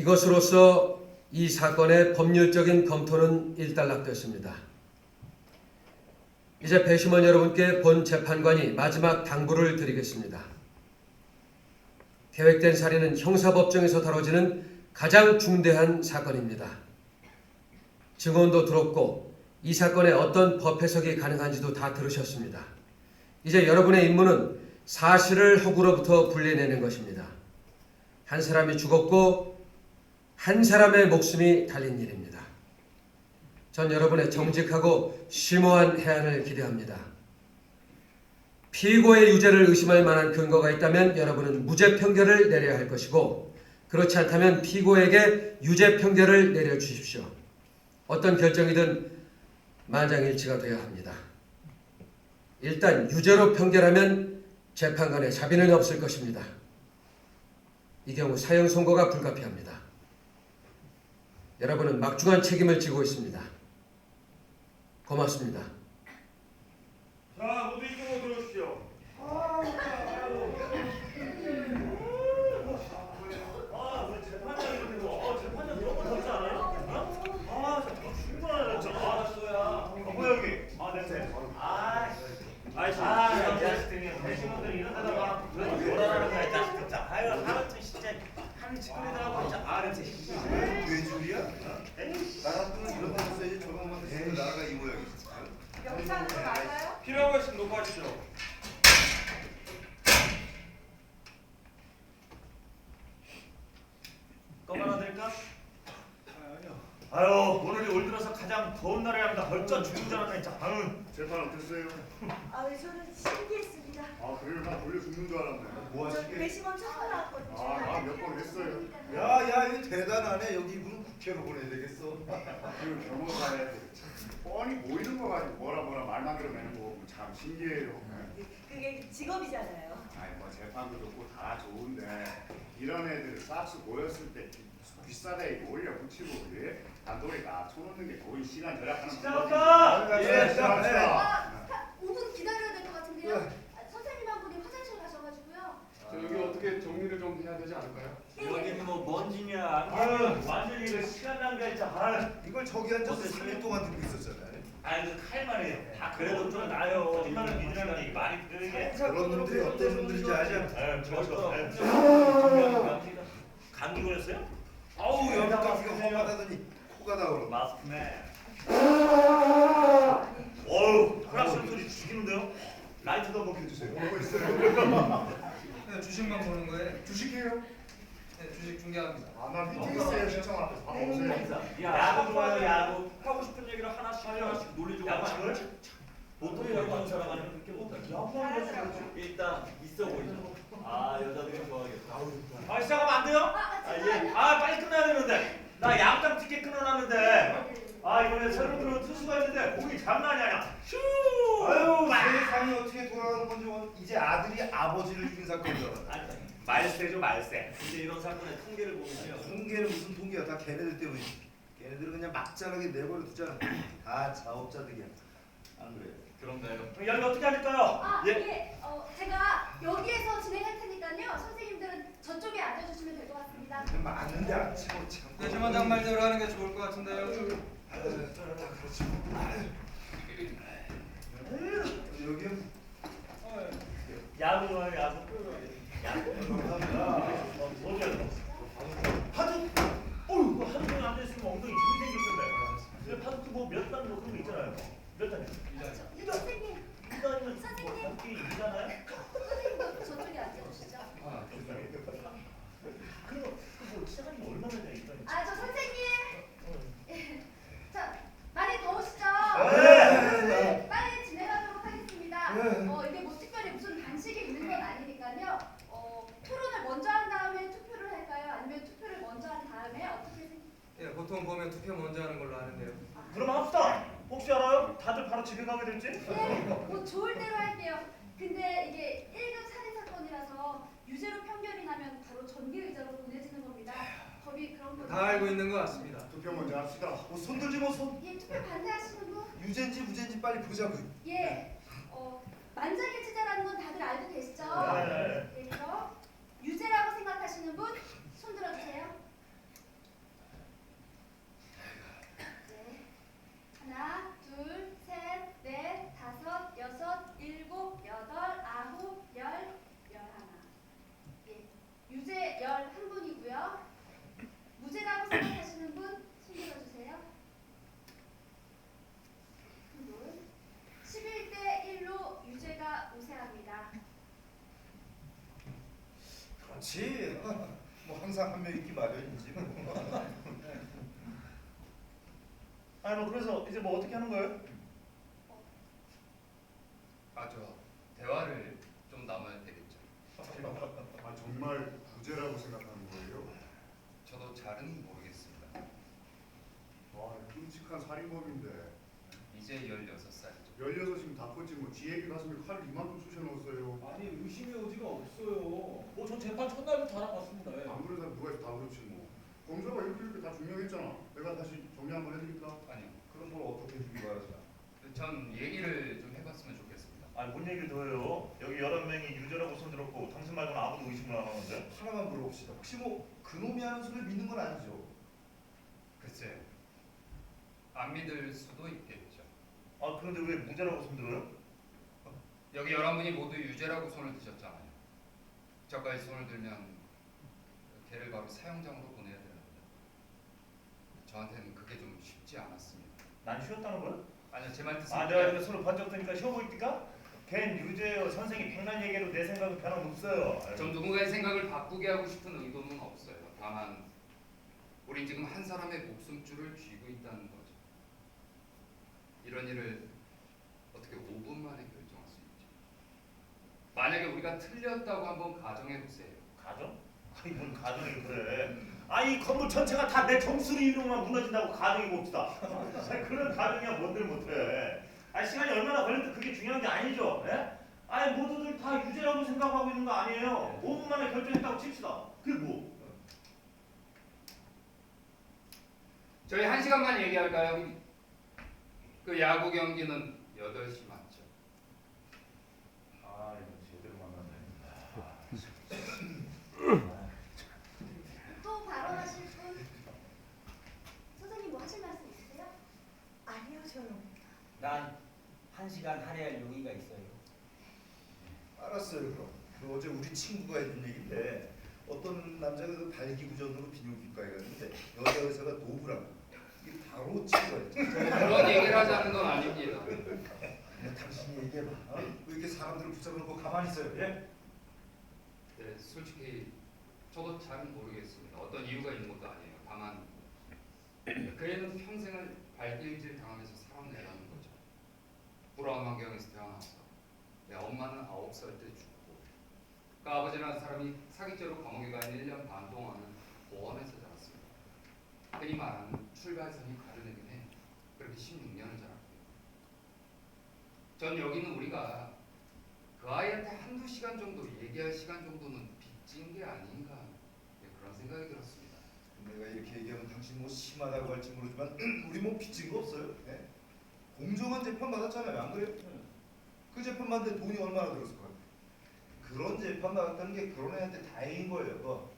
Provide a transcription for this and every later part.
이것으로써 이 사건의 법률적인 검토는 일단락됐습니다. 이제 배심원 여러분께 본 재판관이 마지막 당부를 드리겠습니다. 계획된 살인은 형사법정에서 다뤄지는 가장 중대한 사건입니다. 증언도 들었고 이 사건에 어떤 법 해석이 가능한지도 다 들으셨습니다. 이제 여러분의 임무는 사실을 허구로부터 분리해내는 것입니다. 한 사람이 죽었고 한 사람의 목숨이 달린 일입니다. 전 여러분의 정직하고 심오한 해안을 기대합니다. 피고의 유죄를 의심할 만한 근거가 있다면 여러분은 무죄 판결을 내려야 할 것이고, 그렇지 않다면 피고에게 유죄 판결을 내려주십시오. 어떤 결정이든 만장일치가 되어야 합니다. 일단 유죄로 판결하면 재판관의 자비는 없을 것입니다. 이 경우 사형 선고가 불가피합니다. 여러분은 막중한 책임을 지고 있습니다. 고맙습니다. 자, 모두 이쪽으로 들어오십시오. 우리 재판장님 재판장 너무 덥지 않아요? 충분하네, 진짜. 뭐야 여기? 냄새. 이 자식들이 배심원들이 이런 데다가 뭐라는 거야, 이 자식들. 진짜. 하루쯤 진짜 한이 치근해다가 진짜 냄새. 뇌줄이야? 나 같으면 이런 데 써야지 저것만 쓰면 나라가 이 모양이지. 영상은 맞아요? 필요한 거 있으면 놓고 하시죠. 껌 하나 드릴까? 아유, 오늘이 올 들어서 가장 더운 날이랍니다. 벌써 죽는 줄 알았네, 진짜. 재판 어땠어요? 네, 저는 신기했습니다. 그래요? 나 돌려 죽는 줄 알았네. 뭐 저 하시게? 배심원 처음 나왔거든요. 몇 번 했어요. 야, 이거 대단하네. 여기 이분은 국회로 보내야 되겠어. 그 변호사에 뻔히 보이는 거 가지고 뭐라 말 만들어내는 거 보면 참 신기해요. 그게 직업이잖아요. 뭐 재판도 좋고 다 좋은데 이런 애들 싹수 모였을 때 뒷사대에 올려 붙이고 단돌이 다 쳐놓는 게 거의 시간 절약하는 시작합니다. 예, 시작해. 5분 기다려야 될 것 같은데요. 선생님 한 분이 화장실 가셔가지고요. 여기 어떻게 정리를 좀 해야 되지 않을까요? 여기는 뭐 먼지냐, 완전히 이거 시간 낭비했자. 이걸 저기 앉아서 3일 동안 듣고 있었잖아요. 그 칼만해요. 그래도 좀 나요. 거짓말을 믿으라는 얘기 많이 들으는 게. 그런 놈들이 어떤 놈들인지 알죠? 감기 걸렸어요? 아우, 여기 가스가 험하다더니 코가 나오러. 마스크맨. 프락션 소리 죽이는데요? 라이트도 한번 켜주세요. 보고 있어요. 그냥 주식만 보는 거예요? 주식해요? 네, 주식 중개합니다. 나 BTS에 신청 앞에서 밥 먹으세요. 야구 좋아요, 야구. 하고 싶은 얘기를 하나씩 놀리주고 야구를? 보통 야구하는 사람 아니면 그렇게 못하죠. 일단 있어 보이죠. 여자들이 좋아하겠다. 시작하면 안 돼요? 빨리 끝나야 되는데. 나 야구장 티켓 끊어놨는데. 이번에 새로 들어온 투수가 있는데 공이 장난이 아니야. 슈! 세상이 어떻게 돌아가는 건지 이제 아들이 아버지를 죽인 사건이잖아. 말세죠, 말세. 이제 이런 사건의 통계를 보면요. 통계는 무슨 통계야? 다 걔네들 때문이지. 걔네들은 그냥 막장하게 내버려 두잖아. 다 자업자들이야. 안 그래요? 그런가요? 여기 어떻게 할까요? 제가 여기에서 진행할 테니까요. 선생님들은 저쪽에 앉아주시면 될 것 같습니다. 맞는데 안 치고 참. 배심원장 말대로 하는 게 좋을 것 같은데요. 여기 야구 좋아요, 야구. 파도, 하도 종일 앉아있으면 엉덩이 힘이 생길 텐데. 파도 뭐몇 단 그런 거 있잖아요. 몇 단이요? 2단. 선생님. 2단이면 선생님. 함께 2잖아요? 선생님도 저쪽에 앉아주시죠. 그럼 시작한 지 얼마나 돼요, 2단이? 저 선생님. 많이 더우시죠? 네. 빨리 진행하도록 하겠습니다. 이게 뭐 특별히 무슨 반칙이 있는 건 아니니까요. 토론을 먼저 한 다음에 투표를 할까요? 아니면 투표를 먼저 한 다음에 어떻게 예, 보통 보면 투표 먼저 하는 걸로 아는데요. 그럼 합시다. 혹시 알아요? 다들 바로 집에 가게 될지? 뭐 좋을 대로 할게요. 근데 이게 1급 살인 사건이라서 유죄로 판결이 나면 바로 전기의자로 보내지는 겁니다. 법이 그런 거 다 알고 있는 것 같습니다. 투표 먼저 합시다. 손 들지 뭐 손. 투표 반대하시는 분? 유죄인지 무죄인지 빨리 보자고. 만장일치자라는 건 다들 알고 계시죠? 네. 그럼 유죄라고 생각하시는 분 손 들어주세요. 그렇지. 뭐 항상 한 명 있기 마련이지. 뭐. 아니 뭐 그래서 이제 뭐 어떻게 하는 거예요? 저 대화를 좀 나눠야 되겠죠. 아 정말 부재라고 생각하는 거예요? 저도 잘은 모르겠습니다. 와 끔찍한 살인범인데 이제 16살이죠. 16이면 다 컸지 뭐 지혜기 가슴에 칼을 이만큼 쑤셔 넣었어요. 아니 의심의 여지가 없어요. 뭐 전 재판 첫날부터 알아봤습니다. 예. 안 그래도 누가 다 그렇지 뭐. 검사가 이렇게 다 증명했잖아. 내가 다시 정리 한번 해드릴까? 아니요. 그럼 뭘 어떻게 주기 바라잖아. 전 얘기를 좀 해봤으면 좋겠습니다. 아니 뭔 얘기를 더 해요? 여기 11명이 유죄라고 손들었고 당신 말고는 아무도 의심을 안 하는데? 하나만 물어봅시다. 혹시 뭐 그놈이 하는 소리를 믿는 건 아니죠? 글쎄, 안 믿을 수도 있겠죠. 아 그런데 왜 무죄라고 손들어요? 여기 11분이 모두 유죄라고 손을 드셨잖아요. 저까지 손을 들면 걔를 바로 사형장으로 보내야 되는데 저한테는 그게 좀 쉽지 않았습니다. 난 쉬었다는 거야? 아니요, 제 말 아 듣습니다. 내가 이거 손을 번쩍 드니까 쉬워 보입니까? 걘 유죄예요. 선생이 백날 얘기해도 내 생각은 변함없어요. 전 누군가의 생각을 바꾸게 하고 싶은 의도는 없어요. 다만 우린 지금 한 사람의 목숨줄을 쥐고 있다는 거죠. 이런 일을 어떻게 5분 만에 결정할 수 있죠? 만약에 우리가 틀렸다고 한번 가정해 보세요. 가정? 아니 뭔 가정이 그래? 아니 건물 전체가 다 내 정수리 이름만 무너진다고 가정해 봅시다. 아니 그런 가정이야 뭔들 못해. 아니 시간이 얼마나 걸려도 그게 중요한 게 아니죠. 예? 아니 모두들 다 유죄라고 생각하고 있는 거 아니에요. 5분 만에 결정했다고 칩시다. 그게 뭐? 저희 1시간만 얘기할까요? 그 야구 경기는 8시 맞죠? 아 이거 제대로 만났네. 또 발언하실 분? 선생님 뭐 하실 말씀 있으세요? 아니요, 저는. 난 1시간 할애할 용의가 있어요. 알았어요 그럼. 그 어제 우리 친구가 해준 얘기인데 어떤 남자가 그 발기부전으로 비뇨기과에 갔는데 여자 의사가 도구라고. 이게 바로 친구였죠. 그런 얘기를 하자는 건 아닙니다. 당신이 얘기해봐. 왜 이렇게 사람들을 붙잡아놓고 가만히 있어요? 예? 네, 솔직히 저도 잘은 모르겠습니다. 어떤 이유가 있는 것도 아니에요. 다만 그 애는 평생을 발길질 당하면서 살아내라는 거죠. 불안한 환경에서 태어나서 내 엄마는 9살 때 죽고 그 아버지라는 사람이 사기죄로 감옥에 가 있는 1년 반 동안은 보험에서 자랐습니다. 흔히 말하는 출발선이 가르내긴 해요. 그렇게 16년을 자랐고요. 전 여기는 우리가 그 아이한테 한두 시간 정도 얘기할 시간 정도는 빚진 게 아닌가 그런 생각이 들었습니다. 내가 이렇게 얘기하면 당신 뭐 심하다고 할지 모르지만 우리 뭐 빚진 거 없어요. 네? 공정한 재판 받았잖아요. 안 그래요? 그 재판 받는데 돈이 얼마나 들었을 거야. 그런 재판 받았다는 게 그런 애한테 다행인 거예요.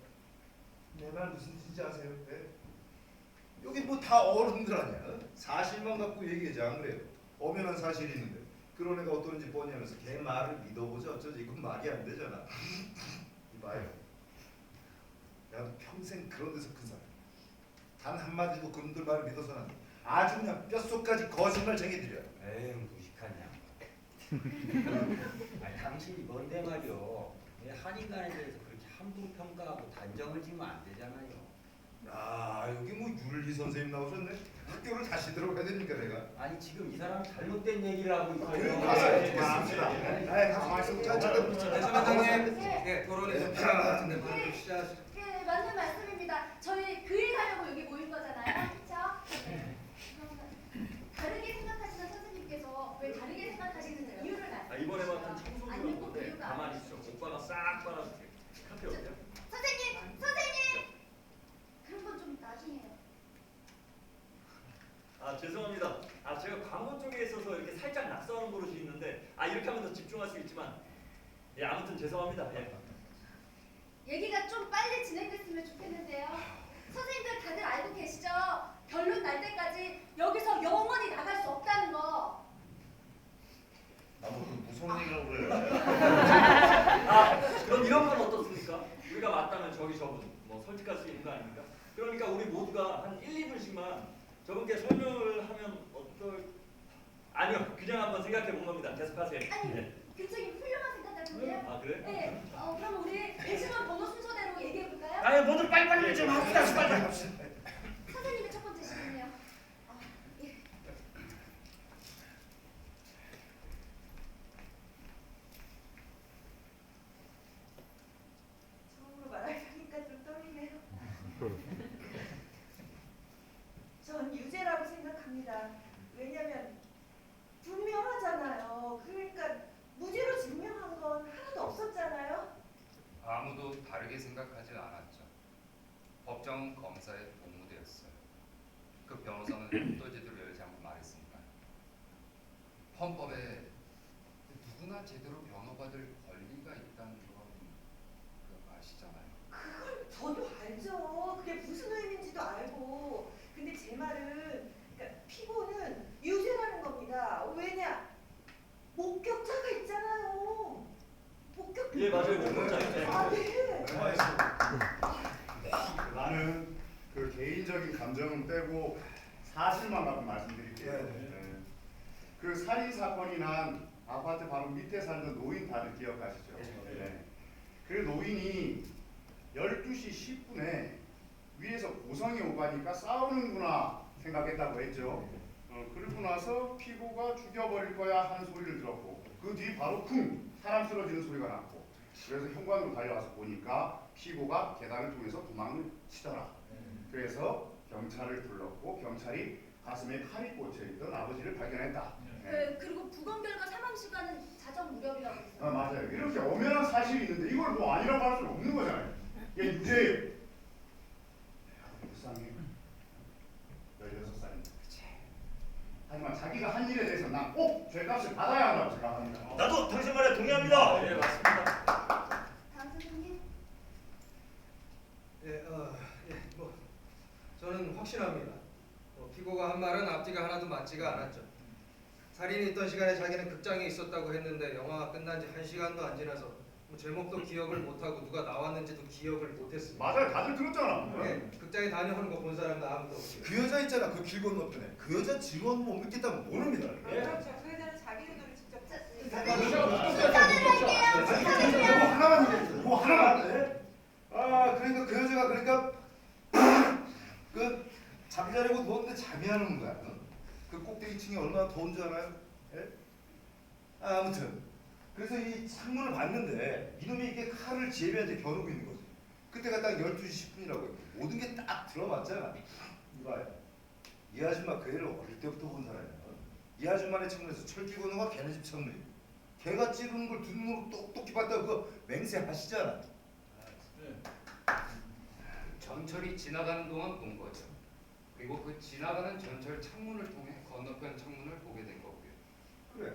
내 말 무슨 뜻인지 아세요? 네? 여기 뭐 다 어른들 아니야. 사실만 갖고 얘기하지 안 그래요? 엄연한 사실이 있는데 그런 애가 어떤지 뻔히 하면서 걔 말을 믿어보자 어쩌지 이건 말이 안 되잖아. 이봐요. 나도 평생 그런 데서 큰 사람. 단 한마디도 그놈들 말을 믿어서는 안 돼. 아주 그냥 뼛속까지 거짓말쟁이들이야. 에휴, 무식한 양. 아니, 당신이 뭔데 말이오. 왜 한인간에 대해서 그렇게 함부로 평가하고 단정을 지면 안 되잖아요. 야 여기 뭐 윤리 선생님 나오셨네. 학교를 다시 들어가야 되니까 내가. 아니, 지금 이 사람 잘못된 얘기를 하고 있어요. 교육 가서 좀 합시다. 아이 가만히 대신 있어. 원장님, 네, 토론이 좀 필요한 것 같은데 바로 시작하시죠. 네, 맞는 말씀입니다. 저희 그 일 하려고 여기 모인 거잖아요. 그렇죠? 네. 다르게 생각하시는 선생님께서 왜 다르게 생각하시는 이유를 말씀해 주시죠. 이번에 맡은 청소년 아니면 꼭 건데 이유가 가만히 아니시죠. 있어. 오빠가 싹 빨아줄게. 카페 어디야? 선생님! 그런 건 좀 나중에 해요. 아 죄송합니다. 아 제가 광고 쪽에 있어서 이렇게 살짝 낙서하는 버릇이 있는데 이렇게 하면 더 집중할 수 있지만 예 아무튼 죄송합니다. 예. 얘기가 좀 빨리 진행됐으면 좋겠는데요. 선생님들 다들 알고 계시죠? 결론 날 때까지 여기서 영원히 나갈 수 없다는 거. 나뭐 무서운 얘기라고 그래요. 그럼 이런 건 어떻습니까? 우리가 맞다면 저분 뭐 설득할 수 있는 거 아닙니까? 그러니까 우리 모두가 한 1, 2분씩만 저분께 설명을 하면 어떨? 아니요, 그냥 한번 생각해 본 겁니다. 계속하세요. 아니, 네. 굉장히 훌륭한 생각 같은데요? 아 그래? 네. 그럼 우리 배심원 번호 순서대로 아유 뭐들 빨리빨리 좀 합시다. 빨리. 선생님의 첫 번째 시간이요. 예. 처음으로 말하니까 좀 떨리네요. 전 유죄라고 생각합니다. 왜냐면 분명하잖아요. 그러니까 무죄로 증명한 건 하나도 없었잖아요. 아무도 다르게 생각하지 않았죠. 법정은 검사의 복무대였어요. 그 변호사는 또 제대로 열지 않고 말했습니다. 헌법에 누구나 제대로 변호받을 권리가 있다는 건 아시잖아요. 그걸 저도 알죠. 그게 무슨 의미인지도 알고. 근데 제 말은 그러니까 피고는 유죄라는 겁니다. 왜냐? 목격자가 있잖아요. 목격. 예 맞아요. 목격자. 아 네. 나는 그 개인적인 감정은 빼고 사실만 갖고 말씀드릴게요. 네. 그 살인 사건이 난 아파트 바로 밑에 살던 노인 다들 기억하시죠? 네. 그 노인이 12시 10분에 위에서 고성이 오가니까 싸우는구나 생각했다고 했죠. 그러고 나서 피고가 죽여버릴 거야 하는 소리를 들었고 그 뒤 바로 쿵 사람 쓰러지는 소리가 났고 그래서 현관으로 달려와서 보니까 피고가 계단을 통해서 도망을 치더라. 그래서 경찰을 불렀고 경찰이 가슴에 칼이 꽂혀있던 아버지를 발견했다. 네. 그리고 부검 결과 사망 시간은 자정 무렵이라고 했어요. 맞아요. 이렇게 엄연한 사실이 있는데 이걸 뭐 아니라고 할 수는 없는 거잖아요. 이게 유죄예요. 불쌍해. 16살인데. 하지만 자기가 한 일에 대해서 난 꼭 죄값을 받아야 한다고 생각합니다. 나도 당신 말에 동의합니다. 예, 맞습니다. 다음 선생님. 뭐 저는 확신합니다. 피고가 한 말은 앞뒤가 하나도 맞지가 않았죠. 살인이 있던 시간에 자기는 극장에 있었다고 했는데 영화가 끝난 지 1시간도 안 지나서 뭐 제목도 기억을 못하고 누가 나왔는지도 기억을 못했습니다. 맞아요. 다들 들었잖아. 네, 극장에 다녀오는 거 본 사람도 아무도 없어요. 그 여자 있잖아. 그 길 건너편에. 그 여자 직원 못 믿겠다면 모릅니다. 그렇죠. 그 여자는 자기 의도를 직접. 뭐 하나만 얘기해요. 뭐 하나만. 아 그러니까 그 여자가 그러니까 그 잠이 자려고 누웠는데 잠이 안 오는 거야. 그 꼭대기층이 얼마나 더운 줄 알아요? 예? 아무튼 그래서 이 창문을 봤는데 이놈이 이게 칼을 지혜비한테 겨누고 있는 거지. 그때가 딱 12시 10분이라고 했고 모든 게 딱 들어맞잖아. 이봐요. 이 아줌마 그 애를 어릴 때부터 본 사람이야. 이 아줌마네 창문에서 철기 거는 거 걔네 집 창문이. 걔가 찌르는 걸 두 눈으로 똑똑히 봤다고 그거 맹세하시잖아. 전철이 지나가는 동안 본 거죠. 그리고 그 지나가는 전철 창문을 통해 건너편 창문을 보게 된 거고요. 그래.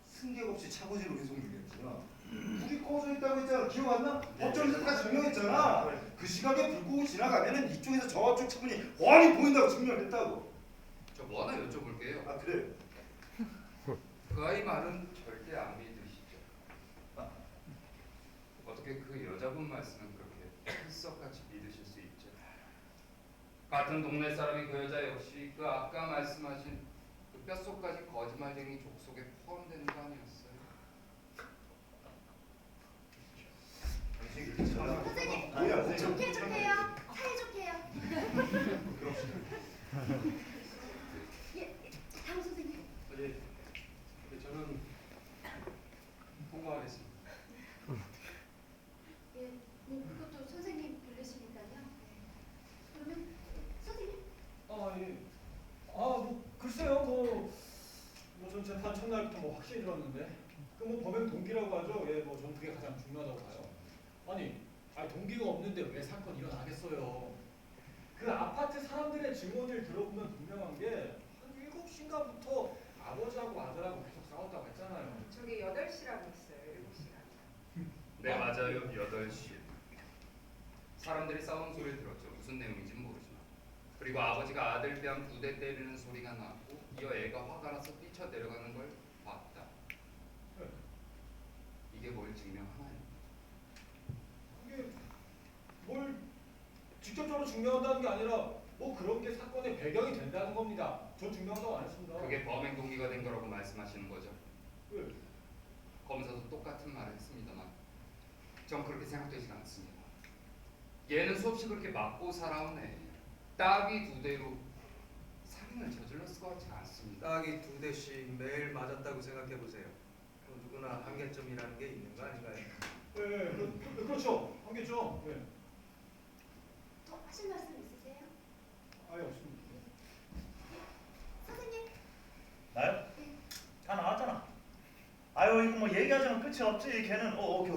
승객 없이 차고지로 회송되겠구나. 불이 꺼져 있다고 했잖아. 기억 안 나? 법정에서 다 증명했잖아. 그 시각에 불 끄고 지나가면은 이쪽에서 저쪽 창문이 훤히 보인다고 증명했다고. 저 뭐 하나 여쭤볼게요. 아 그래. 그 아이 말은 절대 안 믿으시죠? 어떻게 그 여자분 말씀은 그렇게 필석같이 믿으실 수 있죠? 같은 동네 사람이 그 여자 역시 그 아까 말씀하신 그 뼛속까지 거짓말쟁이 족속에 포함되는 거 아니었어요? 선생님. 뭐야? 좋게 좋게요. 사이좋게요. 예. 다음 선생님. 저는 통과하겠습니다. 예. 뭐 그것도 선생님 부르시니까요. 네. 그러면 선생님. 예. 뭐 글쎄요, 전 재판 첫날부터 뭐 확실히 들었는데, 그 뭐 범행 동기라고 하죠. 예, 뭐 전 그게 가장 중요하다고 봐요. 아니 동기가 없는데 왜 사건이 일어나겠어요? 그 아파트 사람들의 증언을 들어보면 분명한 게 한 7시인가부터 아버지하고 아들하고 계속 싸웠다고 했잖아요. 저기 8시라고 했어요. 7시가. 네 맞아요. 8시. 사람들이 싸우는 소리를 들었죠. 무슨 내용인지는 모르지만. 그리고 아버지가 아들 뺨 2대 때리는 소리가 났고 이어 애가 화가 나서 뛰쳐 내려가는 걸 봤다. 네. 이게 뭘 증명하나요? 이게 뭘 직접적으로 증명한다는 게 아니라 뭐 그런 게 사건의 배경이 된다는 겁니다. 전 증명한다고 안 했습니다. 그게 범행 동기가 된 거라고 말씀하시는 거죠? 네. 검사도 똑같은 말을 했습니다만 전 그렇게 생각되지 않습니다. 얘는 수없이 그렇게 맞고 살아온 애. 따귀 2대로 살인을 저질렀을 것 같지 않습니다. 딱이 2대씩 매일 맞았다고 생각해 보세요. 누구나 한계점이라는 게 있는 거 아닌가요? 예, 그렇죠. 한겠죠. 예. 더 하실 말씀 있으세요? 아예 없습니다. 선생님. 나요? 네. 다 나왔잖아. 아유 이거 뭐 얘기하자면 끝이 없지. 걔는 오케이.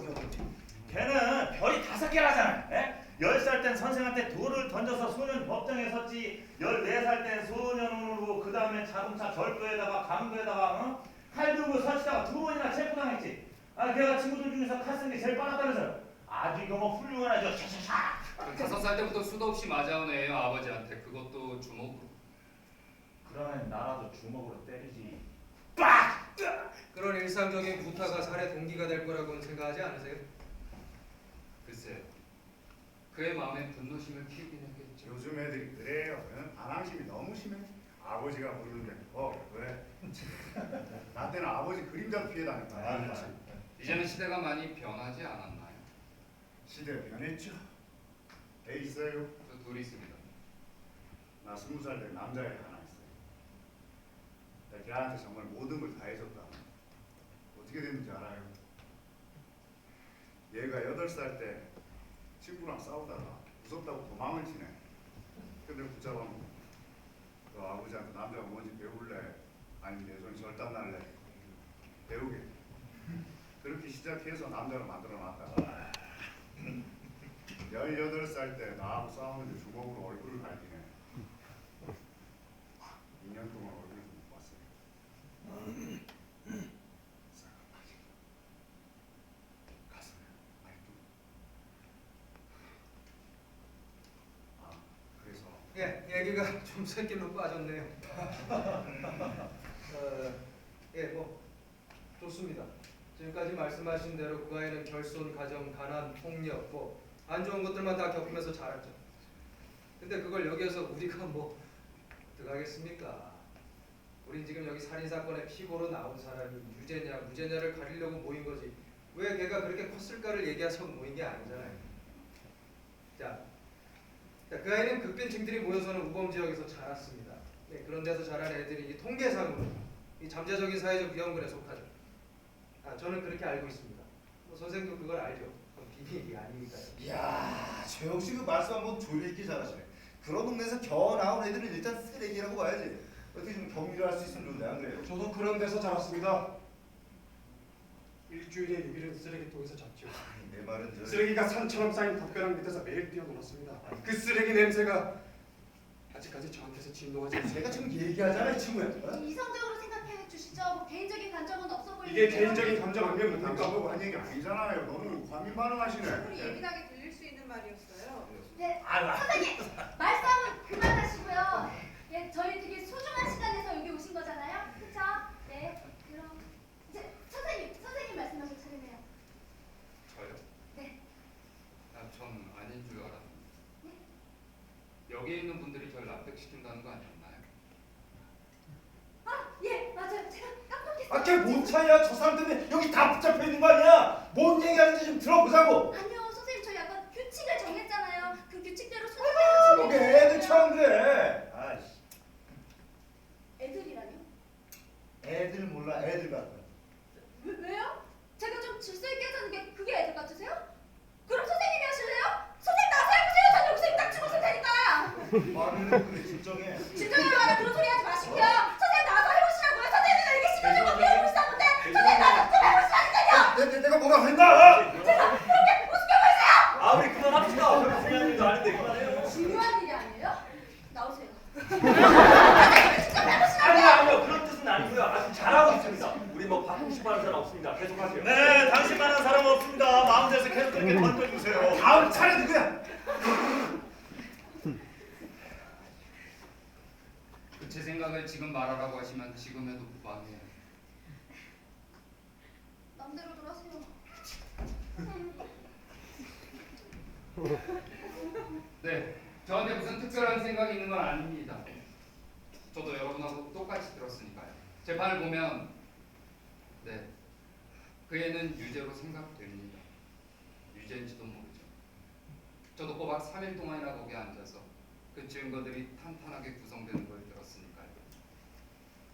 걔는 별이 5개라잖아. 예? 10살 땐 선생한테 돌을 던져서 소년 법정에 섰지. 14살 땐 소년으로 그 다음에 자동차 절도에다가 강도에다가 칼 들고 설치다가 2번이나 체포당했지. 아 걔가 친구들 중에서 칼 쓴 게 제일 빨랐다면서요. 아주 이거 뭐 훌륭한 아주 샤샤샤. 5살 때부터 수도 없이 맞아온 애예요, 아버지한테. 그것도 주먹으로. 그러면 나라도 주먹으로 때리지. 그런 일상적인 구타가 살해 동기가 될 거라고는 생각하지 않으세요? 글쎄, 그의 마음에 분노심을 키우긴 했겠죠. 요즘 애들이 그래요. 반항심이 너무 심해. 아버지가 부르는데 왜? 나 때는 아버지 그림자도 피해다니까. 이제는 시대가 많이 변하지 않았나요? 시대 변했죠. 애 있어요. 저 둘이 있습니다. 나 20살 된 남자애 하나 있어요. 내가 걔한테 정말 모든 걸 다 해줬다. 어떻게 됐는지 알아요? 얘가 8살 때 친구랑 싸우다가 무섭다고 도망을 치네. 근데 붙잡아놓고 너 아버지한테 남자가 뭔지 배울래? 아니면 내 손이 절단 날래? 배우게. 그렇게 시작해서 남자로 만들어놨다가 18살 때 나하고 싸우는데 주먹으로 얼굴을 갈기네. 2년 동안 얼굴을 못 봤어요. 쌍꺼풀이 가슴에 아직도. 그래서 예, 얘기가 좀 새길로 빠졌네요. 뭐 좋습니다. 지금까지 말씀하신 대로 그 아이는 결손, 가정, 가난, 폭력, 뭐 안 좋은 것들만 다 겪으면서 자랐죠. 근데 그걸 여기에서 우리가 뭐 어떡하겠습니까? 우린 지금 여기 살인 사건의 피고로 나온 사람이 유죄냐 무죄냐를 가리려고 모인 거지. 왜 걔가 그렇게 컸을까를 얘기하자고 모인 게 아니잖아요. 자, 그 아이는 극빈층들이 모여서는 우범 지역에서 자랐습니다. 네, 그런 데서 자란 애들이 이 통계상으로 이 잠재적인 사회적 위험군에 속하죠. 저는 그렇게 알고 있습니다. 뭐 선생도 그걸 알죠. 그건 비밀이 아니니까요. 이야, 최영 씨 그 말씀 한번 조리 있게 잘하시네. 그런 동네에서 겨우 나온 애들은 일단 쓰레기라고 봐야지. 어떻게 좀 격리를 할 수 있으면 좋은데 안 그래요? 저도 그런 데서 자랐습니다. 일주일에 6일은 쓰레기통에서 잤죠. 내 말은 저 쓰레기가 산처럼 쌓인 담벼락 밑에서 매일 뛰어놀았습니다. 그 쓰레기 냄새가 아직까지 저한테서 진동하지 않습니다. 제가 지금 얘기하잖아요, 친구야. 어? 이성적으로 생각해 주시죠. 뭐 개인적인 감정은 없어 보이는데. 이게 개인적인 감정 아니면 당신 뭡니까? 보고 한 얘기 아니잖아요. 너는 과민 반응하시네. 충분히 예민하게 들릴 수 있는 말이었어요. 네, 선생님 말싸움은 그만하시고요. 예, 저희 되게 소중한 시간에서 여기 오신 거잖아요, 그렇죠? 네, 그럼 이제 선생님 말씀하실 차례네요. 저요? 네. 전 아닌 줄 알았는데. 네? 여기 있는 분들이 저를 납득시킨다는 거 아니었나요? 아, 예, 맞아요. 제가 깜빡했어요. 아, 걔 뭔 차이야? 저 사람 때문에 여기 다 붙잡혀 있는 거 아니야? 뭔 얘기하는지 좀 들어보자고. 아니요, 선생님 저희 아까 규칙을 정했잖아요. 그 규칙대로 아, 순종해서 그게 애들 처음 그래. 아이씨, 애들이라뇨? 애들 몰라, 애들 같아. 왜요? 제가 좀 질서 있게 하자는 게 그게 애들 같으세요? 그럼 선생님이 하실래요? 선생님 나서 해보세요. 전 여기서 딱 죽었을 테니까. 말을 그래, 진정해. 진정하러 가라 그런 소리 하지 마시고요. 선생님 나서 해보시라고요. 선생님은 이렇게 시간적으로 배우고 있었는데 선생님 나서 좀 해보시라니까요. 내가 뭐라고 했나? 제가 그렇게 우습게 보이세요? 아 우리 그만합시다. 별로 중요한 일도 아닌데 그만해요. 중요한 일이 아니에요? 나오세요. 아니요 그런 뜻은 아니고요. 아주 잘하고 있습니다. 우리 뭐 바꾸고 싶어하는 사람 없습니다. 계속하세요. 네, 당신만한 사람 없습니다. 마음대로 계속 그렇게 던져주세요. 다음 차례 누구야? 제 생각을 지금 말하라고 하시면 지금 해도 무방해요. 맘대로 돌아세요. 네, 저한테 무슨 특별한 생각이 있는 건 아닙니다. 저도 여러분하고 똑같이 들었으니까요. 재판을 보면 네, 그 애는 유죄로 생각됩니다. 유죄인지도 모르죠. 저도 꼬박 3일 동안이나 거기 앉아서 그 증거들이 탄탄하게 구성되는 걸 들었으니까요.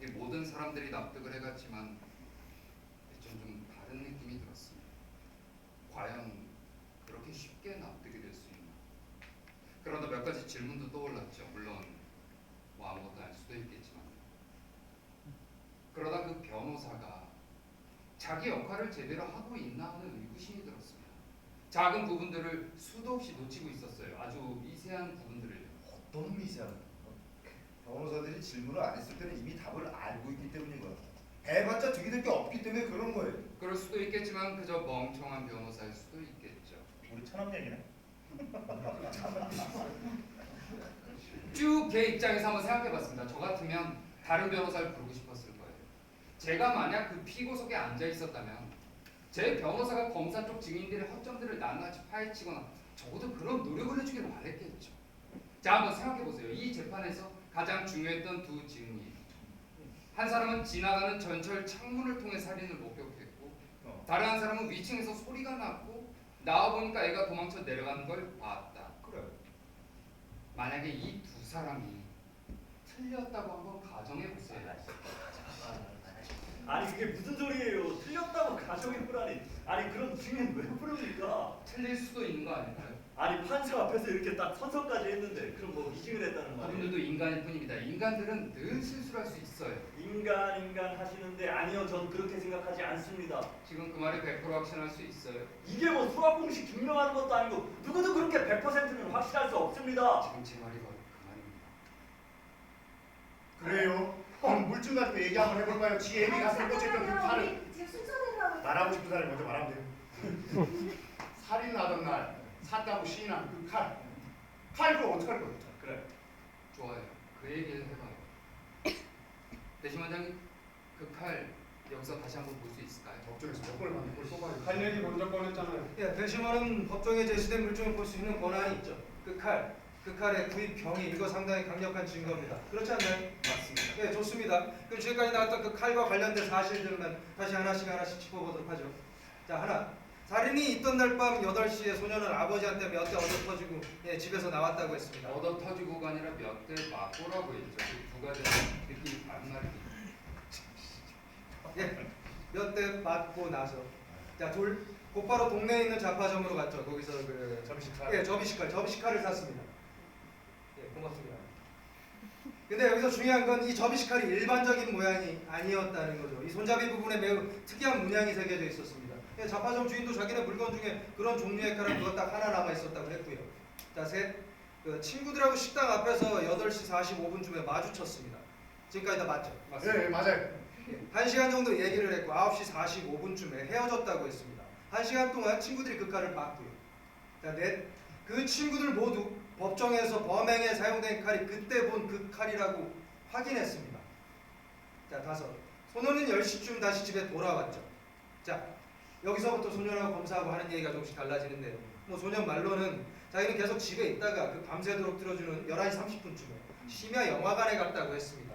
이 모든 사람들이 납득을 해갔지만 좀 다른 느낌이 들었습니다. 과연 그렇게 쉽게 납득이 될 수 있나? 그러다 몇 가지 질문도 떠올랐죠. 물론 뭐 아무것도 알 수도 있겠지만. 그러다 그 변호사가 자기 역할을 제대로 하고 있나 하는 의구심이 들었습니다. 작은 부분들을 수도 없이 놓치고 있었어요. 아주 미세한 부분들을. 어떤 미세한 거? 변호사들이 질문을 안 했을 때는 이미 답을 알고 있기 때문인 거야. 해봤자 득이 될 게 없기 때문에 그런 거예요. 그럴 수도 있겠지만 그저 멍청한 변호사일 수도 있겠죠. 우리 천암 얘기네. 쭉 제 입장에서 한번 생각해봤습니다. 저 같으면 다른 변호사를 부르고 싶었을 거예요. 제가 만약 그 피고석에 앉아 있었다면 제 변호사가 검사 쪽 증인들의 허점들을 낱낱이 파헤치거나 적어도 그런 노력을 해주길 바랬겠죠. 자, 한번 생각해보세요. 이 재판에서 가장 중요했던 두 증인. 한 사람은 지나가는 전철 창문을 통해 살인을 목격했고 다른 한 사람은 위층에서 소리가 났고 나와보니까 애가 도망쳐 내려가는 걸 봤다. 그래. 만약에 이 두 사람이 틀렸다고 한번 가정해보세요. 아니 그게 무슨 소리예요? 틀렸다고 가정해 보라니. 아니 그런 증인 왜 부릅니까? 틀릴 수도 있는 거 아닐까요? 아니 판사 앞에서 이렇게 딱 선서까지 했는데 그럼 뭐 이직을 했다는 말이에요? 그분들도 인간일 뿐입니다. 인간들은 늘 실수를 할 수 있어요. 인간 하시는데 아니요 전 그렇게 생각하지 않습니다. 지금 그 말에 100% 확신할 수 있어요. 이게 뭐 수학 공식 증명하는 것도 아니고 누구도 그렇게 100%는 확실할 수 없습니다. 지금 제 말이 바로 그 말입니다. 그래요? 그럼 물증 가지고 얘기 한번 해볼까요? 지 애미 가슴에 꽂혔던 그 칼을 우리 지금 순서대로 하고 말하고 싶은 사람이 먼저 말하면 돼요. 살인 나던 날 샀다고 시인한 그 칼. 칼 그거 어떡할 거예요? 그래. 좋아요. 그 얘기를 해봐요. 대신 원장님 그 칼 여기서 다시 한번 볼 수 있을까요? 법정에서 몇 번을 받는 걸 뽑아요. 할 얘기 먼저 꺼냈잖아요. 예, 배심원은 법정에 제시된 물증을 볼 수 있는 권한이 있죠. 그 칼의 구입 경위 이거 상당히 강력한 증거입니다. 그렇지 않나요? 맞습니다. 예, 좋습니다. 그럼 지금까지 나왔던 그 칼과 관련된 사실들만 다시 하나씩 짚어보도록 하죠. 자, 하나. 살인이 있던 날 밤 8시에 소녀는 아버지한테 몇 대 얻어터지고 집에서 나왔다고 했습니다. 얻어 터지고가 아니라 몇 대 맞고라고 했죠. 그 두 가지 느낌이 반말이. 예, 몇 대 맞고 나서 자, 둘. 곧바로 동네에 있는 잡화점으로 갔죠. 거기서 그 접시칼. 예, 접이식칼을 샀습니다. 예, 고맙습니다. 근데 여기서 중요한 건 이 접이식칼이 일반적인 모양이 아니었다는 거죠. 이 손잡이 부분에 매우 특이한 문양이 새겨져 있었습니다. 예, 잡화점 주인도 자기네 물건 중에 그런 종류의 칼은 그거 딱 하나 남아 있었다고 했고요. 자, 셋. 그 친구들하고 식당 앞에서 8시 45분쯤에 마주쳤습니다. 지금까지 다 맞죠? 네, 네, 맞아요. 1시간 정도 얘기를 했고 9시 45분쯤에 헤어졌다고 했습니다. 1시간 동안 친구들이 그 칼을 봤고요. 자, 넷. 그 친구들 모두 법정에서 범행에 사용된 칼이 그때 본 그 칼이라고 확인했습니다. 자, 다섯. 소녀는 10시쯤 다시 집에 돌아왔죠. 자, 여기서부터 소녀하고 검사하고 하는 얘기가 조금씩 달라지는데요. 뭐 소녀 말로는 자기는 계속 집에 있다가 그 밤새도록 틀어주는 11시 30분쯤에 심야 영화관에 갔다고 했습니다.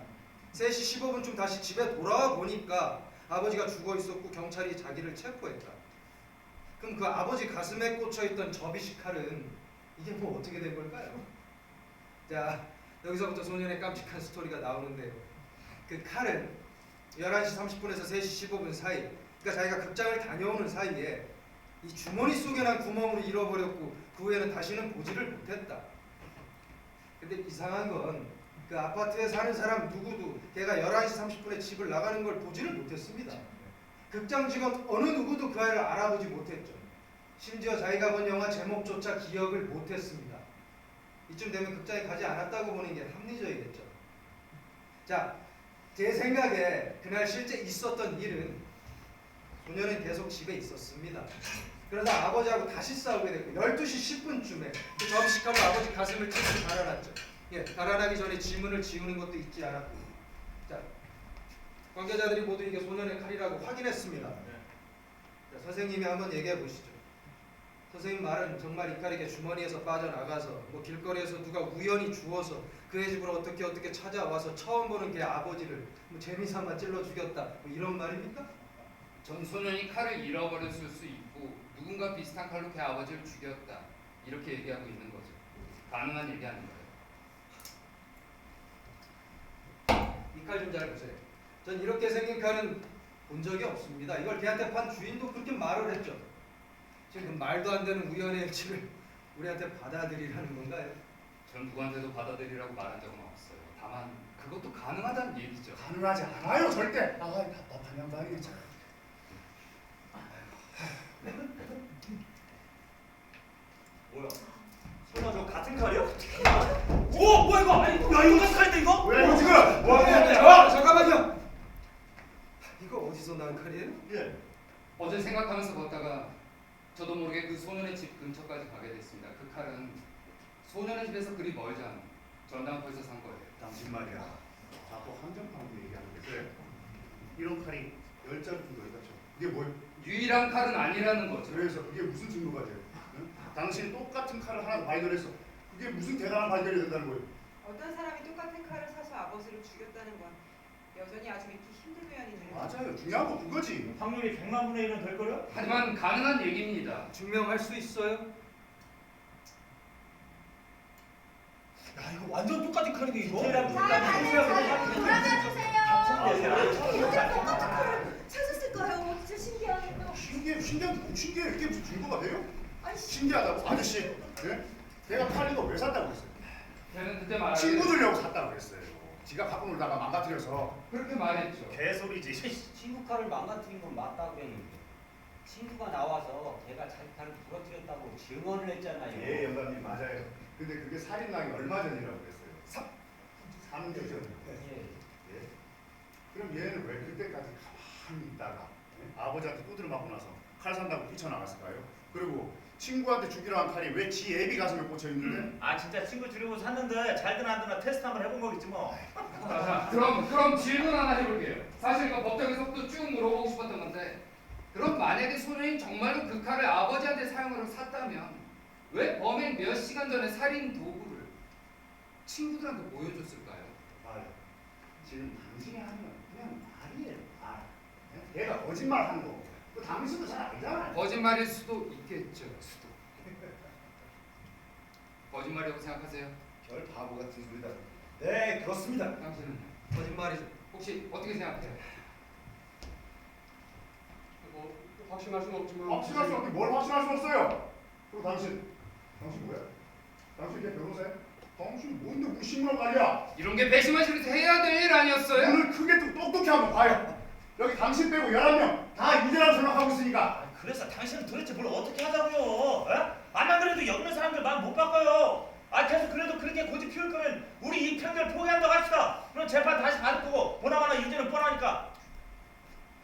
3시 15분쯤 다시 집에 돌아와 보니까 아버지가 죽어 있었고 경찰이 자기를 체포했다. 그럼 그 아버지 가슴에 꽂혀있던 접이식 칼은 이게 뭐 어떻게 된 걸까요? 자, 여기서부터 소년의 깜찍한 스토리가 나오는데요. 그 칼은 11시 30분에서 3시 15분 사이, 그러니까 자기가 극장을 다녀오는 사이에 이 주머니 속에 난 구멍으로 잃어버렸고 그 후에는 다시는 보지를 못했다. 근데 이상한 건 그 아파트에 사는 사람 누구도 걔가 11시 30분에 집을 나가는 걸 보지를 못했습니다. 극장 직원 어느 누구도 그 아이를 알아보지 못했죠. 심지어 자기가 본 영화 제목조차 기억을 못했습니다. 이쯤 되면 극장에 가지 않았다고 보는 게 합리적이겠죠. 자, 제 생각에 그날 실제 있었던 일은 소녀는 계속 집에 있었습니다. 그러다 아버지하고 다시 싸우게 됐고 12시 10분쯤에 그 접시칼로 아버지 가슴을 찔끔 달아났죠. 예, 달아나기 전에 지문을 지우는 것도 잊지 않았고. 자, 관계자들이 모두 이게 소년의 칼이라고 확인했습니다. 자, 선생님이 한번 얘기해 보시죠. 선생님 말은 정말 이 칼이 주머니에서 빠져나가서 뭐 길거리에서 누가 우연히 주워서 그의 집으로 어떻게 찾아와서 처음 보는 걔 아버지를 뭐 재미삼아 찔러 죽였다 뭐 이런 말입니까? 전 소년이 칼을 잃어버렸을 수 있고 누군가 비슷한 칼로 걔 아버지를 죽였다. 이렇게 얘기하고 있는 거죠. 가능한 얘기 아닌가요? 이 칼 좀 잘 보세요. 전 이렇게 생긴 칼은 본 적이 없습니다. 이걸 걔한테 판 주인도 그렇게 말을 했죠. 지금 그 말도 안 되는 우연의 일치를 우리한테 받아들이라는 건가요? 전 누구한테도 받아들이라고 말한 적은 없어요. 다만 그것도 가능하다는 얘기죠. 가능하지 않아요 절대. 아 답답한 양반이 참. 뭐야? 설마 저 같은 칼이야? 오 뭐야 이거? 아니, 야 이거 같은 칼인데 이거? 왜 지금 뭐 하는 아, 거야? 잠깐만요. 이거 어디서 난 칼이에요? 예. 어제 생각하면서 걷다가 저도 모르게 그 소년의 집 근처까지 가게 됐습니다. 그 칼은 소년의 집에서 그리 멀지 않은 전당포에서 산 거예요. 당신 말이야. 자꾸 한정판도 얘기하는 게 그래. 이런 칼이 10자루 정도 있다죠. 그게 뭐예요? 유일한 칼은 아니라는 거죠. 그래서 그게 무슨 증거가 돼요? 응? 당신이 똑같은 칼을 하나 발견했어. 그게 무슨 대단한 발견이 된다는 거예요? 어떤 사람이 똑같은 칼을 사서 아버지를 죽였다는 건 여전히 아주 믿기 힘든 의안이네요. 맞아요. 중요한 건 그거지. 확률이 100만 분의 1은 될 거요? 하지만 가능한 얘기입니다. 증명할 수 있어요? 야 이거 완전 똑같은 칼인데 이거? 디테일한 자, 다들 자리로 돌아가 주세요. 이렇게 똑같은 칼을 찾았을까요? 진짜 신기하네요. 신기해. 이게 무슨 증거가 돼요? 아니, 신기하다고 아저씨. 예? 내가 칼 이거 왜 샀다고 그랬어요? 걔는 그때 말하길 친구 주려고 샀다고 그랬어요. 지가 갖고 놀다가 망가뜨려서. 그렇게 말했죠. 개소리지. 친구 칼을 망가뜨린 건 맞다고 그랬는데 친구가 나와서 걔가 자기 칼을 부러뜨렸다고 증언을 했잖아요. 예, 영감님 맞아요. 근데 그게 살인당이 얼마 전이라고 그랬어요. 3주 전. 예. 예? 그럼 얘는 왜 그때까지 가만히 있다가 아버지한테 두드려 맞고 나서 칼 산다고 뛰쳐나갔을까요? 그리고 친구한테 주기로 한 칼이 왜 지 애비 가슴에 꽂혀 있는데? 아 진짜 친구 주려고 샀는데 잘 드나 안 드나 테스트 한번 해본 거겠지 뭐. 자, 그럼 질문 하나 해볼게요. 사실 그 법정에서부터 쭉 물어보고 싶었던 건데, 그럼 만약에 소년이 정말로 그 칼을 아버지한테 사용하러 샀다면 왜 범행 몇 시간 전에 살인 도구를 친구들한테 보여줬을까요? 아, 지금 당신이 하는 건 그냥 말이에요. 말. 걔가 거짓말 하는 거. 그 당신도 잘 알잖아요. 거짓말일 수도 있겠죠. 수도. 거짓말이라고 생각하세요? 별 바보 같은 소리다. 네, 그렇습니다. 당신은 거짓말이죠. 혹시 어떻게 생각해요? 뭐 확신할 수는 없지만 확신할 수 없게 뭘 확신할 수 없어요. 그리고 당신 뭐야? 당신 걔 변호사야? 당신 뭔데 무심으로 말이야? 이런 게 배심원실에서 해야 될 일 아니었어요? 오늘 크게 또 똑똑히 한번 봐요. 여기 당신 빼고 11명 다 유죄라고 생각하고 있으니까. 그래서 당신은 도대체 뭘 어떻게 하자고요? 에? 안만 그래도 여기 있는 사람들 마음 못 바꿔요. 아 계속 그래도 그렇게 고집 피울 거면 우리 이 편들 포기한다고 합시다. 그럼 재판 다시 받을 거고 보나마나 유죄는 뻔하니까.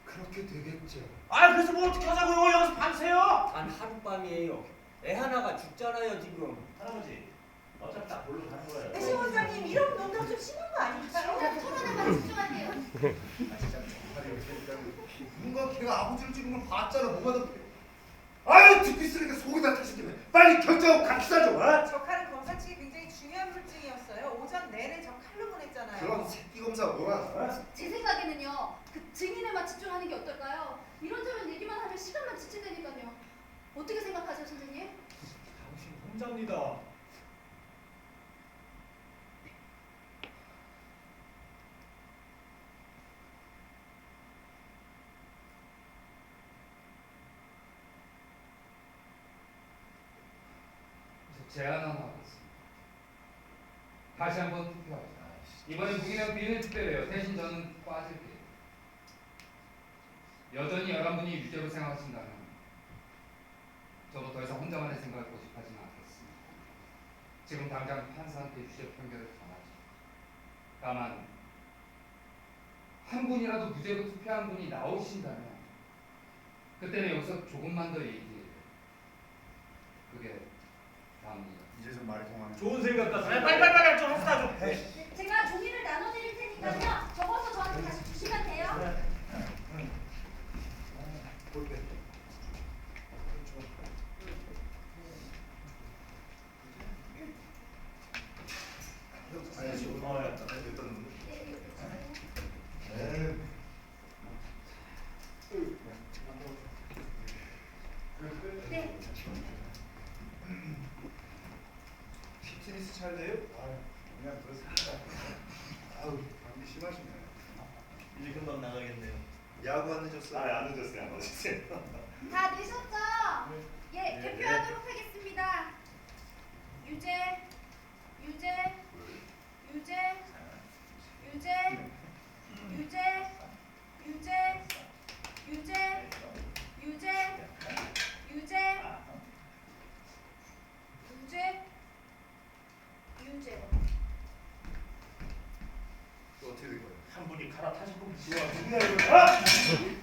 그렇게 되겠죠. 아 그래서 뭐 어떻게 하자고요? 여기서 밤새요? 단 하룻밤이에요. 애 하나가 죽잖아요 지금. 할아버지 어차피 다 볼로 가는 거예요. 배심 원장님 이런 농담 좀 심한 거 아닐까요? 토론에만 집중하세요. 아 진짜 정말이 어떻게 누군가 걔가 아버지를 찍은 걸 봤잖아. 뭐가 더 아유 듣기 쓰니까 속이 다 터지겠네. 빨리 결정하고 갑시다 좀. 어? 저 칼은 검사 측에 굉장히 중요한 물증이었어요. 오전 내내 저 칼로 보냈잖아요. 그런 새끼 검사 뭐야? 어? 제 생각에는요. 그 증인에만 집중하는 게 어떨까요? 이런저런 얘기만 하면 시간만 지체되니까요. 어떻게 생각하세요, 선생님? 당신 혼자입니다. 제안 하나 하겠습니다. 다시 한번 투표하자. 이번엔 무기명 비밀 투표예요. 대신 저는 빠질게요. 여전히 11분이 유죄로 생각하신다면 저도 더 이상 혼자만의 생각을 고집하지는 않겠습니다. 지금 당장 판사한테 유죄 판결을 전하죠. 다만 한 분이라도 무죄로 투표한 분이 나오신다면 그때는 여기서 조금만 더 얘기해요. 그게 다음입니다. 이제 좀 말이 통하네. 좋은 생각 같아. 빨리 좀 합시다 좀. 네, 제가 종이를 나눠드릴 테니까요. 적어서 저한테 다시 주시면 돼요. 볼게. 아니 지금 됐던 네. 네. 테니스 찰래요? 아, 그냥 그렇습니다. 아우, 감기 심하시네. 이제 금방 나가겠네요. 야구 안 늦었어요? 안 늦었어요, 안 늦었어요. 다 내셨죠? 예, 개표하도록 하겠습니다. 유재, 유재, 유재, 유재, 유재, 유재, 유재, 유재, 유재, 유재, 유재. 또 어떻게 된 거예요? 한 분이 갈아타시고 누구야 이거?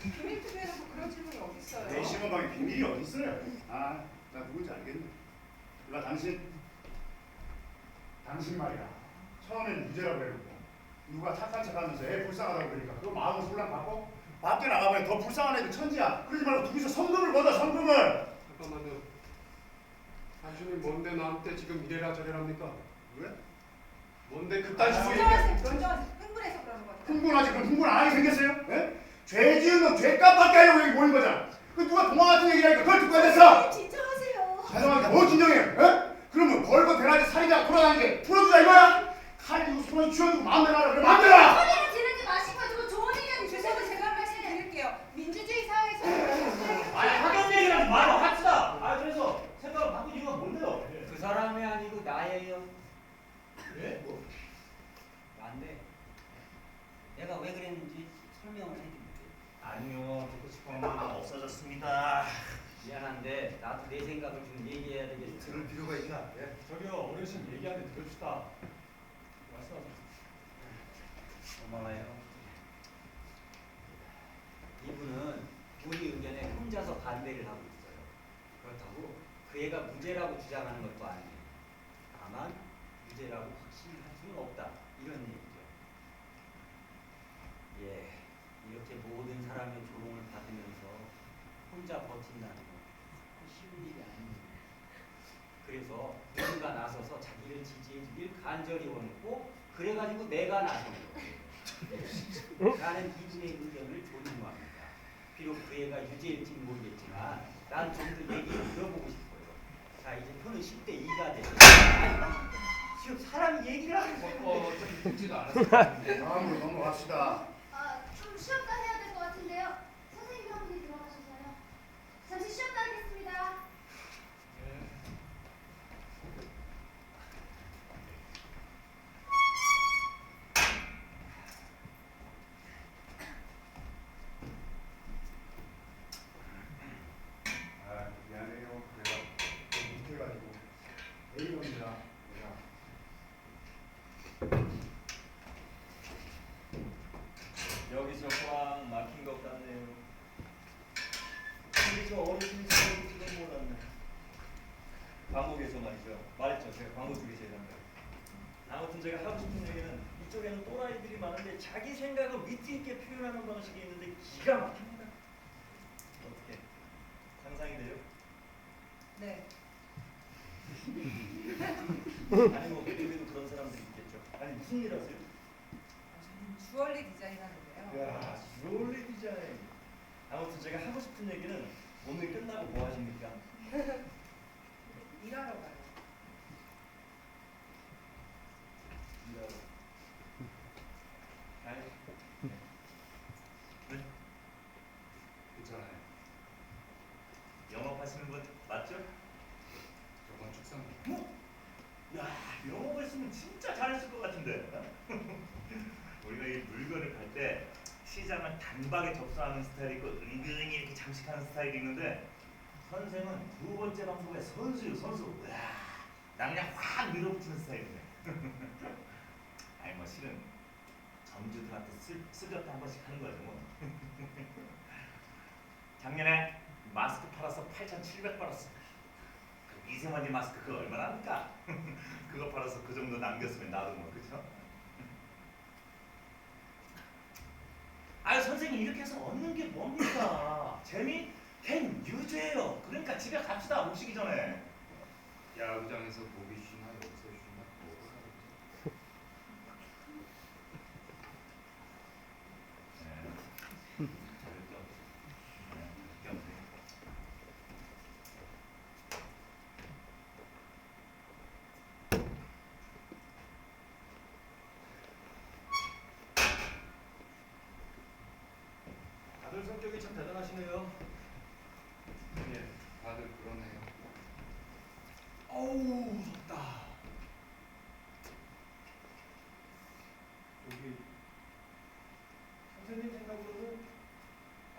비밀 투표에서 그런 질문이 어디 있어요? 내 시험방에 비밀이 어디 있어요? 아, 나 누군지 알겠네. 몰라, 당신 말이야. 처음엔 유죄라고 그랬고 누가 착한 척하면서 애 불쌍하다고 그러니까 그거 마음을 술랑 갖고 밖에 나가면 더 불쌍한 애들 천지야. 그러지 말고 둘이서 성금을 걷어, 성금을. 잠깐만요. 당신이 뭔데 나한테 지금 이래라 저래랍니까? 왜? 뭔데 그딴 식으로 진정하세요. 진정하세요. 흥분해서 그러는 거예요. 흥분하지? 그럼 흥분 안 하게 생겼어요? 예? 죄 지은 놈 죄값받게 하려고 여기 모인 거잖아. 그 누가 동화 같은 얘기하니까 그걸 듣고 앉았어. 진정하세요. 자정하게 뭐 진정해? 예? 그러면 벌거 대낮에 살인자가 돌아다니는 게 풀어주자 이거야? 칼 들고 손에 쥐어주고 마음대로 하라 그래, 마음대로 하라! 소리를 지르지 마시고 좀 좋은 의견 주세요. 주세요. 제가 말씀드릴게요. 민주주의 사회에서 아니 학연 얘기를 하지 말고 합시다. 아 그래서 생각을 바꾼 이유가 뭔데요? 그 사람이 아니고 나예요. 예? 뭐? 안 돼. 내가 왜 그랬는지 설명을 해드릴게요. 아니요 듣고 싶은 마음은 없어졌습니다. 미안한데 나도 내 생각을 좀 얘기해야 되겠어. 들을 필요가 있나? 예? 저기요 어르신 얘기하는데 들읍시다. 말씀하세요. 고마워요. 이분은 우리 의견에 혼자서 반대를 하고 있어요. 그렇다고 그 애가 무죄라고 주장하는 것도 아니에요. 다만 무죄라고 확신할 수는 없다. 이런 얘기죠. 예, 이렇게 모든 사람의 조롱을 받으면서 혼자 버틴다는 건 쉬운 일이 아닙니다. 그래서 누군가 나서서 자기를 지지해주길 간절히 원했고 그래가지고 내가 나선 거예요. 나는 이분의 의견을 존중합니다. 비록 그 애가 유죄일지는 모르겠지만 난 좀 더 얘기를 들어보고 싶어요. 자, 이제 표는 10대 2가 됐어요. 지금 사람이 얘기를 하고 있는데 좀 묻지도 않았을 것 같은데. 다음으로 넘어갑시다. 좀 쉬었다 해야 될 것 같은데요. 선생님 한 분이 들어가셔서요. 잠시 쉬었다 하겠습니다. 아, 미안해요. 내가 못해가지고 A형이라 내가 여기서 꽉 막힌 것 같네요. 근데 저 어르신이 저러실지도 몰랐네. 광고에서 말이죠. 말했죠. 제가 광고 쪽이 제일 한다. 아무튼 제가 하고 싶은 얘기는 이쪽에는 또라이들이 많은데 자기 생각을 위트 있게 표현하는 방식이 있는데 기가 막힙니다. 어떻게 상상이 돼요? 네. 아니 뭐 그쪽에도 그런 사람들이 있겠죠. 아니 무슨 일 하세요? 저는 주얼리 디자인 하는데요. 야, 주얼리 디자인. 아무튼 제가 하고 싶은 얘기는 오늘 끝나고 뭐 하십니까? 일하러 가요. 일하러. 아니. 네? 있잖아요. 영업하시는 분 맞죠? 저번 축산. 뭐? 야, 영업했으면 진짜 잘했을 것 같은데. 우리가 이 물건을 팔 때 시장을 단박에 접수하는 스타일이 있고 은근히 이렇게 잠식하는 스타일이 있는데 선생은 두 번째 방송에 선수요, 선수. 와, 나 그냥 확 밀어붙이는 스타일인데. 아니 뭐 실은 점주들한테 쓰렸다 한 번씩 하는 거죠 뭐. 작년에 마스크 팔아서 8,700 벌었어. 그 미세먼지 마스크 그거 얼마나 합니까? 그거 팔아서 그 정도 남겼으면 나도 뭐 그죠? 아유 선생님 이렇게 해서 얻는 게 뭡니까? 재미? 걘 유죄예요. 그러니까 집에 갑시다 못 쉬기 전에. 야구장에서 보기 쉬나 여기서 쉬나 뭐가 다르지? 하시네요. 예, 다들 그러네요. 어우 덥다. 여기 선생님 생각으로는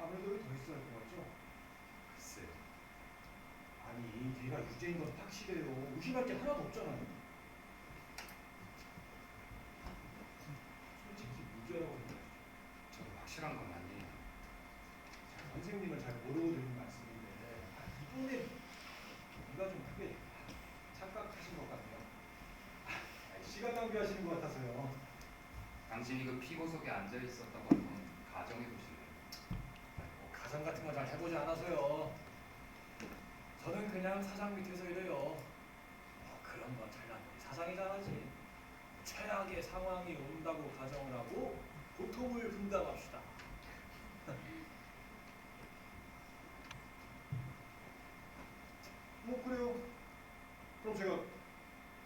아무래도 여기 더 있어야 할 것 같죠? 글쎄. 아니 얘가 유죄인 건 확실해요. 의심할 게 하나도 없잖아요. 솔직히 무죄라고 생각해요. 저도 확실한 건 아니에요. 제가 선생님을 잘 모르고 드리는 말씀인데 이번에 뭔가 좀 크게 착각하신 것 같네요. 시간 낭비하시는 것 같아서요. 당신이 그 피고석에 앉아 있었다고 한번 가정해 보실래요? 뭐 가상 같은 거 잘 해보지 않아서요. 저는 그냥 사장 밑에서 일해요. 그런 건 잘난 우리 사장이 잘하지. 최악의 상황이 온다고 가정을 하고 고통을 분담합시다. 뭐 그래요. 그럼 제가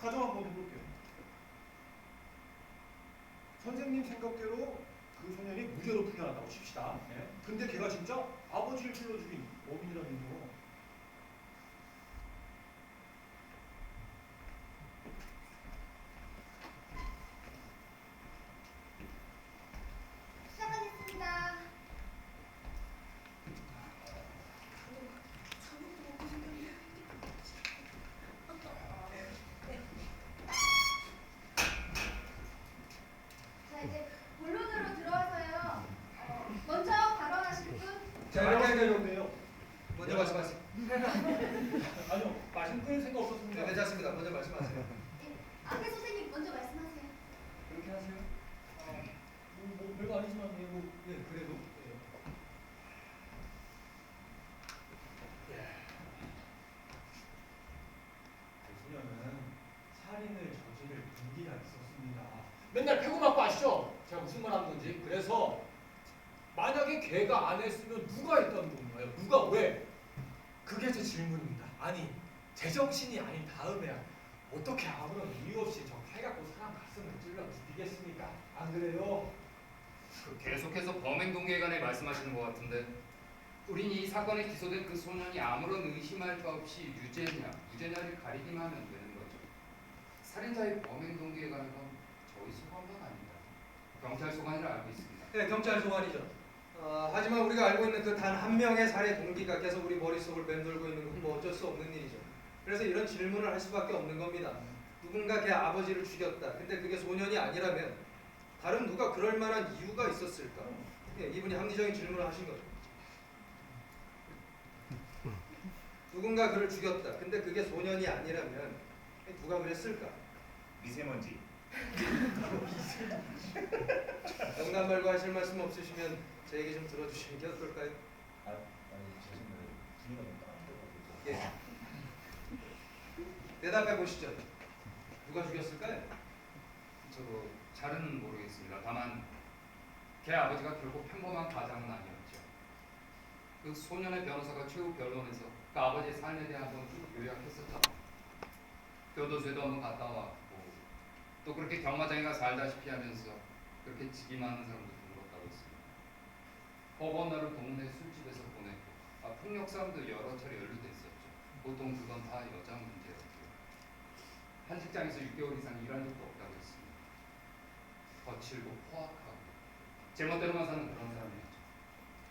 가정 한번 해볼게요. 선생님 생각대로 그 소년이 무죄로 풀려났다고 칩시다. 예? 근데 걔가 진짜 아버지를 찔러 죽인 범인이라면요. 시작하겠습니다. 자 이제 본론으로 들어와서요. 먼저 발언하실 분. 자, 이렇게 하면 좋네요. 먼저 말씀하세요. 아니요, 말씀 끊을 생각 없었습니다. 네, 괜찮습니다. 먼저 말씀하세요. 예, 앞에 선생님 먼저 말씀하세요. 그렇게 하세요. 뭐 별거 아니지만 예, 그래도. 그 소년은 살인을 저지를 동기가 있었습니다. 맨날 패고 맞고 아시죠? 제가 무슨 말 하는 건지. 그래서 만약에 걔가 안 했으면 누가 했다는 건가요? 누가 왜? 그게 제 질문입니다. 아니 제정신이 아닌 다음에야 어떻게 아무런 이유 없이 저 칼 갖고 사람 가슴을 찔러 죽이겠습니까? 안 그래요? 계속해서 범행 동기에 관해 말씀하시는 것 같은데 우린 이 사건에 기소된 그 소년이 아무런 의심할 바 없이 유죄냐 무죄냐를 가리기만 하면 되는 거죠. 살인자의 범행 동기에 관한 건 저희 소관만 아닙니다. 경찰 소관이라 알고 있습니다. 네, 경찰 소관이죠. 하지만 우리가 알고 있는 그 단 한 명의 살해 동기가 계속 우리 머릿속을 맴돌고 있는 건 뭐 어쩔 수 없는 일이죠. 그래서 이런 질문을 할 수밖에 없는 겁니다. 누군가 걔 아버지를 죽였다. 근데 그게 소년이 아니라면 다른 누가 그럴 만한 이유가 있었을까? 예, 이분이 합리적인 질문을 하신 거죠. 누군가 그를 죽였다. 근데 그게 소년이 아니라면 누가 그랬을까? 미세먼지. 농담 말고 하실 말씀 없으시면 제 얘기 좀 들어주시는 게 어떨까요? 아니 제 생각에 분위기가 너무 다른데. 예. 대답해 보시죠. 누가 죽였을까요? 저도 잘은 모르겠습니다. 다만 걔 아버지가 결국 평범한 가장은 아니었죠. 그 소년의 변호사가 최후 변론에서 그 아버지의 삶에 대해 한번 쭉 요약했었죠. 교도소에도 한번 갔다 왔고 또 그렇게 경마장에가 살다시피 하면서 그렇게 직이 많은 사람도 들었다고 했습니다. 법원 날을 동네 술집에서 보냈고 폭력 싸움도 여러 차례 연루됐었죠. 보통 그건 다 여자 문제였고요. 한 직장에서 6개월 이상 일한 적도 없다고 했습니다. 거칠고 포악하고 제멋대로만 사는 그런 사람이었죠.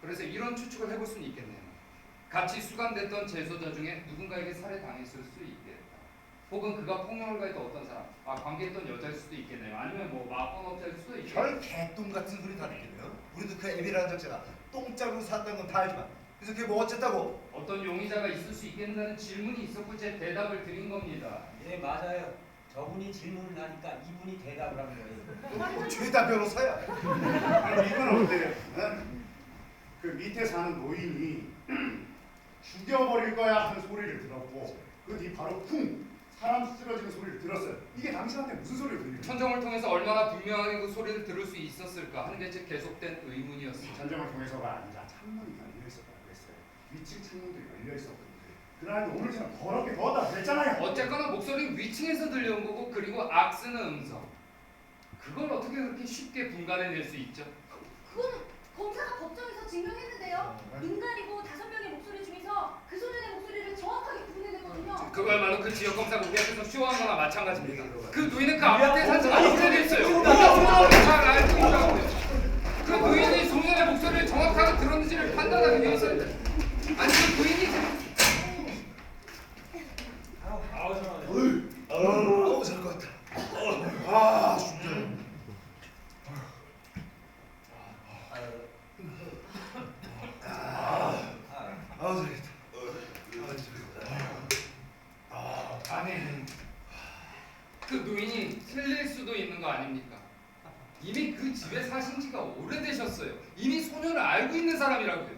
그래서 이런 추측을 해볼 수는 있겠네요. 같이 수감됐던 재소자 중에 누군가에게 살해당했을 수 있겠다. 혹은 그가 폭력을 가했던 어떤 사람, 관계했던 여자일 수도 있겠네요. 아니면 뭐 마법업자일 수도 있겠네요. 별 개똥 같은 소리 다 듣겠네요. 우리도 그 애비라는 적자가 똥짝으로 샀다는 건 다 알지만 그래서 그게 뭐 어쨌다고? 어떤 용의자가 있을 수 있겠다는 질문이 있었고 제 대답을 드린 겁니다. 예 맞아요. 저분이 질문을 하니까 이분이 대답을 하는 거예요. 뭐 죄다 변호사야. 그럼 이건 어때요? 응? 그 밑에 사는 노인이 죽여버릴 거야 하는 소리를 들었고 그 뒤 바로 쿵 사람 쓰러지는 소리를 들었어요. 이게 당신한테 무슨 소리를 들리는 거예요? 천정을 통해서 얼마나 분명하게 그 소리를 들을 수 있었을까 하는 게 제 계속된 의문이었습니다. 전쟁을 통해서가 아니라 창문이 열려 있었다고 했어요. 위층 창문도 열려 있었거든요. 그날도 오늘처럼 더럽게 더웠다 그랬잖아요. 어쨌거나 목소리는 위층에서 들려온 거고 그리고 악쓰는 음성. 그걸 어떻게 그렇게 쉽게 분간해낼 수 있죠? 그거는 검사가 법정에서 증명했는데요. 민간이고 5명의 목소리 중에서 그 소년의 목소리를 정확하게 구분해냈거든요. 그거야말로 그 지역 검사 우리 앞에서 쇼한 거나 마찬가지입니다. 그 노인은 그 아파트에 산지가 오래됐어요. 잘 알고 있다고요. 그 노인이 소년의 목소리를 정확하게 들었는지를 판단하기 위해서는 아니 그 노인이 아우 잘하네. 아우 잘 것 같다. 아 진짜. 아우 잘했다. 아니 그 노인이 틀릴 수도 있는 거 아닙니까? 이미 그 집에 사신 지가 오래되셨어요. 이미 소년을 알고 있는 사람이라고요.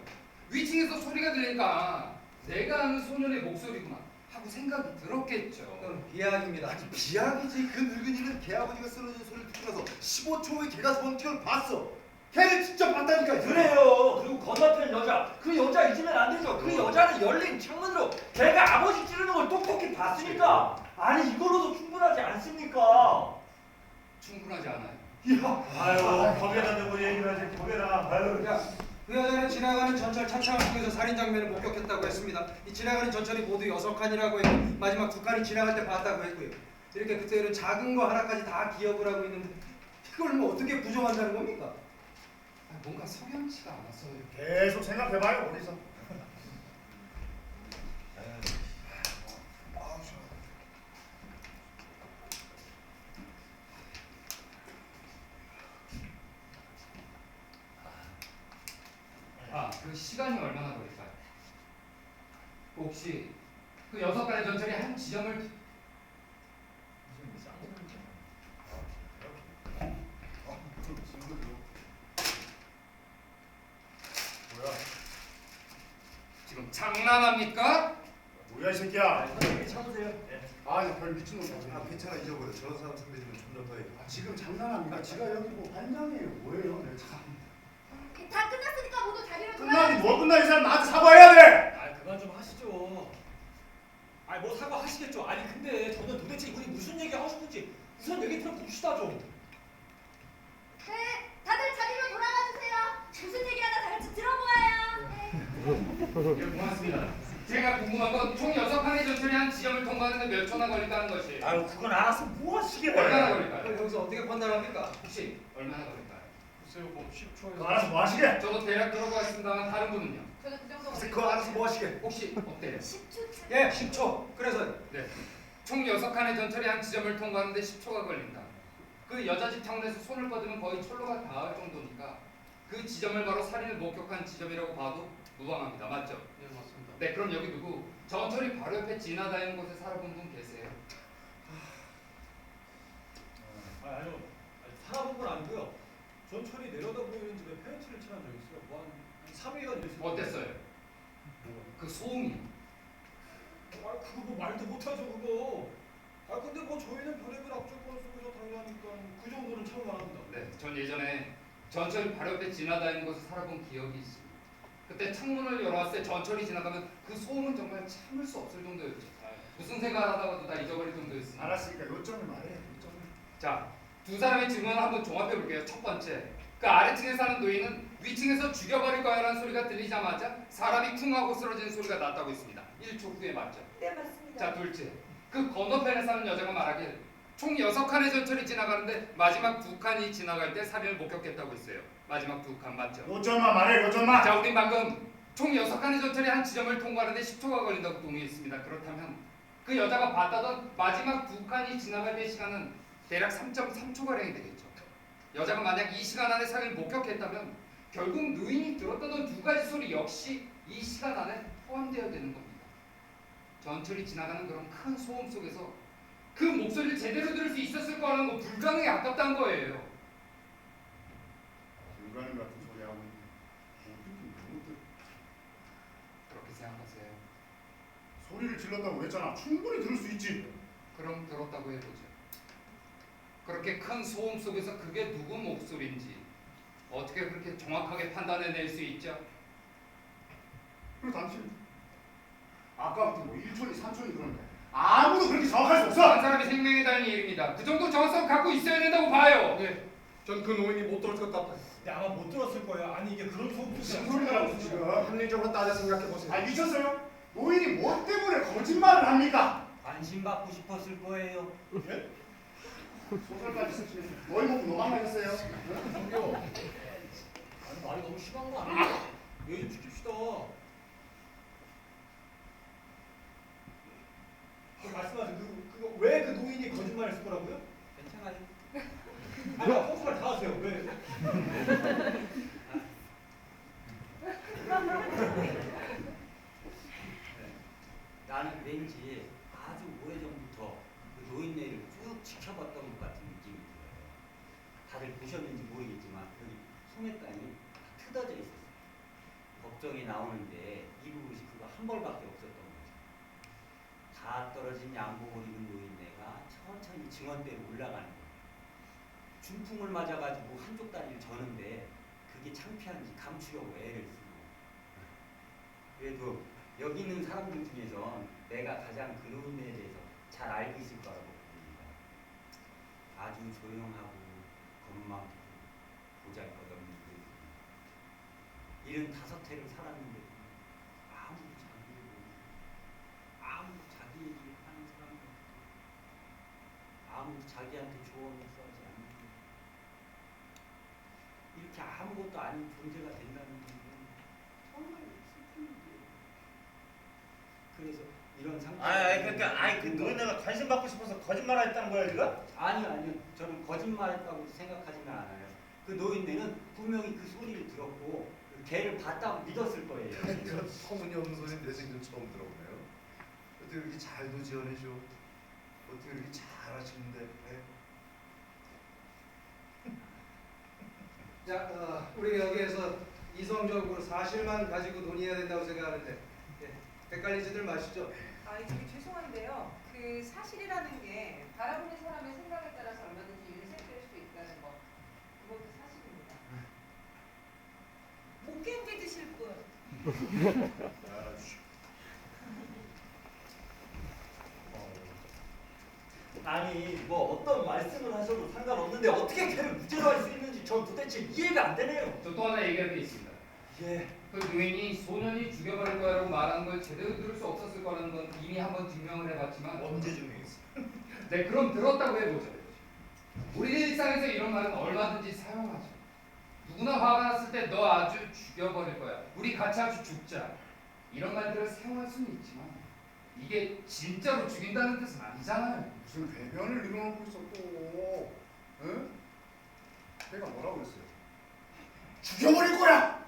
위층에서 소리가 들리니까 내가 아는 소년의 목소리구나 하고 생각이 들었겠죠. 그건 비약입니다. 아니 비약이지. 그 늙은이는 걔 아버지가 쓰러진 소리를 듣고 나서 15초 후에 걔가 번개를 봤어. 걔를 직접 봤다니까. 그래요. 그리고 건너편 여자, 그 여자 잊으면 안 되죠. 그 여자는 열린 창문으로 걔가 아버지 찌르는 걸 똑똑히 봤으니까. 아니 이걸로도 충분하지 않습니까? 충분하지 않아요. 아유 거기에다 대고 얘기를 하지 거기에다. 아유. 그 여자는 지나가는 전철 차창을 통해서 살인 장면을 목격했다고 했습니다. 이 지나가는 전철이 모두 6칸이라고 했고 마지막 2칸이 지나갈 때 봤다고 했고요. 이렇게 그때 이런 작은 거 하나까지 다 기억을 하고 있는데 이걸 뭐 어떻게 부정한다는 겁니까? 아, 뭔가 석연치가 않았어요. 계속 생각해봐요 어디서. 아, 그 시간이 얼마나 걸릴까요? 혹시 그 6간의 전철이 한 지점을 뭐야? 지금 장난합니까? 뭐야 이 새끼야? 참으세요. 예. 아별 미친놈이야. 아 괜찮아 잊어버려. 저런 사람 상대주면 점점 더 해. 아, 지금 장난합니까? 지가 여기 뭐 반장이에요 뭐예요? 내 참. 다 끝났으니까 모두 자리로 끝나니 뭐 끝나 이 사람 나한테 사과해야 돼. 아 그만 좀 하시죠. 아니 뭐 사과하시겠죠. 아니 근데 저는 도대체 이분이 무슨 얘기 하고 싶은지 우선 얘기 들어봅시다 좀. 네, 다들 자리로 돌아가 주세요. 무슨 얘기하나 다 같이 들어보아요. 네. 예, 고맙습니다. 제가 궁금한 건 총 6칸의 전철이 한 지점을 통과하는데 몇 초나 걸릴까는 것이에요. 아유 그건 알아서 뭐 하시게. 얼마나 걸릴까요? 그걸 여기서 어떻게 판단합니까? 혹시 얼마나 걸릴까요? 글쎄요 뭐 10초에서. 그거 알아서 뭐 하시게? 저도 대략 들어보았습니다만 다른 분은요? 저는 그 정도 글쎄 그거 알아서 뭐 하시게. 혹시 어때요? 10초. 예, 10초. 그래서 네. 총 6칸의 전철이 한 지점을 통과하는데 10초가 걸린다. 그 여자 집 창문에서 손을 뻗으면 거의 철로가 닿을 정도니까 그 지점을 바로 살인을 목격한 지점이라고 봐도 무방합니다. 맞죠? 네, 맞습니다. 네, 그럼 여기 누구 전철이 바로 옆에 지나다니는 곳에 살아본 분 계세요? 아니요. 살아본 건 아니고요. 전철이 내려다 보이는 집에 팬티를 칠한 적이 있어요. 뭐한 3일간 이랬어요. 어땠어요? 그 소음이 아 그거 뭐 말도 못하죠 그거. 아 근데 뭐 저희는 별의별 악조건 속에서 당연하니까 그 정도는 참가합니다. 네, 전 예전에 전철이 바로 옆에 지나다니는 곳에 살아본 기억이 있습니다. 그때 창문을 열어왔을 때 전철이 지나가면 그 소음은 정말 참을 수 없을 정도였죠. 무슨 생각하다가도 다 잊어버릴 정도였습니다. 알았으니까 요점을 말해. 요점을. 자, 두 사람의 질문을 한번 종합해 볼게요. 첫 번째, 그 아래층에 사는 노인은 위층에서 죽여버릴 거야라는 소리가 들리자마자 사람이 쿵 하고 쓰러지는 소리가 났다고 했습니다. 1초 후에 맞죠? 네 맞습니다. 자, 둘째, 그 건너편에 사는 여자가 말하길 총 6칸의 전철이 지나가는데 마지막 2칸이 지나갈 때 살인을 목격했다고 했어요. 마지막 2칸 맞죠? 요점만 말해 요점만. 자, 우린 방금 총 6칸의 전철이 한 지점을 통과하는데 10초가 걸린다고 동의했습니다. 그렇다면 그 여자가 봤다던 마지막 2칸이 지나갈 때 시간은 대략 3.3초가량이 되겠죠. 여자가 만약 이 시간 안에 살인을 목격했다면 결국 노인이 들었던 두 가지 소리 역시 이 시간 안에 포함되어야 되는 겁니다. 전철이 지나가는 그런 큰 소음 속에서 그 목소리를 제대로 들을 수 있었을 거라는 거 불가능에 가깝다는 거예요. 불가능 같은 소리 하고 있는데 그렇게 생각하세요? 소리를 질렀다고 그랬잖아. 충분히 들을 수 있지. 그럼 들었다고 해보죠. 그렇게 큰 소음 속에서 그게 누구 목소리인지 어떻게 그렇게 정확하게 판단해낼 수 있죠? 그리고 당신 아까부터 뭐 1초니 3초니 그러는데 아무도 그렇게 정확할 수 없어. 한 사람이 생명에 달린 일입니다. 그 정도 정확성 갖고 있어야 된다고 봐요. 네, 전 그 노인이 못 들을 것 같아요. 근데 아마 못 들었을 거예요. 아니 이게 그런 소문이 무슨 소리라고 지금? 합리적으로 따져 생각해 보세요. 아 미쳤어요? 노인이 뭐 때문에 거짓말을 합니까? 관심 받고 싶었을 거예요. 소설까지 쓰시는 머리 먹고 노망하셨어요? 저기요. 아니 말이 너무 심한 거 아니에요? 예의 좀 지킵시다. 말씀하세요. 그거 왜 그 노인이 거짓말했을 거라고요? 괜찮아요. 아니 헛소리 다 하세요. 왜? 나는 왠지 아주 오래전부터 그 노인네를 쭉 지켜봤던 것 같은 느낌이 들어요. 다들 보셨는지 모르겠지만 여기 소매단이 다 뜯어져 있었어요. 법정에 나오는데 이 부분이 그거 한 벌밖에 없었던 거죠. 다 떨어진 양복을 입은 노인네가 천천히 증언대로 올라가는 거예요. 중풍을 맞아가지고 한쪽 다리를 저는데 그게 창피한지 감추려고 애를 쓰고. 그래도 여기 있는 사람들 중에선 내가 가장 그 노인네에 대해서 잘 알고 있을 거라고 봅니다. 아주 조용하고 겁 많고 보잘것없는 노인. 75회를 살았는데 아무도 자기를 모르고 아무도 자기 얘기를 하는 사람이 없고 아무도 자기한테 조언을 써지 않는 이렇게 아무것도 아닌 존재가 된다는 것은 정말 슬픈 일이에요. 그래서 이런 상태. 그 노인네가 관심 받고 싶어서 거짓말했다는 거야 지금? 아니요. 저는 거짓말했다고 생각하지는 않아요. 그 노인네는 분명히 그 소리를 들었고 그 개를 봤다고 믿었을 거예요. 그런 소문이 소리 내 생전 처음 들어보네요. 어떻게 이렇게 잘도 지어내셔? 어떻게 이렇게 잘하시는데? 네? 자, 우리 여기에서 이성적으로 사실만 가지고 논의해야 된다고 생각하는데 헷갈리지들 마시죠. 저기 죄송한데요. 그 사실이라는 게 바라보는 사람의 생각에 따라서 얼마든지 일색될 수 있다는 거. 그것도 사실입니다. 못 견디드실 분. 아니 뭐 어떤 말씀을 하셔도 상관없는데 어떻게 걔를 무죄로 할 수 있는지 전 도대체 이해가 안 되네요. 저 또 하나 얘기할 게 있습니다. 예. 그 노인이 소년이 죽여버릴 거라고 말하는 걸 제대로 들을 수 없었을 거라는 건 이미 한번 증명을 해봤지만 언제 증명했어? 네, 그럼 들었다고 해보죠. 우리 일상에서 이런 말은 얼마든지 사용하죠. 누구나 화가 났을 때 너 아주 죽여버릴 거야. 우리 같이 아주 죽자. 이런 말들을 사용할 수는 있지만 이게 진짜로 죽인다는 뜻은 아니잖아요. 무슨 배변을 이뤄놓고 있어 또? 응? 걔가 뭐라고 그랬어요? 죽여버릴 거야!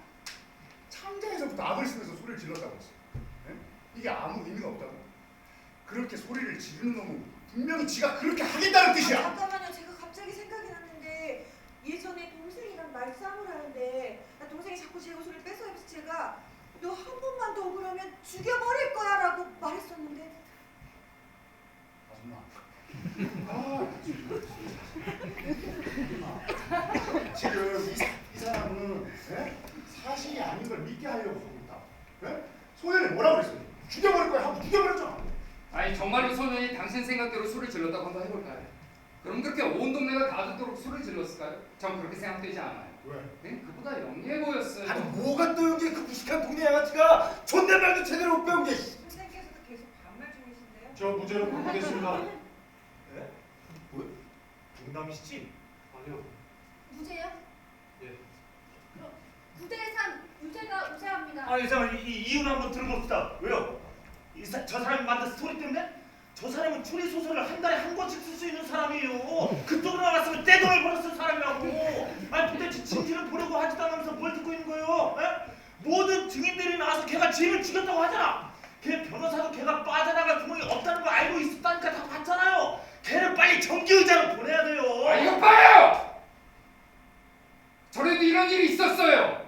창자에서부터 악을 쓰면서 소리를 질렀다고 했어요. 응? 이게 아무 의미가 없다고. 그렇게 소리를 지르는 놈은 분명히 지가 그렇게 하겠다는 뜻이야. 잠깐만요. 제가 갑자기 생각이 났는데 예전에 동생이랑 말싸움을 하는데 동생이 자꾸 제 옷을 뺏어입어서 제가 너 한 번만 더 그러면 죽여버릴 거야 라고 말했었는데 지금 이 사람은 사실이 아닌 걸 믿게 하려고 하고 있다. 소년이 뭐라고 그랬어요? 죽여버릴 거야 하고 죽여버렸잖아. 아니 정말로 소년이 당신 생각대로 소리를 질렀다고 한번 해볼까요? 그럼 그렇게 온 동네가 다 듣도록 소리를 질렀을까요? 전 그렇게 생각되지 않아요. 왜? 그보다 영리해 보였어요. 아니 뭐가 또 여기 그 무식한 동네 양아치가 존댓말도 제대로 못 배운 게. 선생님께서도 계속 반말 중이신데요. 저 무죄로 판결됐습니다. 예? 뭐야? 농담이시지? 아니요. 무죄요? 예. 그럼 9대3 유죄가 우세합니다. 아니 잠깐 이 이유를 한번 들어봅시다. 왜요? 저 사람이 만든 스토리 때문에? 저 사람은 추리 소설을 한 달에 한 권씩 쓸 수 있는 사람이에요. 그쪽으로 나갔으면 떼돈을 벌었을 사람이라고. 아니 도대체 진실을 보려고 하지도 않으면서 뭘 듣고 있는 거예요? 에? 모든 증인들이 나와서 걔가 지인을 죽였다고 하잖아. 걔 변호사도 걔가 빠져나갈 구멍이 없다는 걸 알고 있었다니까 다 봤잖아요. 걔를 빨리 정기의자로 보내야 돼요. 아 이거 봐요! 전에도 이런 일이 있었어요.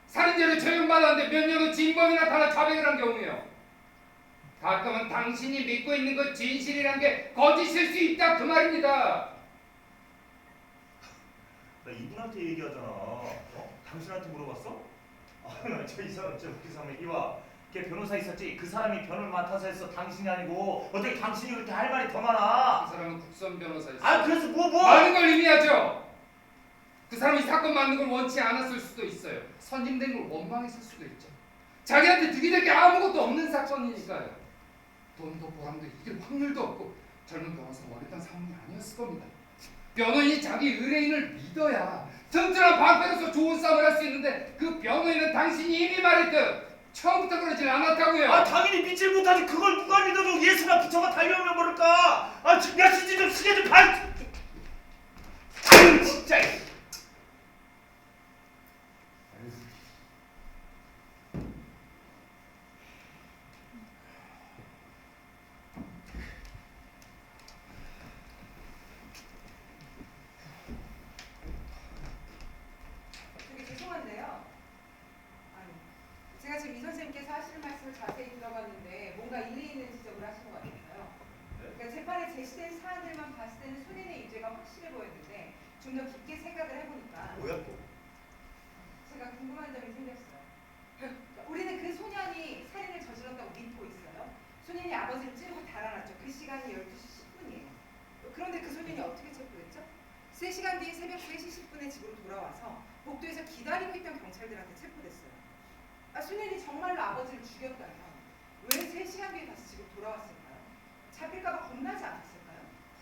살인죄로 처형받았는데 몇 년 후 진범이 나타나 자백을 한 경우에요. 가끔은 당신이 믿고 있는 것 진실이란 게 거짓일 수 있다 그 말입니다. 나 이분한테 얘기하잖아. 당신한테 물어봤어? 저 이 사람 진짜 웃긴 사람이 이와 걔 변호사 있었지? 그 사람이 변을 맡아서 했어. 당신이 아니고. 어떻게 당신이 그렇게 할 말이 더 많아? 그 사람은 국선 변호사였어요. 아 그래서 뭐? 많은 걸 의미하죠. 그 사람이 사건 맞는 걸 원치 않았을 수도 있어요. 선임된 걸 원망했을 수도 있죠. 자기한테 득이 될 게 아무것도 없는 사건이니까요. 돈도 보람도 이길 확률도 없고 젊은 변호사가 원했던 상황이 아니었을 겁니다. 변호인이 자기 의뢰인을 믿어야 튼튼한 방패로서 좋은 싸움을 할 수 있는데 그 변호인은 당신이 이미 말했듯 처음부터 그러진 않았다고요. 아 당연히 믿질 못하지. 그걸 누가 믿어도 예수나 부처가 달려오면 모를까. 아 메시지 좀 시계 좀 발. 아유 진짜. 되게 죄송한데요. 아니, 제가 지금 이 선생님께서 하시는 말씀을 자세히 들어봤는데 뭔가 일리 있는 지적을 하신 것 같아요. 그러니까 재판에 제시된 사안들만 봤을 때는 손인의 유죄가 확실해 보였는데 좀 더 깊게 생각을 해보니까 뭐야 또? 제가 궁금한 점이 생겼어요. 그러니까 우리는 그 소년이 살인을 저질렀다고 믿고 있어요. 소년이 아버지를 찌르고 달아났죠. 그 시간이 12시 10분이에요. 그런데 그 소년이 어떻게 체포됐죠? 3시간 뒤인 새벽 3시 10분에 집으로 돌아와서 복도에서 기다리고 있던 경찰들한테 체포됐어요. 아, 소년이 정말로 아버지를 죽였다면 왜 3시간 뒤에 다시 집으로 돌아왔을까요? 잡힐까봐 겁나지 않았을까요?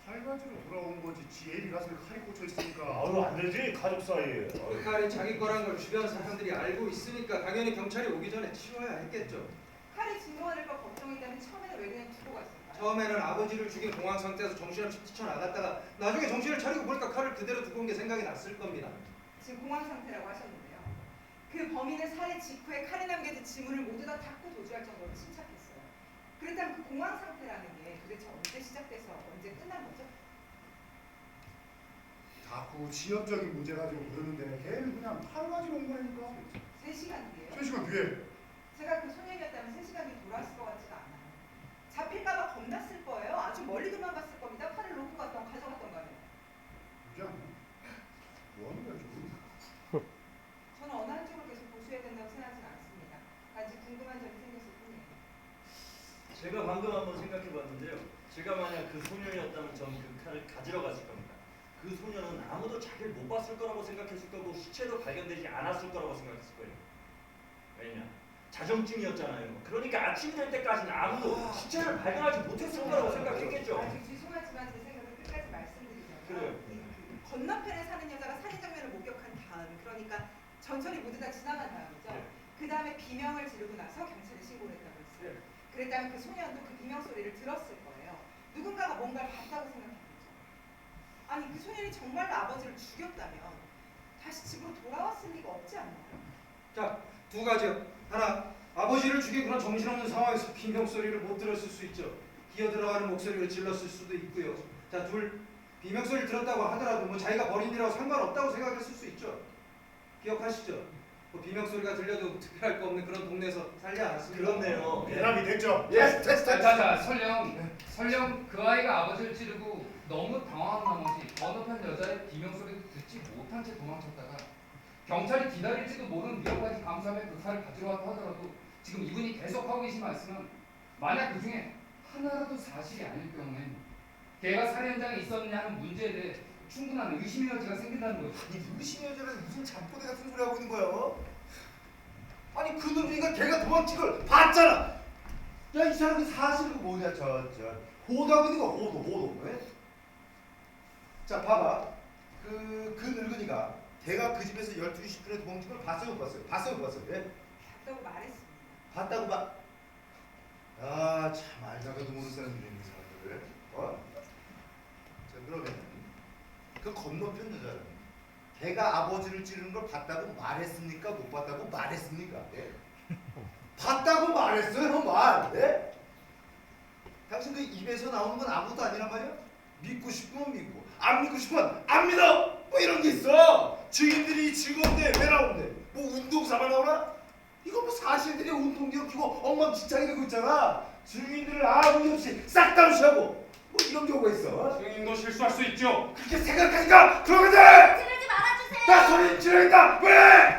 살가지로 돌아온 거지. 지 애비 가슴에 칼이 꽂혀 있으니까. 아유 안 되지 가족 사이에. 그 칼이 자기 거란 걸 주변 사람들이 알고 있으니까 당연히 경찰이 오기 전에 치워야 했겠죠. 칼이 증거가 될까 걱정했다면 처음에는 왜 그냥 두고 갔을까요? 처음에는 아버지를 죽인 공황 상태에서 정신없이 뛰쳐나갔다가 나중에 정신을 차리고 보니까 칼을 그대로 두고 온 게 생각이 났을 겁니다. 지금 공황 상태라고 하셨는데요. 그 범인은 살해 직후에 칼에 남겨진 지문을 모두 다 닦고 도주할 정도로 침착했어요. 그렇다면 그 공황 상태라는 게 도대체 언제 시작돼서 언제 끝난 거죠? 자꾸 진업적인 문제 가지고 그러는데 걔는 그냥 하루 가지고 온 거니까. 3시간 뒤에요? 3시간 뒤에. 제가 그 소년이었다면 3시간 뒤에 돌아왔을 것 같지가 않아요. 잡힐까봐 겁났을 거예요. 아주 멀리 도망갔을 겁니다. 칼을 놓고 갔던 가져갔던 간에. 그지 않나? 뭐 하는 거야 지금? 저는 어느 한쪽을 계속 보수해야 된다고 생각하지는 않습니다. 단지 궁금한 점이 생겼을 뿐이에요. 제가 방금 한번 생각해봤는데요. 제가 만약 그 소년이었다면 전 그 칼을 가지러 갔을 겁니다. 그 소년은 아무도 자기를 못 봤을 거라고 생각했을 거고 시체도 발견되지 않았을 거라고 생각했을 거예요. 왜냐? 자정증이었잖아요. 그러니까 아침이 될 때까지는 아무도 시체를 발견하지 못했을 거라고 생각했겠죠. 아주 죄송하지만 제 생각을 끝까지 말씀드리자면 그래요. 그 건너편에 사는 여자가 살인 장면을 목격한 다음, 그러니까 전철이 모두 다 지나간 다음이죠. 네. 그 다음에 비명을 지르고 나서 경찰에 신고를 했다고 했어요. 네. 그랬다면 그 소년도 그 비명 소리를 들었을 거예요. 누군가가 뭔가를 봤다고 생각했겠죠. 아니 그 소년이 정말로 아버지를 죽였다면 다시 집으로 돌아왔을 리가 없지 않나요? 자, 두 가지요. 하나, 아버지를 죽이거나 정신없는 상황에서 비명 소리를 못 들었을 수 있죠. 기어 들어가는 목소리를 질렀을 수도 있고요. 자, 둘, 비명 소리를 들었다고 하더라도 뭐 자기가 버린 일하고 상관없다고 생각했을 수 있죠. 기억하시죠? 뭐 비명 소리가 들려도 특별할 거 없는 그런 동네에서 살지 않았습니까? 그렇네요. 대답이 됐죠? 예, 자자자 설령 그 아이가 아버지를 찌르고 너무 당황한 나머지 건너편 여자의 비명 소리도 듣지 못한 채 도망쳤다가 경찰이 기다릴지도 모르는 위험까지 감수하며 그 칼을 가지러 왔다 하더라도 지금 이분이 계속하고 계신 말씀은 만약 그 중에 하나라도 사실이 아닐 경우엔 걔가 살해 현장에 있었느냐는 문제에 대해 충분한 의심의 여지가 생긴다는 거죠. 아니 의심의 여자는 무슨 잠꼬대 같은 소리 하고 있는 거야? 아니 그 놈이가 걔가 도망친 걸 봤잖아. 야 이 사람이 사실 그 뭐냐 저 호도하고 있는 거 호도. 왜? 자 봐봐. 그 늙은이가 걔가 그 집에서 12시 10분에 도망친 걸 봤어요 못 봤어요? 봤어요 못 봤어요? 예? 봤다고 말했습니다. 봤다고 봐. 아참 알다가도 모르는 사람들이 있는 사람들. 자 그러면 그 건너편 여자는 걔가 아버지를 찌르는 걸 봤다고 말했습니까? 못 봤다고 말했습니까? 예? 봤다고 말했어요 말. 예? 당신 그 입에서 나오는 건 아무것도 아니란 말이야? 믿고 싶으면 믿고 안 믿고 싶으면 안 믿어. 뭐 이런 게 있어. 증인들이 즐거운데 왜 나오는데? 뭐 운동 삼아 나오나? 이거 뭐 사실들이 운동기억 키고 엉망진창이 되고 있잖아. 증인들을 아무 일 없이 싹 다 무시하고 뭐 이런 경우가 있어. 증인도 실수할 수 있죠. 그렇게 생각하니까 그러면 돼! 지르지 말아주세요. 나 소리 지르겠다! 왜?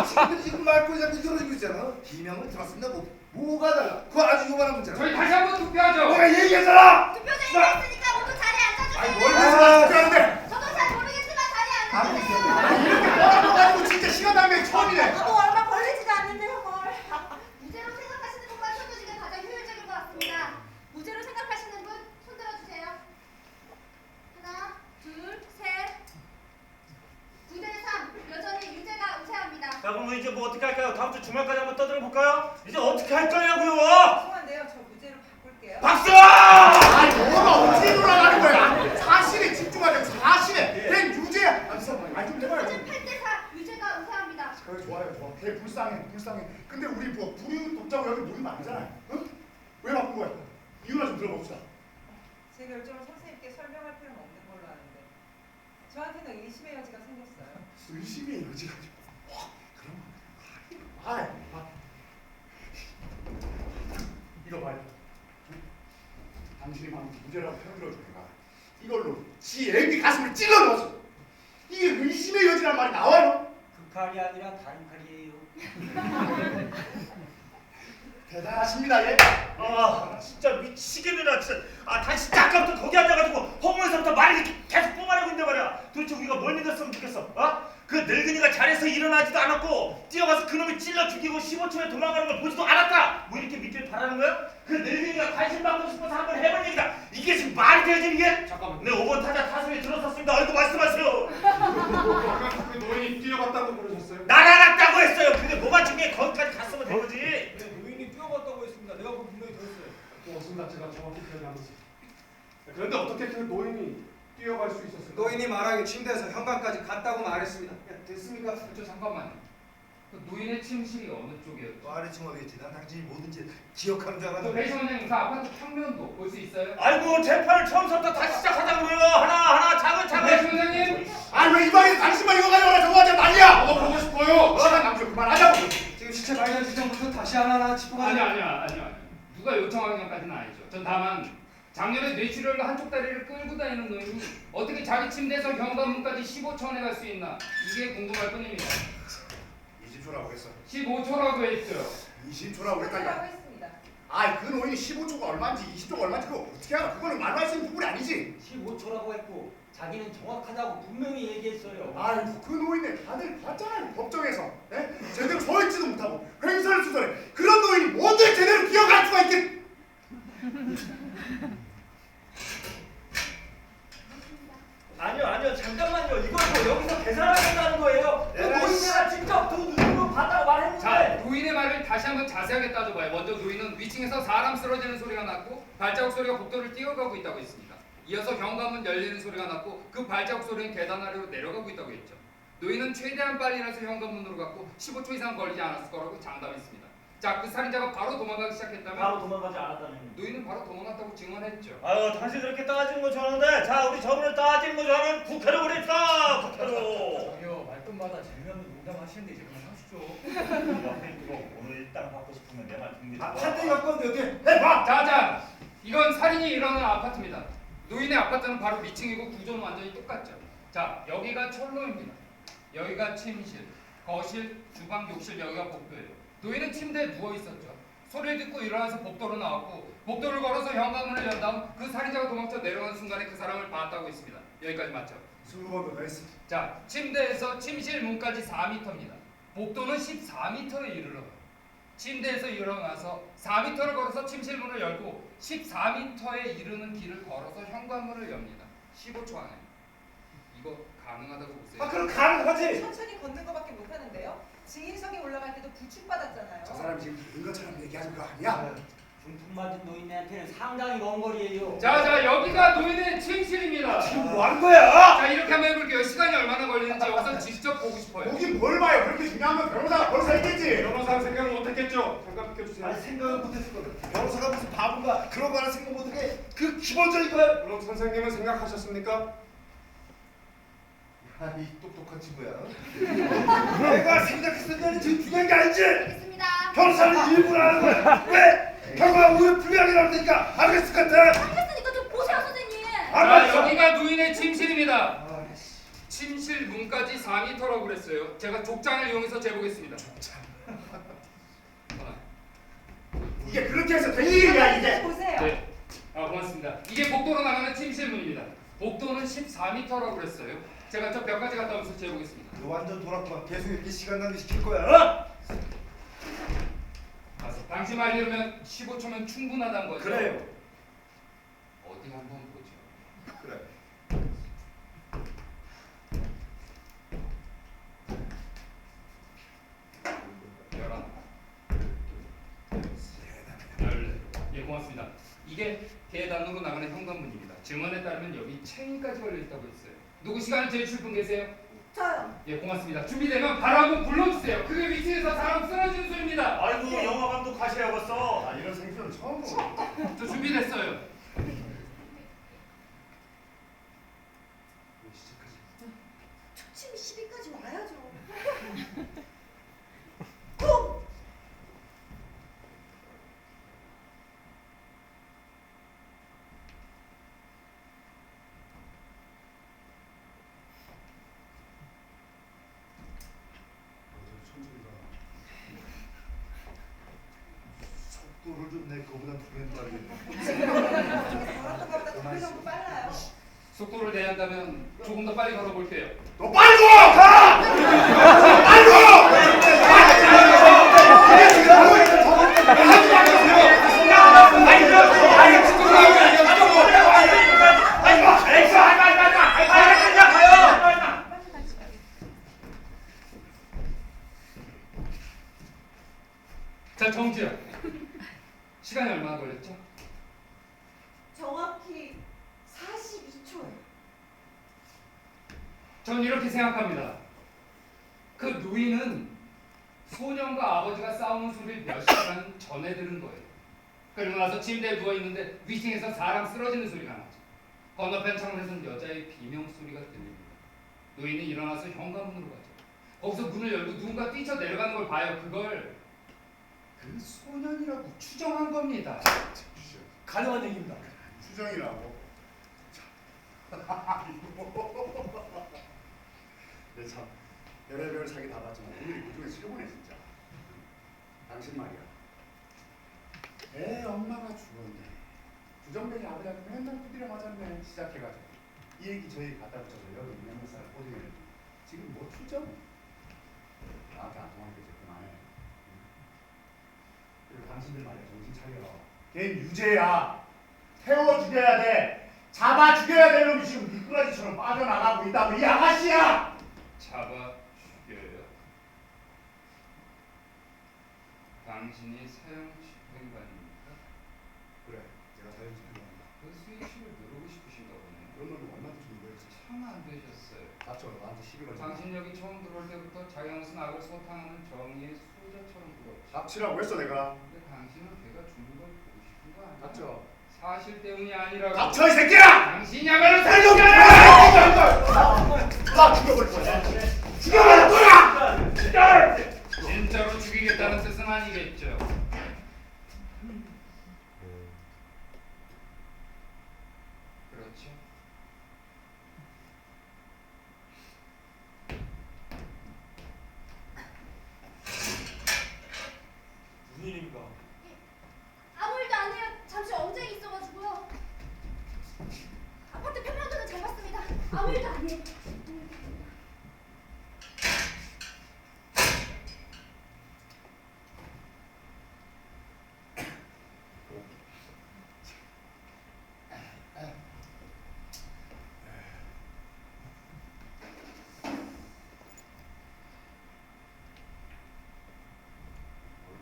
친구들이 지금 말꼬리 잡고 들어주고 있잖아. 비명을 들었습니다. 뭐가 달라? 그거 아주 요만한 문제야. 저희 다시 한번 투표하죠. 내가 얘기했잖아! 투표자 얘기했으니까 모두 자리에 앉아주세요. 아니 뭘 해서 투표하는데? 저도 잘 모르겠지만 자리에 앉아주세요. 주말까지 한번 떠들어 볼까요? 이제 어떻게 할 거냐고요? 죄송한데요. 저 무죄로 바꿀게요. 박수! 아니 뭐가 어떻게 돌아가는 거야? 사실에 집중하자고. 사실에. 걘 유죄야. 아좀 해봐요. 사실 8대4 유죄가 우세합니다. 그래 좋아요 좋아. 걔 불쌍해. 근데 우리 뭐 불이웃 돕자고 여기 모이면 안 되잖아요. 응? 왜 바꾼 거야? 이유나 좀 들어봅시다. 제 결정을 선생님께 설명할 필요는 없는 걸로 아는데 저한테는 의심의 여지가 생겼어요. 의심의 여지가 그럼 이거 봐요. 당신이 방금 무죄라고 편들어주니까 이걸로 지 애기 가슴을 찔러 넣었어. 이게 의심의 여지란 말이 나와요? 그 칼이 아니라 다른 칼이에요. 대단하십니다 예. 아 진짜 미치겠네나 진짜. 아 당신 아까부터 거기 앉아가지고 허공에서부터 말이 이렇게 계속 뿜어내고 있는데 말이야. 도대체 우리가 뭘 믿었으면 좋겠어? 어? 그 늙은이가 자리에서 일어나지도 않았고 뛰어가서 그놈이 찔러 죽이고 15초에 도망가는 걸 보지도 않았다. 뭐 이렇게 믿길 바라는 거야? 그 늙은이가 관심 받고 싶어서 한번 해본 얘기다. 이게 지금 말이 되지 이게? 잠깐만. 네 5번 타자 타석에 들어섰습니다. 어이구 말씀하세요. 아까 그 노인이 뛰어갔다고 그러셨어요? 날아갔다고 했어요. 근데 뭐가 중요해? 거기까지 갔으면 된 거지. 네, 노인이 뛰어갔다고 했습니다. 내가 그거 분명히 들었어요. 고맙습니다. 제가 정확히 기억하면서. 그런데 어떻게 그 노인이 뛰어갈 수 있었을까요? 노인이 말하기 침대에서 현관까지 갔다고 말했습니다. 됐습니까? 저 잠깐만요. 그 노인의 침실이 어느 쪽이었죠? 말이 좀 어겠지. 난 당신이 뭐든지 기억하는 줄 그 알았는데. 배시 원장님 그 아파트 평면도 볼 수 있어요? 아이고 재판을 처음부터 다시 시작하자고요. 하나 배시 차근차근. 원장님! 아니 왜 이 방에 당신만 이거 가져가라 저거 하자 난리야. 너 보고 싶어요. 시간 낭비 그만하자고. 지금 시체 발견 지점부터 다시 하나하나 짚어가는 아니야. 누가 요청한 것까지는 아니죠. 전 다만 작년에 뇌출혈로 한쪽 다리를 끌고 다니는 노인이 어떻게 자기 침대에서 현관문까지 15초안에 갈 수 있나 이게 궁금할 뿐입니다. 20초라고 했어. 15초라고 했죠. 20초라고 라고 했다니까. 했습니다. 아이 그 노인이 15초가 얼마인지 20초가 얼마인지 그거 어떻게 알아? 그거는 말로 할 수 있는 부분이 아니지. 15초라고 했고 자기는 정확하다고 분명히 얘기했어요. 아이고 그 노인네 다들 봤잖아요 법정에서. 예? 제대로 서있지도 못하고 횡설을 수설해. 그런 노인이 뭔데 제대로 기억할 수가 있겠. 아니요 잠깐만요. 이걸 뭐 여기서 계산하겠다는 거예요. 노인네가 직접 돈 누르고 받다고 자, 말했는데. 노인의 말을 다시 한번 자세하게 따져봐요. 먼저 노인은 위층에서 사람 쓰러지는 소리가 났고 발자국 소리가 복도를 뛰어가고 있다고 했습니다. 이어서 현관문 열리는 소리가 났고 그 발자국 소리는 계단 아래로 내려가고 있다고 했죠. 노인은 최대한 빨리 일어나서 현관문으로 갔고 15초 이상 걸리지 않았을 거라고 장담했습니다. 자, 그 살인자가 바로 도망가기 시작했다면 바로 도망가지 않았다는. 노인은 바로 도망갔다고 증언했죠. 아유 당신 그렇게 따지는 거 좋아하는데 자 우리 저분을 따지는 거 좋아하는 국회로 보냅시다. 국회로. 저기요 말끝마다 재미없는 농담 하시는데 이제 그만하시죠. 오늘 일단 받고 싶으면 내 말 듣는 게 한대 갖고 왔는데 어떻게? 해봐. 자, 이건 살인이 일어난 아파트입니다. 노인의 아파트는 바로 위층이고 구조는 완전히 똑같죠. 자, 여기가 철로입니다. 여기가 침실, 거실, 주방, 욕실, 여기가 복도예요. 노인은 침대에 누워 있었죠. 소리를 듣고 일어나서 복도로 나왔고 복도를 걸어서 현관문을 연 다음 그 살인자가 도망쳐 내려간 순간에 그 사람을 봤다고 했습니다. 여기까지 맞죠? 20번도 더 했어. 자, 침대에서 침실 문까지 4m입니다. 복도는 14m에 이르러요. 침대에서 일어나서 4m를 걸어서 침실 문을 열고 14m에 이르는 길을 걸어서 현관문을 엽니다. 15초 안에. 이거 가능하다고 보세요. 아 그럼 가능하지. 천천히 걷는 것밖에 못하는데요. 증인석에 올라갈 때도 부축받았잖아요. 저 사람이 지금 죽은 것처럼 얘기하는 거 아니야? 중풍 맞은 노인네한테는 상당히 먼 거리예요. 자, 여기가 노인의 침실입니다. 지금 뭐 하는 거야? 자, 이렇게 한번 해볼게요. 시간이 얼마나 걸리는지 여기서 직접 보고 싶어요. 보긴 뭘 봐요. 그렇게 중요하면 변호사가 벌써 했겠지. 변호사 생각을 못했겠죠? 잠깐 비켜주세요. 아니 생각을 못했을 거든. 변호사가 무슨 바본가 그런 거 하나 생각 못하게 그 기본적인 거야. 그럼 선생님은 생각하셨습니까? 아이 똑똑한 친구야. 내가 생각했을 때는 지금 중요한 게 아니지. 알겠습니다. 변호사는 일부러 하는 거야. 왜? 결과가 오히려 불리하게 되니까 알겠을 것 같아. 알겠으니까 좀 보세요, 선생님. 자, 여기가 노인의 침실입니다. 침실 문까지 4m라고 그랬어요. 제가 족장을 이용해서 재보겠습니다. 이게 그렇게 해서 될 일이야 이게. 보세요. 네. 고맙습니다. 이게 복도로 나가는 침실 문입니다. 복도는 14m라고 그랬어요. 제가 저 몇 가지 갔다 오면서 재보겠습니다. 너 완전 돌았구만. 계속 이렇게 시간 낭비 시킬 거야. 어? 당신 말 들으면 15초면 충분하다는 거죠? 그래요. 어디 한번 보죠. 그래. 고맙습니다. 이게 계단으로 나가는 현관문입니다. 증언에 따르면 여기 체인까지 걸려 있다고 했어요. 누구 시간을 제주실 분 계세요? 저요. 예, 고맙습니다. 준비되면 바로 한번 불러주세요. 그게 위층에서 사람 쓰러지는 소리입니다. 아이고 영화 감독 가셔야겠어. 아 이런 생존 처음 보네. 저 준비됐어요. 왜 시작하지? 초침이 10위까지 와야죠. 쿵! 속도를 좀 내 거보다 2배는 빠르겠네. 걸었던 것보다 2배 정도 빨라요. 속도를 내한다면 조금 더 빨리 걸어볼게요. 너 빨리 가! 빨리 자, 정지요. 시간이 얼마나 걸렸죠? 정확히 42초예요. 전 이렇게 생각합니다. 그 누이는 소년과 아버지가 싸우는 소리를 몇 시간 전에 들은 거예요. 그리고 나서 침대에 누워있는데 위층에서 사람 쓰러지는 소리가 나죠. 건너편 창문에서는 여자의 비명소리가 들립니다. 누이는 일어나서 현관문으로 가죠. 거기서 문을 열고 누군가 뛰쳐내려가는 걸 봐요. 그걸 그 소년이라고 추정한 겁니다. 가능한 얘기입니다. 추정이라고. 내 참 별의별 자기 다 봤지만 오늘이 그중에 최고네 진짜. 당신 말이야. 애 엄마가 죽었네. 주정뱅이 아들한테 맨날 두드려 맞았네. 시작해가지고 이 얘기 저 얘기 갖다 붙여서 여기 있는 몇 살을 꼬드기는 지금 뭐 추정? 나한테 안 통하니까 이제 그만해. 그리고 당신들 말이야 정신 차려. 걔는 유죄야. 태워 죽여야 돼. 잡아 죽여야 될 놈이 지금 미꾸라지처럼 빠져나가고 있다고 이 아가씨야. 잡아 죽여요. 당신이 사형 집행관입니까? 그래, 내가 사연 집행관이다. 그 스위치를 누르고 싶으신가 보네요. 그런 놈이 얼마나 주는 거야 진짜. 참 안 되셨어요. 닥쳐, 나한테 시비 걸지 마. 당신 여기 처음 들어올 때부터 자기 무슨 악을 소탕하는 정의의 수호자처럼 굴었죠. 닥치라고 했어 내가. 근데 당신은 걔가 죽는 걸 보고 싶은 거 아니야? 닥쳐. 사실 때문이 아니라고. 닥쳐 이 새끼야! 당신이야말로 살려줘! 나 죽여버릴 거야. 죽여버릴 거야! 진짜로 죽이겠다는 뜻은 아니겠죠. 그렇죠. 무슨 일입니까? 아무 일도 안 해요. 잠시 언쟁이 있어가지고요. 아파트 평면도는 잘 봤습니다. 아무 일도 아니에요.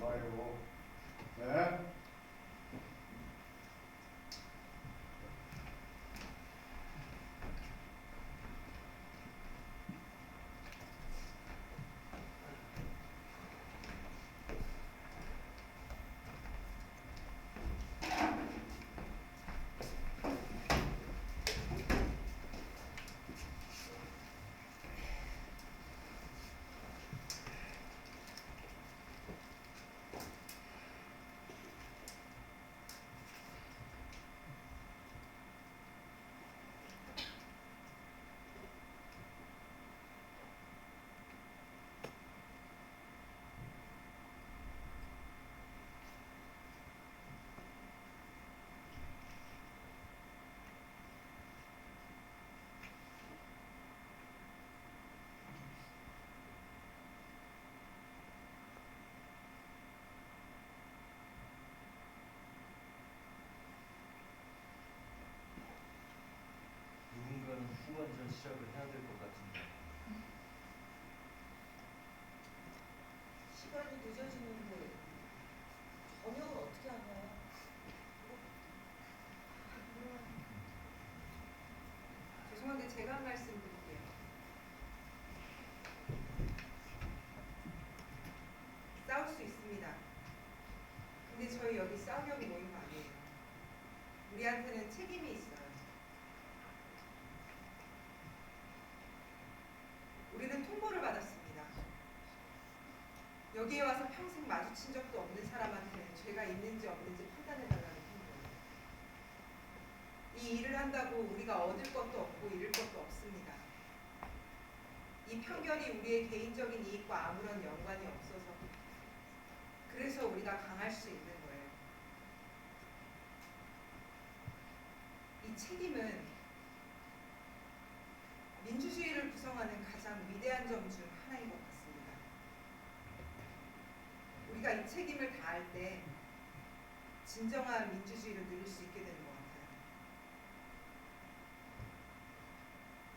뭘까요? 네? 저희 여기 싸우려고 모인 거 아니에요. 우리한테는 책임이 있어요. 우리는 통보를 받았습니다. 여기에 와서 평생 마주친 적도 없는 사람한테 죄가 있는지 없는지 판단해달라는 통보예요. 이 일을 한다고 우리가 얻을 것도 없고 잃을 것도 없습니다. 이 편견이 우리의 개인적인 이익과 아무런 연관이 없어서 그래서 우리가 강할 수 있는 거예요. 이 책임은 민주주의를 구성하는 가장 위대한 점 중 하나인 것 같습니다. 우리가 이 책임을 다할 때 진정한 민주주의를 누릴 수 있게 되는 것 같아요.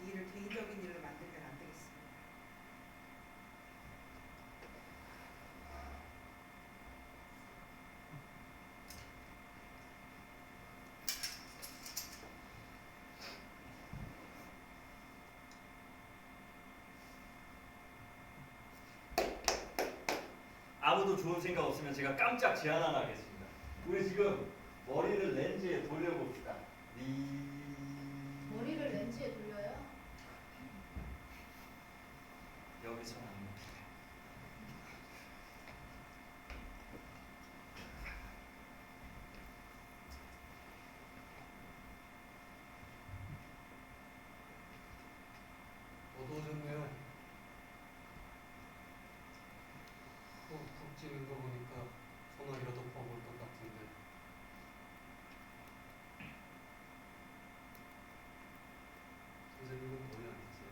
이 일을 개인적인 일로 만들면 안 되겠습니다. 아무도 좋은 생각 없으면 제가 깜짝 제안 하나 하겠습니다. 우리 지금 머리를 렌즈에 돌려봅시다. 머리를 렌즈에 돌려요? 여기서 안 돼. 어두워졌네요. 푹 찌는 거 보니까 소나기라도 퍼볼 것 같은데. 선생님은 머리 안 드세요?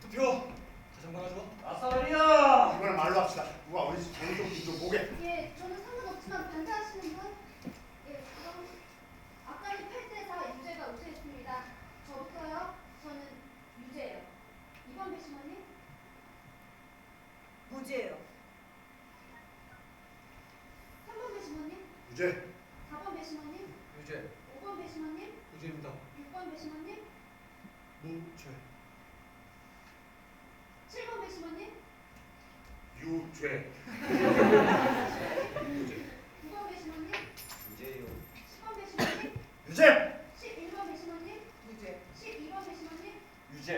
투표 가장 많아져. 아싸리야! 이번엔 말로 합시다. 누가 어디 좀 보게. 예, 저는 상관없지만 반대하시는 분? 예, 그럼 아까는 8대4 유죄가 우세했습니다. 저부터요? 저는 유죄예요. 2번 배심원님? 무죄예요. 3번 배심원님? 유죄. 4번 배심원님? 유죄. 5번 배심원님? 유죄입니다. 6번 배심원님? 무죄. 7번 배심원님? 유죄. 9번 배심원님? 유죄요. 10번 배심원님? 유죄. 11번 배심원님? 무죄. 12번 배심원님? 유죄.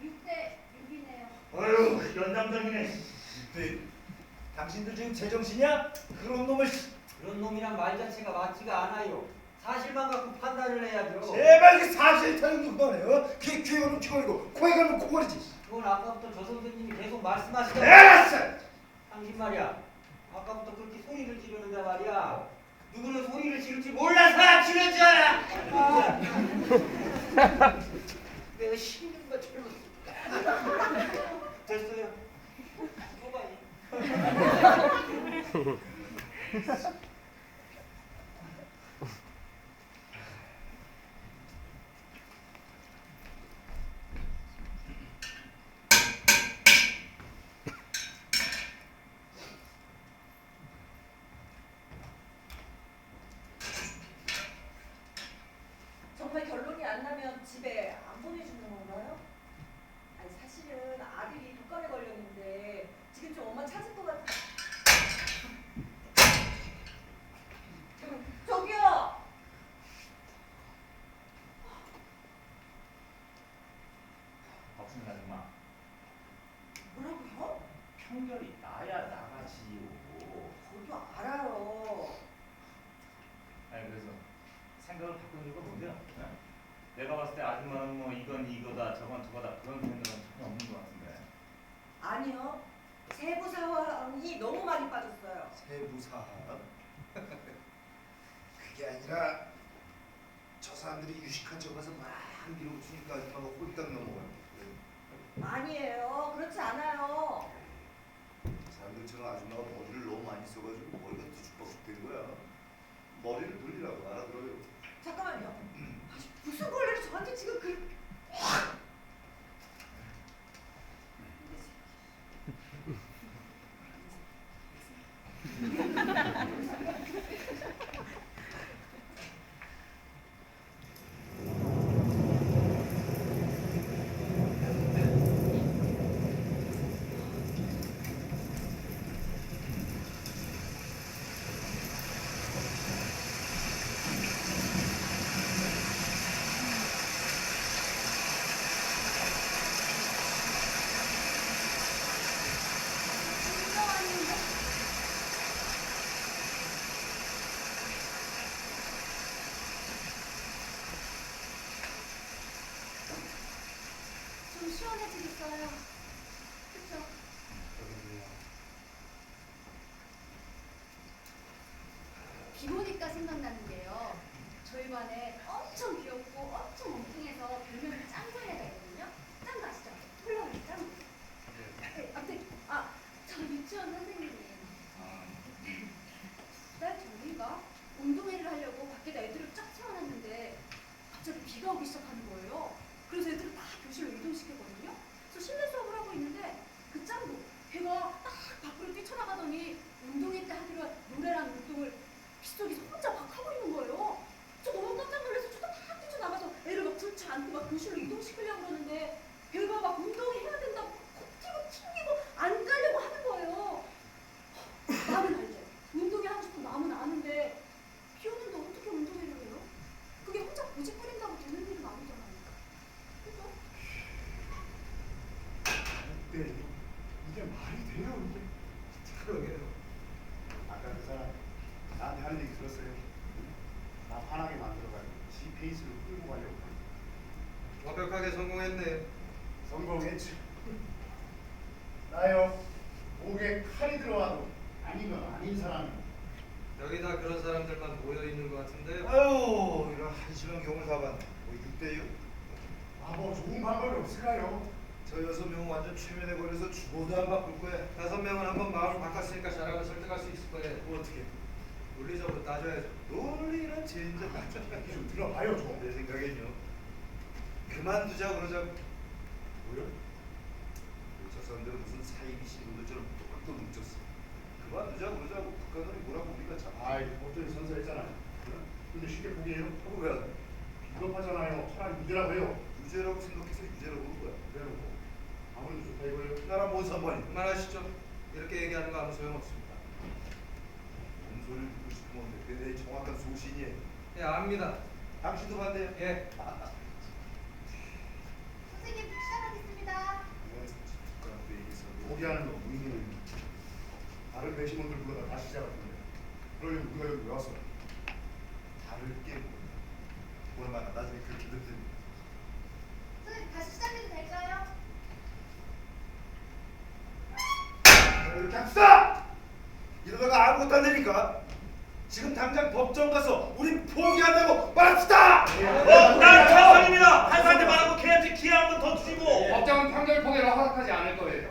6대 6이네요. 어휴, 연장장이네. 당신들 지금 제정신이야? 그런 놈을 그런 놈이란 말 자체가 맞지가 않아요. 사실만 갖고 판단을 해야죠. 제발 그 사실 타령 좀 그만해요. 귀에 가면 귀걸이고 코에 가면 코걸이지. 그건 아까부터 저 선생님이 계속 말씀하시던. 에라싸! 당신 말이야. 아까부터 그렇게 소리를 지르는데 말이야. 누구는 소리를 지를지 몰라서 지르는 줄 알아. 내가 힘든 것처럼. 됐어요. 줘봐요. 정말 결론이 안 나면 집에 안 보내주는 건가요? 아니 사실은 아들이 독감에 걸렸는데 지금 좀 엄마 찾을 것 같아. 저기요. 박순 아줌마, 뭐라고요? 편견이 나야 나가지요. 저도 알아요. 아니 그래서 생각을 바꾼 이유가 뭔데요? 네? 내가 봤을 때 아줌마는 뭐 이건 이거다 저건 저거다 그런 생각은 전혀 없는 것 같은데. 아니요. 세부 사항이 너무 많이 빠졌어요. 세부 사항. 그게 아니라 저 사람들이 유식한 척해서 막 밀어붙이니까 아줌마가 홀딱 넘어가요. 아니에요. 그렇지 않아요. 사람들처럼 아줌마가 머리를 너무 많이 써가지고 머리가 뒤죽박죽 된 거야. 머리를 돌리라고 알아들어요. 잠깐만요. 무슨 걸레를 저한테 지금 그 비보니까 생각나는 게요. 저희 반에 엄청 귀엽고 엄청 엉뚱해서 별명이 짱구인 애가 있거든요. 짱구 아시죠? 폴라로이드 짱구. 네, 아무튼 저 유치원 선생님이 날 전인가 운동회를 하려고 밖에다 애들을 쫙 세워놨는데 갑자기 비가 오기 시작하는 거예요. 그래서 애들을 다 교실로 이동시켰거든요. 그래서 실내 수업을 하고 있는데 그 짱구 걔가 딱 밖으로 뛰쳐나가더니 운동회 때 하기로 한 노래랑 운동을 빗속에서 혼자 막 하고 있는 거예요. 저 너무 깜짝 놀라서 저도 막 뛰쳐나가서 애를 막 들지 않고 막 교실로 이동시키려고 그러는데 걔가 막 운동이 해야 된다고 콕 튀고 튕기고 안 가려고 하는 거예요. 나는 알죠. 운동이 하고 싶은 마음은 아는데 비 오는데 어떻게 운동회를 해요? 그게 혼자 고집 부린다고 되는 일은 아니잖아요. 그죠? 네, 이게 말이 돼요 이게? 그러게요. 아까 그 사람 나한테 하는 얘기 들었어요? 나 화나게 만들어가지고 지 페이스로 끌고 가려고. 완벽하게 성공했네. 성공했지. 나요 목에 칼이 들어와도 아니면 아닌 사람이. 여기 다 그런 사람들만 모여 있는 것 같은데. 아유 이런 한심한 경우를 다 봤네. 뭐 6대요? 뭐 좋은 방법이 없을까요? 저 6명 완전 최면에 걸려서 죽어도 안 바꿀 거야. 5명은 한번 마음을 바꿨으니까 잘하고 설득할 수 있을 거예요. 뭐 어떻게? 논리적으로 따져야죠. 논리는 진짜 좀 들어봐요 좀. 내 생각엔요. 그만두자 그러자고. 뭐요? 저 사람들은 무슨 사이비 신도들처럼 또 뭉쳤어. 그만두자 그러자고. 국가들이 뭐라고 우리가 참. 아이 어쩐지 선서했잖아요. 근데 쉽게 포기해요? 그거 왜 안 해? 비겁하잖아요. 차라리 유죄라고 해요. 유죄라고 생각해서 유죄라고 그런 거야. 그래놓고 아무래도 좋다 이거예요. 나랑 뭔 상관이? 그만하시죠. 이렇게 얘기하는 거 아무 소용없습니다. 뭔 소리를 듣고 싶으면 그게 내 정확한 소신이에요. 예, 압니다. 당신도 반대요? 예. 선생님 시작하겠습니다. 그런데 얘기해서 포기하는 거 무의미해요. 다른 배심원들 불러다 다시 시작하던데. 그러면 우리가 여기 왜 왔어? 다를 게 뭐나 나중에 그렇게 듣더니 선생님 다시 시작해도 될까요? 이렇게 합시다! 이러다가 아무것도 안 되니까 지금 당장 법정 가서 우린 포기한다고 말합시다! 난 차원입니다. 판사한테 말하고 걔한테 기회 한 번 더 주시고. 법정은 판결 포기를 허락하지 않을 거예요.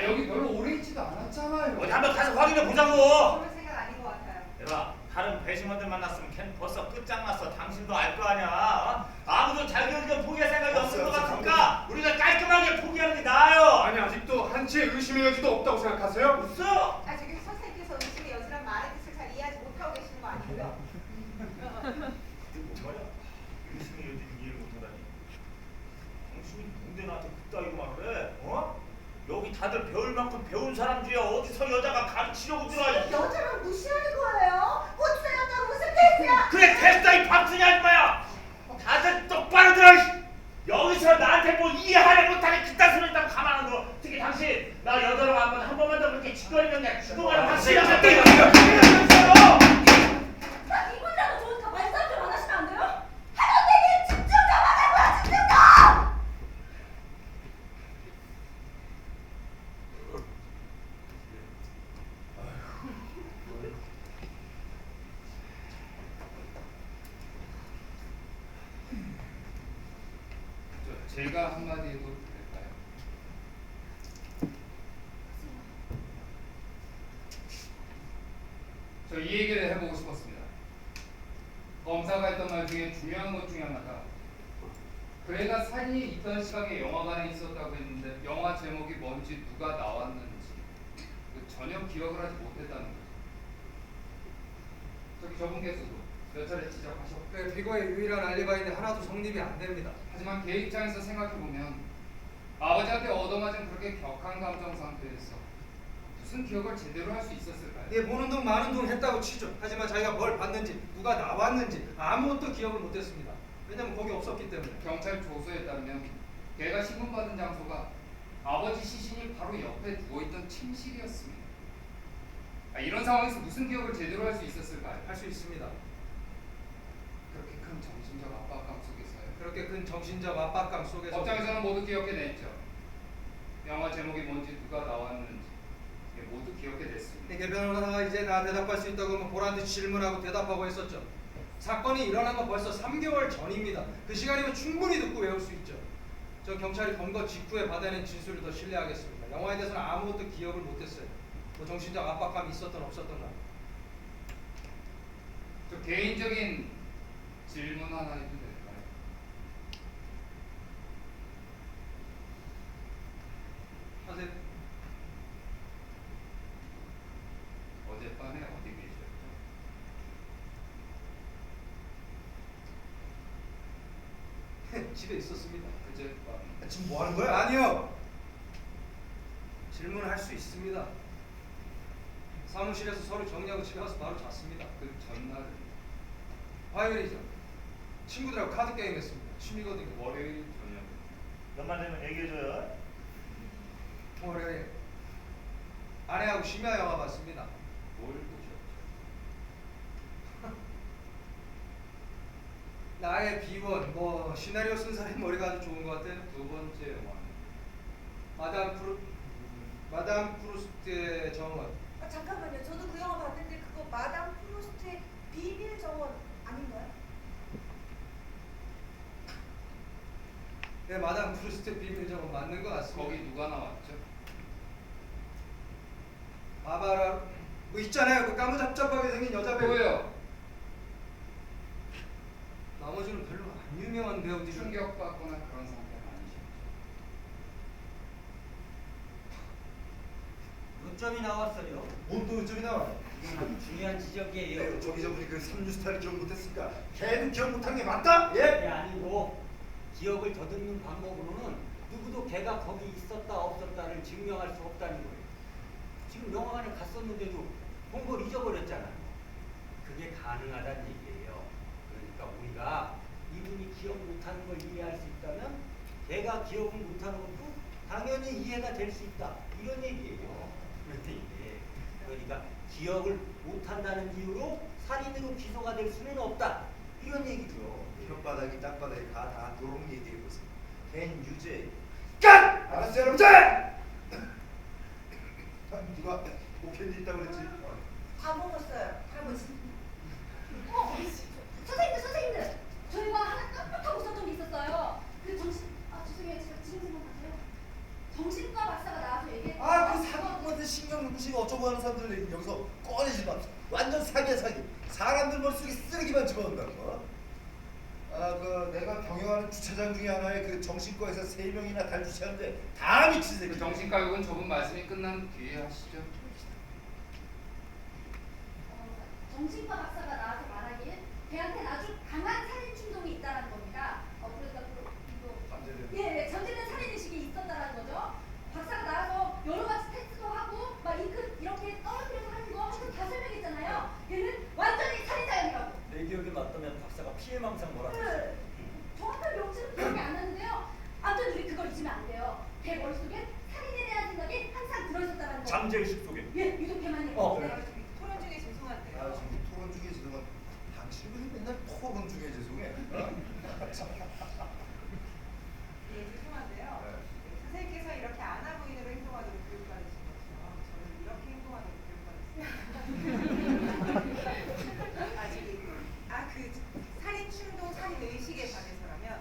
여기 별로 오래 있지도 않았잖아요. 어디 한번 가서 확인해 보자고. 그런 생각 아닌 것 같아요. 내가 다른 배심원들 만났으면 걔는 벌써 끝장났어. 당신도 알 거 아니야. 어? 아무도 자기 의견 포기할 생각이 없을 것 같으니까 우리가 깔끔하게 포기하는 게 나아요. 아니 아직도 한치의 의심의 여지도 없다고 생각하세요? 없어. 저기 선생님께서 의심의 여지란 말의 뜻을 잘 이해하지 못하고 계시는 거 아니고요? 이게 뭔 말이야? 의심의 여지를 이해를 못하다니. 당신이 뭔데 나한테 그따위로 말을 해? 어? 여기 다들 배울 만큼 배운 사람들이야. 어디서 여자가 가르치려고 들어. 여자를 무시하는 거예요? 고추 여자가 무슨 패스야? 그래 됐다 이 박순이 아줌마야. 다들 똑바로 들어. 여기서 나한테 뭐 이해하려 못하는 그딴 소리 있다고 가만 안 둬. 특히 당신 나 여자로 한 번만 더 그렇게 짓거리면 그냥 죽어가는 당신이야. 나 이분이라도 좋으니까 말싸움 좀 안 하시면 안 돼요? 하던 얘기 집중 좀 하자고요. 집중 좀! 제가 한마디 해도 될까요? 저 이 얘기를 해보고 싶었습니다. 검사가 했던 말 중에 중요한 것 중에 하나가 그 애가 살인이 있던 시각에 영화관에 있었다고 했는데 영화 제목이 뭔지 누가 나왔는지 전혀 기억을 하지 못했다는 거죠. 저기 저분께서도 몇 차례 지적하셨고 그 피고의 유일한 알리바이인데 하나도 성립이 안 됩니다. 하지만 걔 입장에서 생각해보면 아버지한테 얻어맞은 그렇게 격한 감정 상태에서 무슨 기억을 제대로 할 수 있었을까요? 예, 보는 둥 마는 둥 했다고 치죠. 하지만 자기가 뭘 봤는지 누가 나왔는지 아무것도 기억을 못했습니다. 왜냐면 거기 없었기 때문에. 경찰 조서에 따르면 걔가 신문받은 장소가 아버지 시신이 바로 옆에 누워있던 침실이었습니다. 이런 상황에서 무슨 기억을 제대로 할 수 있었을까요? 할 수 있습니다. 그렇게 큰 정신적 압박감 속에서요. 그렇게 큰 정신적 압박감 속에서 법정에서는 모두 기억해냈죠. 영화 제목이 뭔지 누가 나왔는지 모두 기억해 냈습니다. 이게 변호사가 이제 나 대답할 수 있다고 하면 보란 듯이 질문하고 대답하고 했었죠. 사건이 일어난 건 벌써 3개월 전입니다. 그 시간이면 충분히 듣고 외울 수 있죠. 저 경찰이 검거 직후에 받아낸 진술을 더 신뢰하겠습니다. 영화에 대해서는 아무것도 기억을 못했어요. 뭐 정신적 압박감이 있었던 없었던가. 저 개인적인 질문 하나 해도 될까요? 하세요. 어젯밤에 어디 계셨죠? 집에 있었습니다. 그젯밤 지금 뭐 하는 거야? 아니요. 질문할 수 있습니다. 사무실에서 서류 정리하고 집에 가서 바로 잤습니다. 그 전날은 화요일이죠. 친구들하고 카드 게임 했습니다. 취미거든요. 월요일 저녁 연말 되면 얘기해줘요. 월요일 아내하고 심야 영화 봤습니다. 뭘 보셨죠? 나의 비원 뭐 시나리오 쓴 사람이 머리가 아주 좋은 것 같아요. 두 번째 영화는 마담 프루스트의 정원. 아, 잠깐만요. 저도 그 영화 봤는데 그거 마담 프루스트의 비밀 정원 아닌가요? 네, 마담 프루스트의 비밀 정원 맞는 것 같습니다. 거기 누가 나왔죠? 바바라 뭐 있잖아요. 그 까무잡잡하게 생긴 여자 배우. 누구요? 나머지는 별로 안 유명한 배우들이. 충격받거나 그런 상태 아니시죠? 요점이 나왔어요. 뭔또 요점이 나와? 이건 아주 중요한 지적이에요. 저기 저분이 그 3류 스타일 기억 못했으니까 걔도 기억 못한 게 맞다? 예? 그게 아니고 기억을 더듬는 방법으로는 누구도 걔가 거기 있었다 없었다를 증명할 수 없다는 거예요. 지금 영화관에 갔었는데도 본 걸 잊어버렸잖아요. 그게 가능하다는 얘기예요. 그러니까 우리가 이분이 기억 못하는 걸 이해할 수 있다면 걔가 기억을 못하는 것도 당연히 이해가 될 수 있다. 이런 얘기예요. 그런데 이게 그러니까 기억을 못한다는 이유로 살인으로 기소가 될 수는 없다. 이런 얘기죠. 혓바닥이 땅바닥이 다 도롱 얘기해보세요. 걘 유죄. 깐! 알았어 여러분들! 누가 오캔디 있다고 그랬지? 다 먹었어요. 할아버지. 선생님들, 저희가 하나 깜빡하고 있었던 게 있었어요. 그 죄송해요. 제가 지금 생각나서요. 정신과 박사가 나와서 얘기했어요. 아그 사기꾼한테 신경 쓰시고 어쩌고 하는 사람들 얘기 여기서 꺼내지 마. 완전 사기야 사기. 사람들 머릿속에 쓰레기만 집어넣는다는 거. 그 내가 경영하는 주차장 중에 하나에 그 정신과에서 3명이나 달 주차하는데 다 미친 새끼. 그 정신과육은 저분 말씀이 끝난 뒤에 하시죠. 정신과 박사가 나와서 말하기에 걔한테는 아주 강한 살인 충동이 있다는 겁니다. 그러니까 예, 잠재된 살인 의식이 있었다는 거죠. 박사가 나와서 여러 가지 테스트도 하고 막 잉크 이렇게 떨어뜨려서 하는 거 하여튼 다 설명했잖아요. 걔는 완전히 살인자형이라고. 내 기억에 맞다면 박사가 피해망상 뭐라고 네. 정확한 명칭은 기억이 안 나는데요. 아무튼 우리 그걸 잊으면 안 돼요. 걔 머릿속에 살인에 대한 생각이 항상 들어있었다는 거. 잠재의식 속에. 예, 유독걔만 네. 얘기해요. 토론 중에 죄송한데요. 아 지금 토론 중에 죄송한. 당신은 맨날 토론 중에 죄송해. 예, 죄송한데요. 선생님께서 이렇게 아나무인으로 행동하도록 교육받으신 것처럼 저는 이렇게 행동하도록 교육받았습니다. 그 살인 충동, 살인 의식에 관해서라면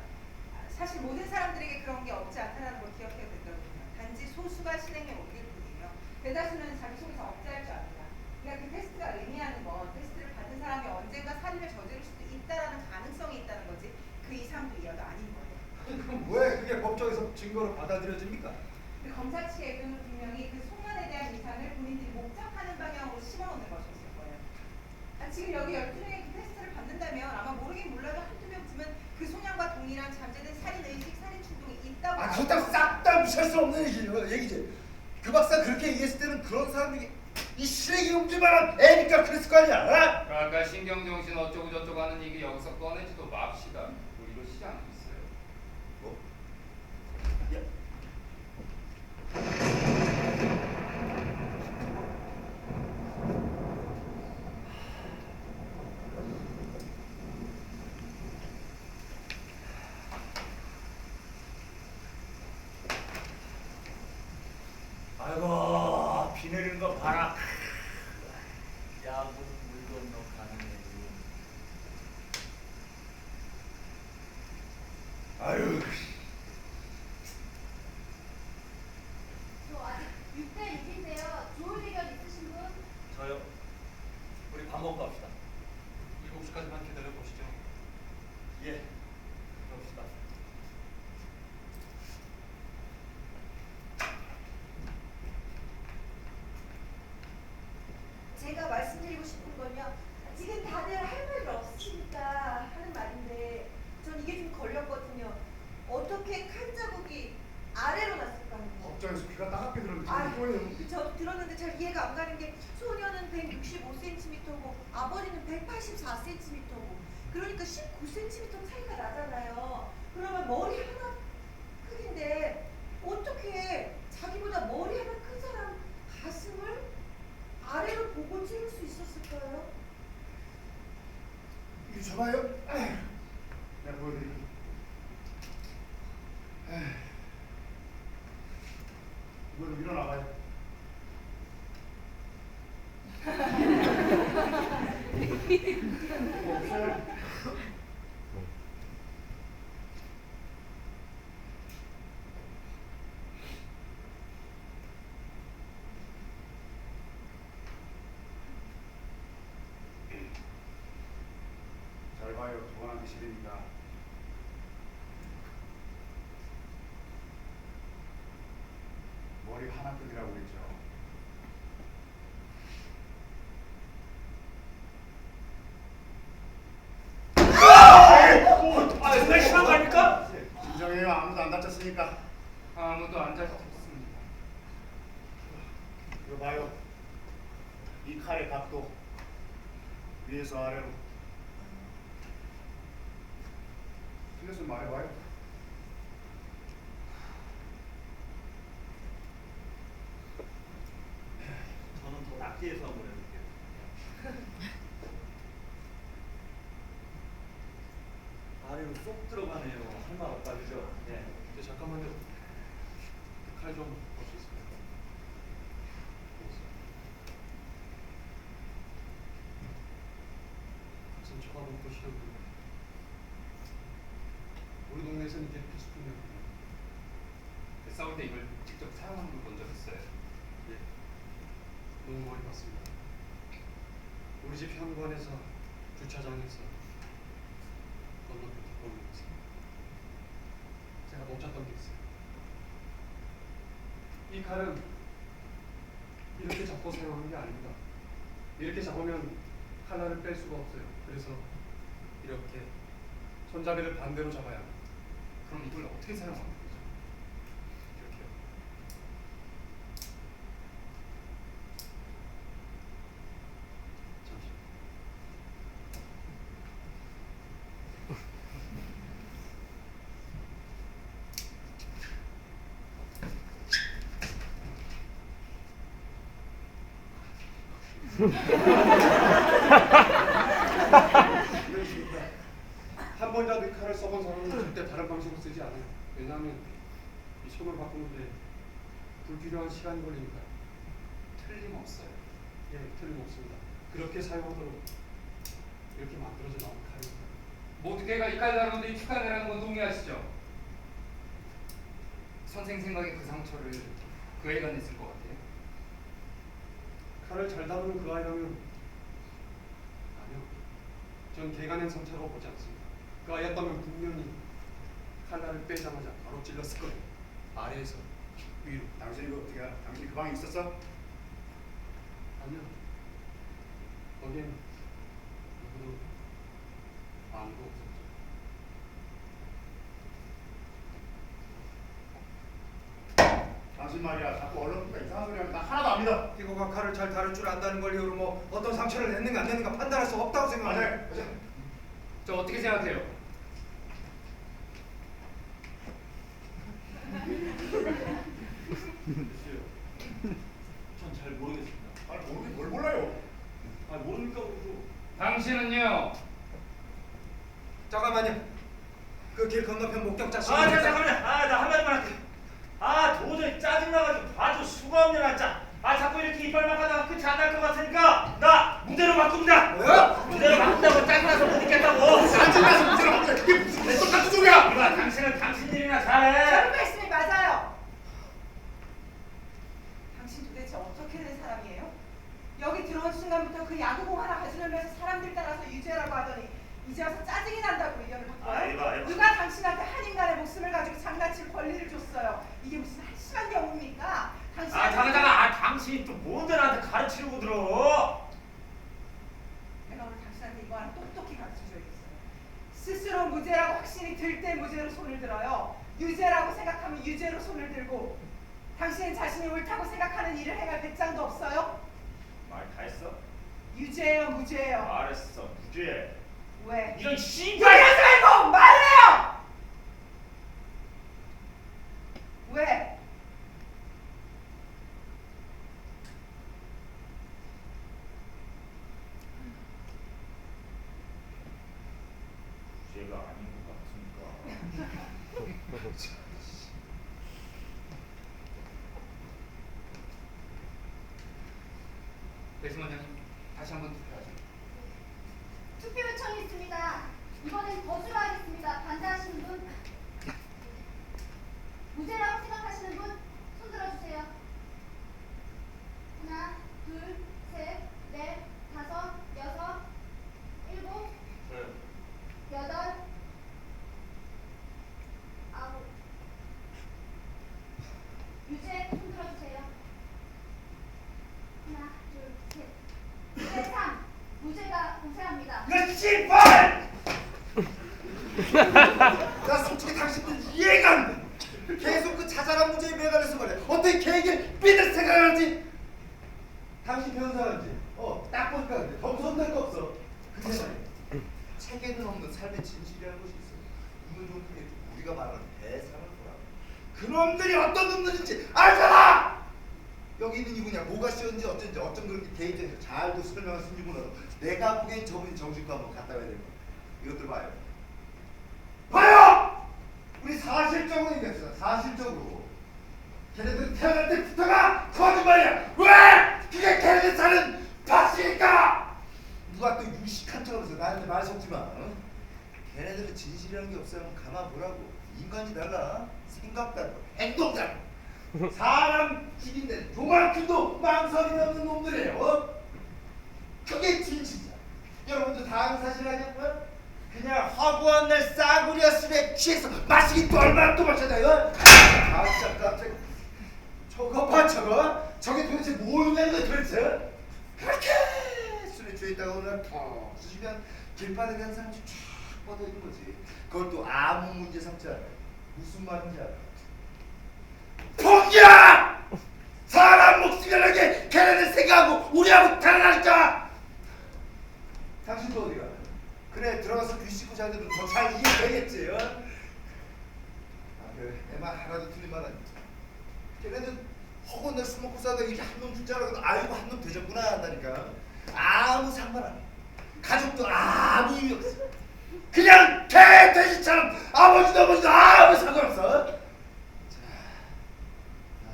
사실 모든 사람들에게 그런 게 없지 않다는 걸 기억해야 된다고요. 단지 소수가 실행해 옮길 뿐이에요. 대다수는 자기 속에서 억제할 줄 압니다. 그러니까 그 테스트가 의미하는 건 테스트를 받은 사람이 언젠가 살인을 저지를 수도 있다라는 가능성이 있다는 거지 그 이상도 이하도 아닌 거예요. 그럼 왜 그게 법정에서 증거로 받아들여집니까? 근데 검사 측에는 분명히 그 소년에 대한 이상을 본인들이 목적하는 방향으로 심어놓는 것이었을 거예요. 지금 여기 12명의 그 테스트를 받는다면 아마 모르긴 몰라도 한두 명쯤은 그 소년과 동일한 잠재된 살인의식, 살인충동이 있다고. 그렇다고 싹 다 무시할 수 없는 얘기지. 그 박사 그렇게 얘기했을 때는 그런 사람들이 이 쓰레기 옮길만한 애니까 그랬을 거 아니야. 어? 그러니까 신경정신 어쩌고 저쩌고 하는 얘기 여기서 꺼내지도 맙시다. 뭐 이러시지 않고 있어요. 뭐? 아이고 내리는 거 봐라. 야구는 물 건너 가는 아유, 저 아직 6대 6인데요. 좋은 의견 있으신 분? 저요. 우리 밥 먹고 갑시다. 7시까지만 기다려 보시죠. 예. 그럽시다. 제가 말씀드리고 싶은 건요. 지금 다들 할 말이 없으니까 하는 말인데 전 이게 좀 걸렸거든요. 어떻게 칼 자국이 아래로 났을까 하는 거. 걱정해서 귀가 따갑게 들었는데 아, 뻔해요. 저도 들었는데 잘 이해가 안 가는 게 소녀는 165cm고 아버지는 184cm고 그러니까 19cm 차이가 나잖아요. 그러면 머리 하나 크기인데 어떻게 자기보다 머리 하나 큰 사람 가슴을 아래로 보고 찍을 수 있었을까요? 이리 줘봐요. 내가 보여드릴게요. 이거 좀 일어나봐요. 이거 없어요? 잘 봐요. 도안하기 싫으니까. 머리 하나뿐이라고 그랬죠. 아, 왜 심한 거 아닙니까? 진정해요. 아무도 안 다쳤으니까. 아무도 안 다쳤습니다. 이거 봐요. 이 칼의 각도 위에서 아래로. 틀렸으면 말해봐요. 저는 더 낮게 해서 한번 해볼게요. 아래로 쏙 들어가네요. 할 말 없다, 그죠? 네. 네, 잠깐만요. 칼 좀 볼 수 있을까요? 가슴 쳐다보고 보시려고요. 우리 동네에서는 이게 필수품이거든요. 싸울 때 이걸 직접 사용하는 걸 본 적 있어요? 예, 너무 많이 봤습니다. 우리 집 현관에서 주차장에서 건너편 뒷골목에서 제가 못 찾던 게 있어요. 이 칼은 이렇게 잡고 사용하는 게 아닙니다. 이렇게 잡으면 칼날을 뺄 수가 없어요. 그래서 이렇게 손잡이를 반대로 잡아야 합니다. 그럼 이걸 어떻게 사용하는 거죠? 이렇게요. 잠시. 한 번이라도 이 칼을 써본 사람은 절대 다른 방식으로 쓰지 않아요. 왜냐하면 이 손을 바꾸는데 불필요한 시간이 걸리니까요. 틀림없어요. 예, 틀림없습니다. 그렇게 사용하도록 이렇게 만들어져 나온 칼입니다. 모두 개가 이까지 다루는데 축하내라는 건 동의하시죠? 선생 생각에 그 상처를 그 애가 냈을 것 같아요. 칼을 잘 다루는 그 아이라면 아니요. 전 개가 낸 상처라고 보지 않습니다. 그 아이였다면 분명히 칼날을 빼자마자 바로 찔렀을 거예요. 아래에서 위로. 당신 이거 어떻게 알아? 당신 그 방에 있었어? 아니요. 거기엔 누구도 아무도 없었죠. 당신 말이야. 자꾸 언론부가 이상한 소리 하면 나 하나도 안 믿어. 피고가 칼을 잘 다룰 줄 안다는 걸 이유로 뭐 어떤 상처를 냈는가 안 냈는가 판단할 수 없다고 생각해요. 맞아요. 저 어떻게 생각해요? 전 잘 모르겠습니다. 아니 모르긴 뭘 몰라요. 아, 모르니까 그러죠. 당신은요? 잠깐만요. 그 길 건너편 목격자 씨. 잠깐만요. 나 한마디만 할게. 도저히 짜증나가지고 봐줘 수가 없네, 나 짜. 자꾸 이렇게 당신 도대체 어떻게 된 사람이에요? 여기 들어온 순간부터 그 야구공 하나 가지려면서 사람들 따라서 유죄라고 하더니 이제 와서 짜증이 난다고 의견을 바꿔요? 누가 당신한테 한 인간의 목숨을 가지고 장난칠 권리를 줬어요? 이게 무슨 한심한 경우입니까? 당신이 또 뭔데 나한테 가르치려고 들어? 내가 오늘 당신한테 이거 하나 똑똑히 가르쳐줘야겠어요. 스스로 무죄라고 확신이 들 때 무죄로 손을 들어요. 유죄라고 생각하면 유죄로 손을 들고. 당신은 자신이 옳다고 생각하는 일을 행할 배짱도 없어요? 말 다 했어? 유죄예요, 무죄예요? 말했어, 무죄. 왜? 이런 얘기하지 말고 말을 해요! 왜? 죄가 아닌 것 같으니까. 배심원장님 다시 한번 투표하죠. 투표 요청이 있습니다. 이번엔 거주로 하겠습니다. 반대하시는 분? 무죄라고 생각하시는 분? 손 들어주세요. 하나, 둘, 셋, 넷, 다섯, 여섯, 일곱, 여덟, 아홉. 유죄 손 들어주세요. 하나, 둘, 셋. 무죄 3. 무죄가 우세합니다. 그 씨발! 나 솔직히 당신들 이해가 안 돼. 계속 그 자잘한 문제에 매달려서 말이야. 어떻게 계획을 믿을 생각을 하지? 당신 변호사인지 딱 보니까 근데 더 무섭다는 거 없어. 근데 말이야, 책에는 없는 삶의 진실이라는 것이 있어. 눈을 좀 크게 뜨고 우리가 말하는 대상을 보라. 그놈들이 어떤 놈들인지 알잖아! 여기 있는 이분이야 뭐가 쉬웠는지 어쩐지 어쩜 그렇게 개인적으로 잘도 설명을 숨기고는 내가 보기엔 저분이 정신과 한번 갔다 와야 될 거야. 이것들 봐요. 봐요! 우리 사실적으로 얘기했어. 사실적으로 걔네들 태어날 때부터가 거짓말이야. 왜? 그게 걔네들 사는 밭이니까. 누가 또 유식한 척하면서 나한테 말 섞지 마. 응? 걔네들은 진실이라는 게 없어요. 한번 가만 보라고. 인간이 달라. 생각 다르고 행동 다르고. 사람 죽인데 요만큼도 망설임이 없는 놈들이에요. 그게 진실이야. 여러분도 다 아는 사실 아니었고요? 그냥 허구한 날 싸구려 술에 취해서 마시기 또 얼마나 또 마셨나요? 아 진짜 깜짝. 저거 봐 저거. 저게 도대체 뭐냐는 거야 도대체. 그렇게 술에 취했다가 오늘 푹 쑤시면 길바닥에 한 사람이 쫙 뻗어 있는 거지. 그걸 또 아무 문제 삼지 않아. 무슨 말인지 알아? 포기야! 사람 목숨이라는 게 걔네들 생각하고 우리하고 다르다니까! 당신도 어디가? 그래 들어가서 귀 씻고 잘 들으면 더 잘 이해되겠지. 어? 아 그래 내 말 하나도 틀린 말 아니야. 걔네들 허건 날 술 먹고 싸다 이렇게 한 놈 죽지 않아도 알고 한 놈 되졌구나 한다니까. 아무 상관 안 해. 가족도 아무 의미 없어. 그냥 개 돼지처럼 아버지도 어머니도 아무 상관없어.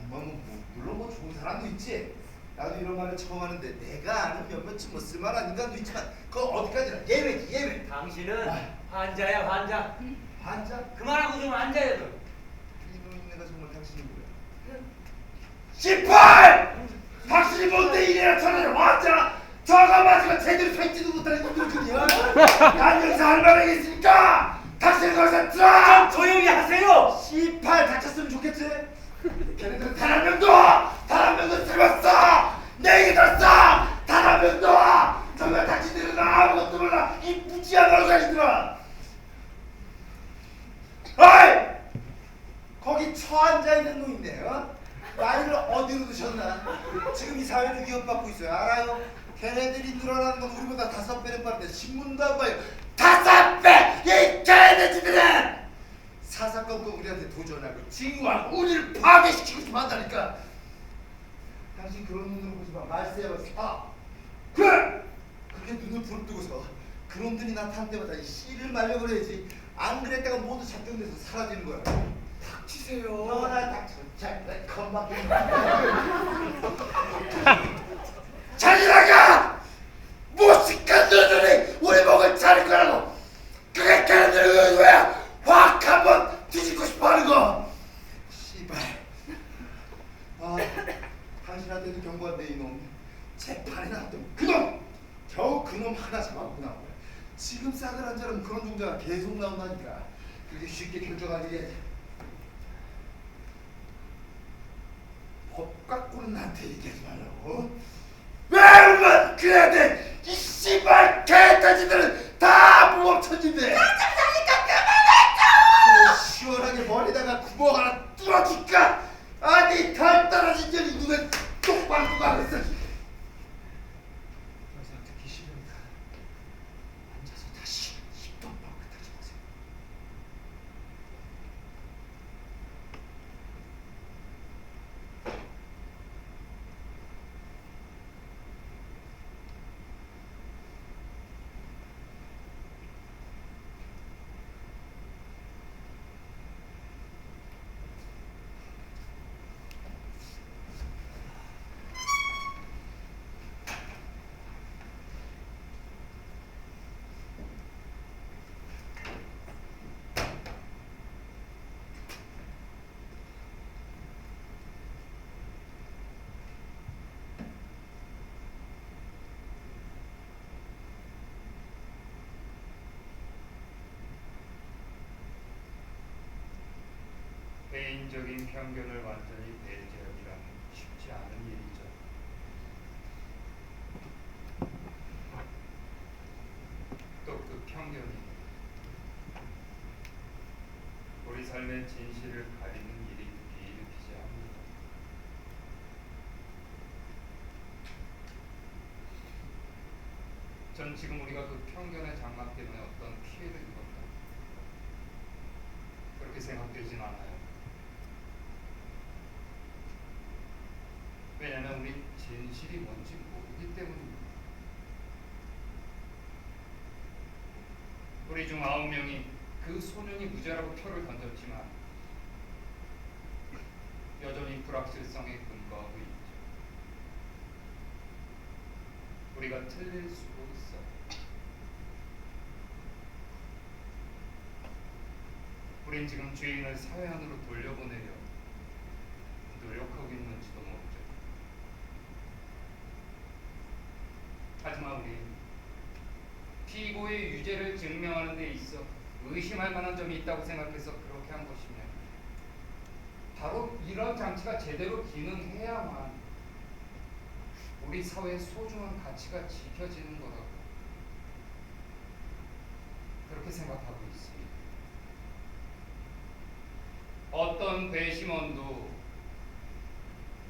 물론 뭐 좋은 사람도 있지. 나도 이런 말을 처음 하는데 내가 아는 몇몇쯤 뭐 쓸만한 인간도 있지만 그거 어디까지나 예외지 예외. 당신은 환자야 환자. 환자? 그만하고 좀 앉아요. 이놈 내가 정말 당신이 뭐야? 18! 당신이 뭔데 이래라 저래라 환자! 저거 맞으면 제대로 뱉지도 못하는 놈들이야. 안경사 할 말이 있으니까 당신 거기서 들어! 좀 조용히 하세요. 18 다쳤으면 좋겠지? 걔네들은 단 한 명도 들었어! 내 얘기 들었어! 단 한 명도! 정말 당신들은 아무것도 몰라! 이 무지한 얼간이들아! 어이! 거기 처앉아있는 놈인데 어? 나이를 어디로 드셨나? 지금 이 사회를 위협받고 있어요. 알아요? 걔네들이 늘어나는 건 우리보다 5배는 빠른데 신문도 안 봐요. 5배! 이 걔네들은! 사사건건 우리한테 도전하고 징후하고 우리를 파괴시키고 싶어 한다니까. 당신 그런 눈으로 보지 마. 말세야 사. 그래! 그렇게 눈을 부릅뜨고서 그놈들이 나타날 때마다 이 씨를 말려버려야지. 안 그랬다가 모두 작정돼서 사라지는 거야. 닥치세요. 너나 닥쳐. 잘 건방. 자기라가 무식한 놈들이 우리 목을 자를 거라고. 그게 걔네들의 의도야. 확 한번 뒤집고 싶어하는 거. 씨발. 아, 당신 당신한테도 경고한데 이놈 재판에 나왔던 그놈 겨우 그놈 하나 잡아보고 나온 거야. 지금 싸그란 자는 그런 종자가 계속 나온다니까. 그렇게 쉽게 결정할 일이 법 갖고는 나한테 얘기하지 말라고. 왜 엄마 그래야 돼? 이 씨발 개돼지들은 다 무법천진데. 깜짝이니까 그만해줘. 시원하게 머리다가 구멍 하나 뚫어줄까? 아니 달 떨어진 년이 눈에 똑바로 가겠어. 더 이상 듣기 싫으니까 앉아서 다시 입도 뻥끗하지 마세요. 개인적인 편견을 완전히 배제하기란 쉽지 않은 일이죠. 또 그 편견이 우리 삶의 진실을 가리는 일이 일으키지 합니다. 전 지금 우리가 그 편견의 장막 때문에 어떤 피해를 입었다 그렇게 생각되진 않아요. 왜냐하면 우린 진실이 뭔지 모르기 때문입니다. 우리 중 9명이 그 소년이 무죄라고 표를 던졌지만 여전히 불확실성에 근거하고 있죠. 우리가 틀릴 수도 있어요. 우린 지금 죄인을 사회 안으로 돌려보내려 노력하고 있는지도 모르죠. 하지만 우리 피고의 유죄를 증명하는 데 있어 의심할 만한 점이 있다고 생각해서 그렇게 한 것이면 바로 이런 장치가 제대로 기능해야만 우리 사회의 소중한 가치가 지켜지는 거라고 그렇게 생각하고 있습니다. 어떤 배심원도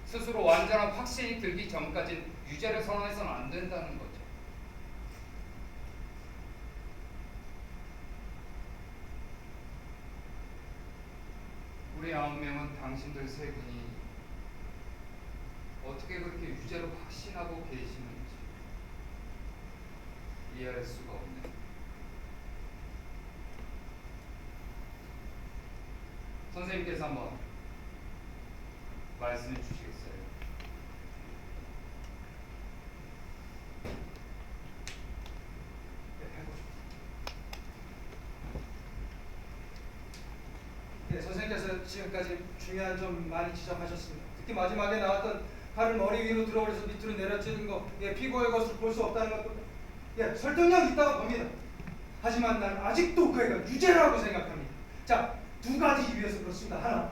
스스로 완전한 확신이 들기 전까지는 유죄를 선언해서는 안 된다는 거죠. 우리 9명은 당신들 3분이 어떻게 그렇게 유죄로 확신하고 계시는지 이해할 수가 없네요. 선생님께서 한번 말씀해 주시겠어요? 네, 선생님께서 지금까지 중요한 점 많이 지적하셨습니다. 특히 마지막에 나왔던 칼을 머리 위로 들어 올려서 밑으로 내려치는 거, 피고의 것으로 볼 수 없다는 것도 설득력 있다고 봅니다. 하지만 난 아직도 그 애가 유죄라고 생각합니다. 자, 2가지 이유에서 그렇습니다. 하나,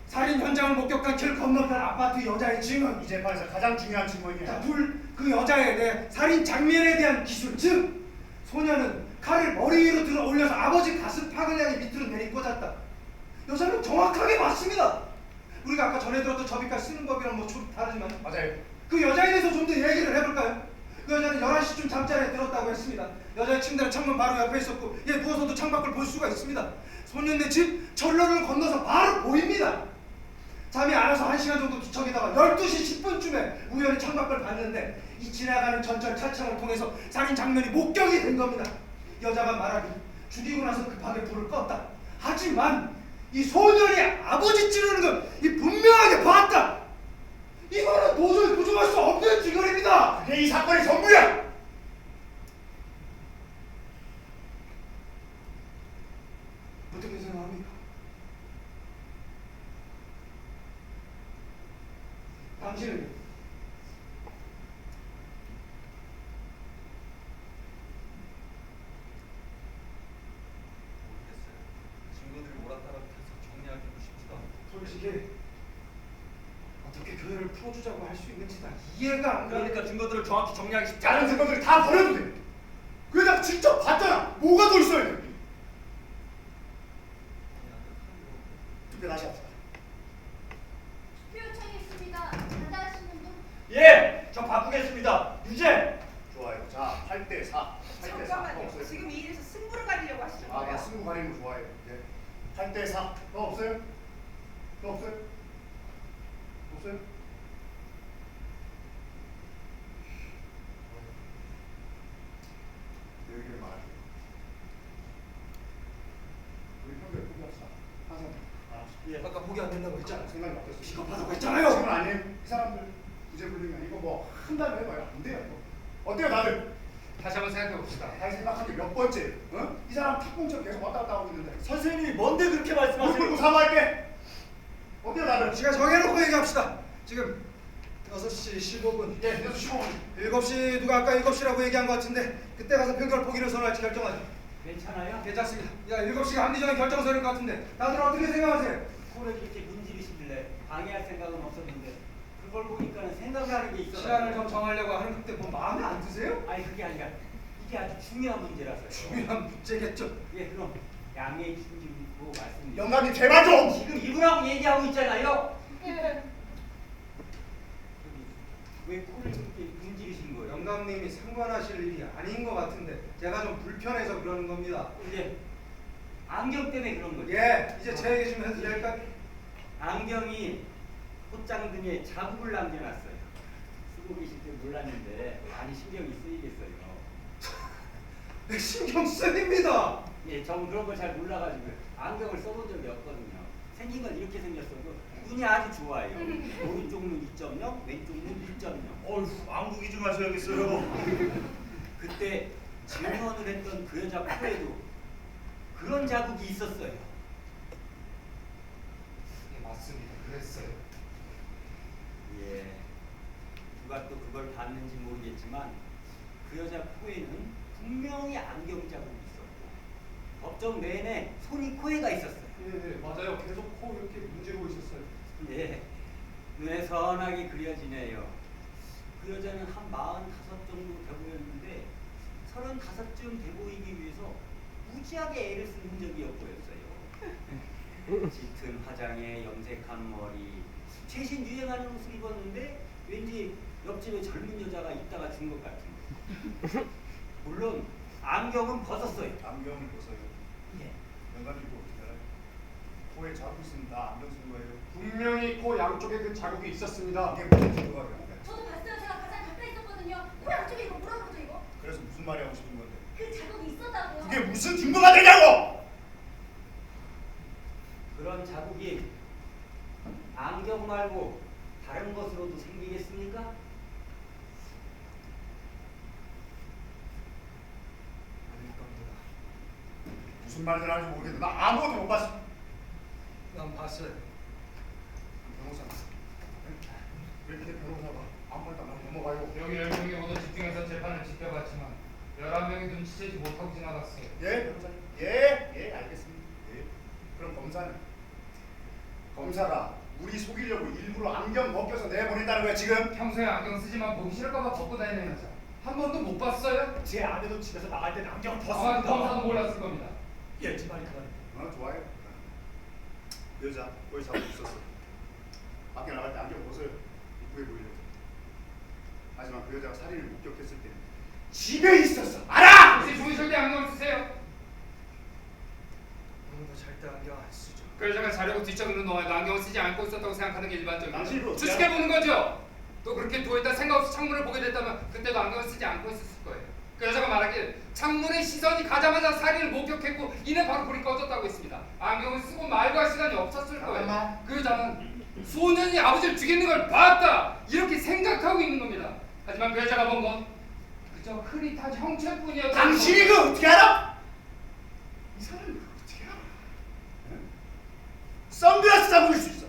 살인 현장을 목격한 길 건너편 아파트 여자의 증언. 이 재판에서 가장 중요한 증거입니다. 자, 둘, 그 여자에 대해 살인 장면에 대한 기술. 즉, 소녀는 칼을 머리 위로 들어 올려서 아버지 가슴팍을 향해 밑으로 내리꽂았다. 여자는 정확하게 맞습니다. 우리가 아까 전에 들었던 접이칼 쓰는 법이랑 뭐 좀 다르지만 맞아요. 그 여자에 대해서 좀 더 얘기를 해볼까요? 그 여자는 11시쯤 잠자리에 들었다고 했습니다. 여자의 침대는 창문 바로 옆에 있었고 누워서도 창밖을 볼 수가 있습니다. 소년네 집 철로를 건너서 바로 보입니다. 잠이 안 와서 1시간 정도 뒤척이다가 12시 10분쯤에 우연히 창밖을 봤는데 이 지나가는 전철 차창을 통해서 살인 장면이 목격이 된 겁니다. 여자가 말하길 죽이고 나서 급하게 불을 껐다. 하지만 이 소년이 아버지 찌르는 건 분명하게 봤다. 이거는 도저히 부정할 수 없는 증언입니다. 그게 이 사건의 전부야. 어떻게 생각합니까? 당신은 찾으자고 할 수 있는지 난 이해가 안 가. 그러니까 증거들을 정확히 정리하기 쉽지 다른 않아. 증거들 다 버려도 돼. 그 여자 직접 봤잖아. 뭐가 더 있어야 돼? 이제 다시 합시다. 투표 요청했습니다. 반대하시는 분? 예, 저 바꾸겠습니다. 유죄. 좋아요. 자, 8대 4. 8대 4. 잠깐만요. 지금 이 일에서 승부를 가리려고 하시는 아, 나 거예요? 승부 가리는 거 좋아해요. 예. 8대 4. 더 없어요? 더 없어요? 없어요? 내 의견을 말할게요. 우리 평소에 포기합시다. 항상 예. 아까 포기 안 된다고 했잖아. 생각이 바뀌었어요. 비겁하다고 했잖아요. 지금 아니에요. 이 사람들 부재 불능이야. 이거 뭐 한 달에 해봐야 안 돼요. 이거. 어때요, 다들? 다시 한번 생각해 봅시다. 다시 생각한 게 몇 번째? 어? 이 사람 탁공처럼 계속 왔다 갔다 하고 있는데. 선생님이 뭔데 그렇게 물 말씀하세요? 끓고 사과할게. 어때요, 다들? 시간 정해놓고 얘기합시다. 지금 6시 15분. 예, 6시 15분. 7시 누가 아까 7시라고 얘기한 것 같은데 그때 가서 평결 포기를 선언할지 결정하죠. 괜찮아요? 괜찮습니다. 야 7시가 합리적인 결정선일 것 같은데 다들 어떻게 생각하세요? 코를 이렇게 문지르시길래 방해할 생각은 없었는데 그걸 보니까는 생각나는 게 있어요. 시간을 좀 정하려고 하는 그때 뭐 마음에 안 드세요? 아니 그게 아니라 이게 아주 중요한 문제라서요. 중요한 문제겠죠. 예, 그럼 양해해 주시고 말씀드립니다. 영감님 제발 좀. 지금 이분하고 얘기하고 있잖아요. 왜 코를 이렇게 문지르신 거예요? 영감님이 상관하실 일이 아닌 것 같은데 제가 좀 불편해서 그러는 겁니다. 이제 안경 때문에 그런 거죠. 예, 이제 제 얘기 좀 해도 될까요? 안경이 옷장 등에 자국을 남겨놨어요. 쓰고 계실 때 몰랐는데 많이 신경이 쓰이겠어요. 신경 쓰입니다. 예, 저는 그런 걸 잘 몰라가지고 안경을 써본 적이 없거든요. 생긴 건 이렇게 생겼어도 눈이 아주 좋아요. 오른쪽 눈 2.0, 왼쪽 눈 1.0. 어휴, 안구기 좀 하셔야겠어요. 그때 증언을 했던 그 여자 코에도 그런 자국이 있었어요. 예, 맞습니다. 그랬어요. 예, 누가 또 그걸 봤는지 모르겠지만 그 여자 코에는 분명히 안경 자국이 있었고 법정 내내 손이 코에가 있었어요. 예, 맞아요. 계속 코 이렇게 문지르고 있었어요. 예, 눈에 선하게 그려지네요. 그 여자는 한 45 정도 돼 보였는데 35쯤 돼 보이기 위해서 무지하게 애를 쓴 흔적이 엿보였어요. 짙은 화장에 염색한 머리, 최신 유행하는 옷을 입었는데 왠지 옆집에 젊은 여자가 있다가 준 것 같은 거. 물론 안경은 벗었어요. 안경을 벗어요. 예. 영감님 이거 어떻게 알아요? 코에 자국 있으면 다 안경 쓴 거예요. 분명히 코 양쪽에 그 자국이 있었습니다. 이게 무슨 증거가 되는 거야? 저도 봤어요. 제가 가장 가까이 있었거든요. 코 양쪽에 이거 뭐라 그러죠 이거? 그래서 무슨 말이 하고 싶은 건데? 그 자국이 있었다고요. 그게 무슨 증거가 되냐고! 그런 자국이 안경 말고 다른 것으로도 생기겠습니까? 아닐 겁니다. 무슨 말을 하는지 모르겠는데 나 아무것도 못 봤어. 난 봤어요. 변호사. 왜 이렇게 변호사가 아무 말도 안 하고 넘어가요? 여기 10명이 모두 집중해서 재판을 지켜봤지만 11명이 눈치채지 못하고 지나갔어요. 예, 변호사님. 예, 알겠습니다. 예. 그럼 검사가 우리 속이려고 일부러 안경 벗겨서 내보낸다는 거야 지금? 평소에 안경 쓰지만 보기 싫을까봐 벗고 다니는 여자 한 번도 못 봤어요? 제 아내도 집에서 나갈 때는 안경을 아마 벗습니다. 검사도 몰랐을 겁니다. 예, 제 말이 그만해. 좋아요. 그 여자 거기 자고 있었어. 밖에 나갈 때 안경 벗어요. 이쁘게 보이려고. 하지만 그 여자가 살인을 목격했을 때는 집에 있었어. 알아! 혹시 주무실 때 안경을 쓰세요? 오늘도 잘 때 안경 안 쓰죠. 그 여자가 자려고 뒤척이는 동안에도 안경을 쓰지 않고 있었다고 생각하는 게 당신이 일반적이에요. 그거 추측해보는 거죠. 또 그렇게 누워있다 생각 없이 창문을 보게 됐다면 그때도 안경을 쓰지 않고 있었을 거예요. 그 여자가 말하길 창문에 시선이 가자마자 살인을 목격했고 이내 바로 불이 꺼졌다고 했습니다. 안경을 쓰고 말고 할 시간이 없었을 거예요. 잠깐만. 그 여자는 소년이 아버지를 죽이는 걸 봤다 이렇게 생각하고 있는 겁니다. 하지만 그 여자가 본 건 그저 흐릿한 형체뿐이었다. 당신이 그거 어떻게 알아? 이 사람이 그거 어떻게 알아? 응? 선글라스 자국일 수 있어.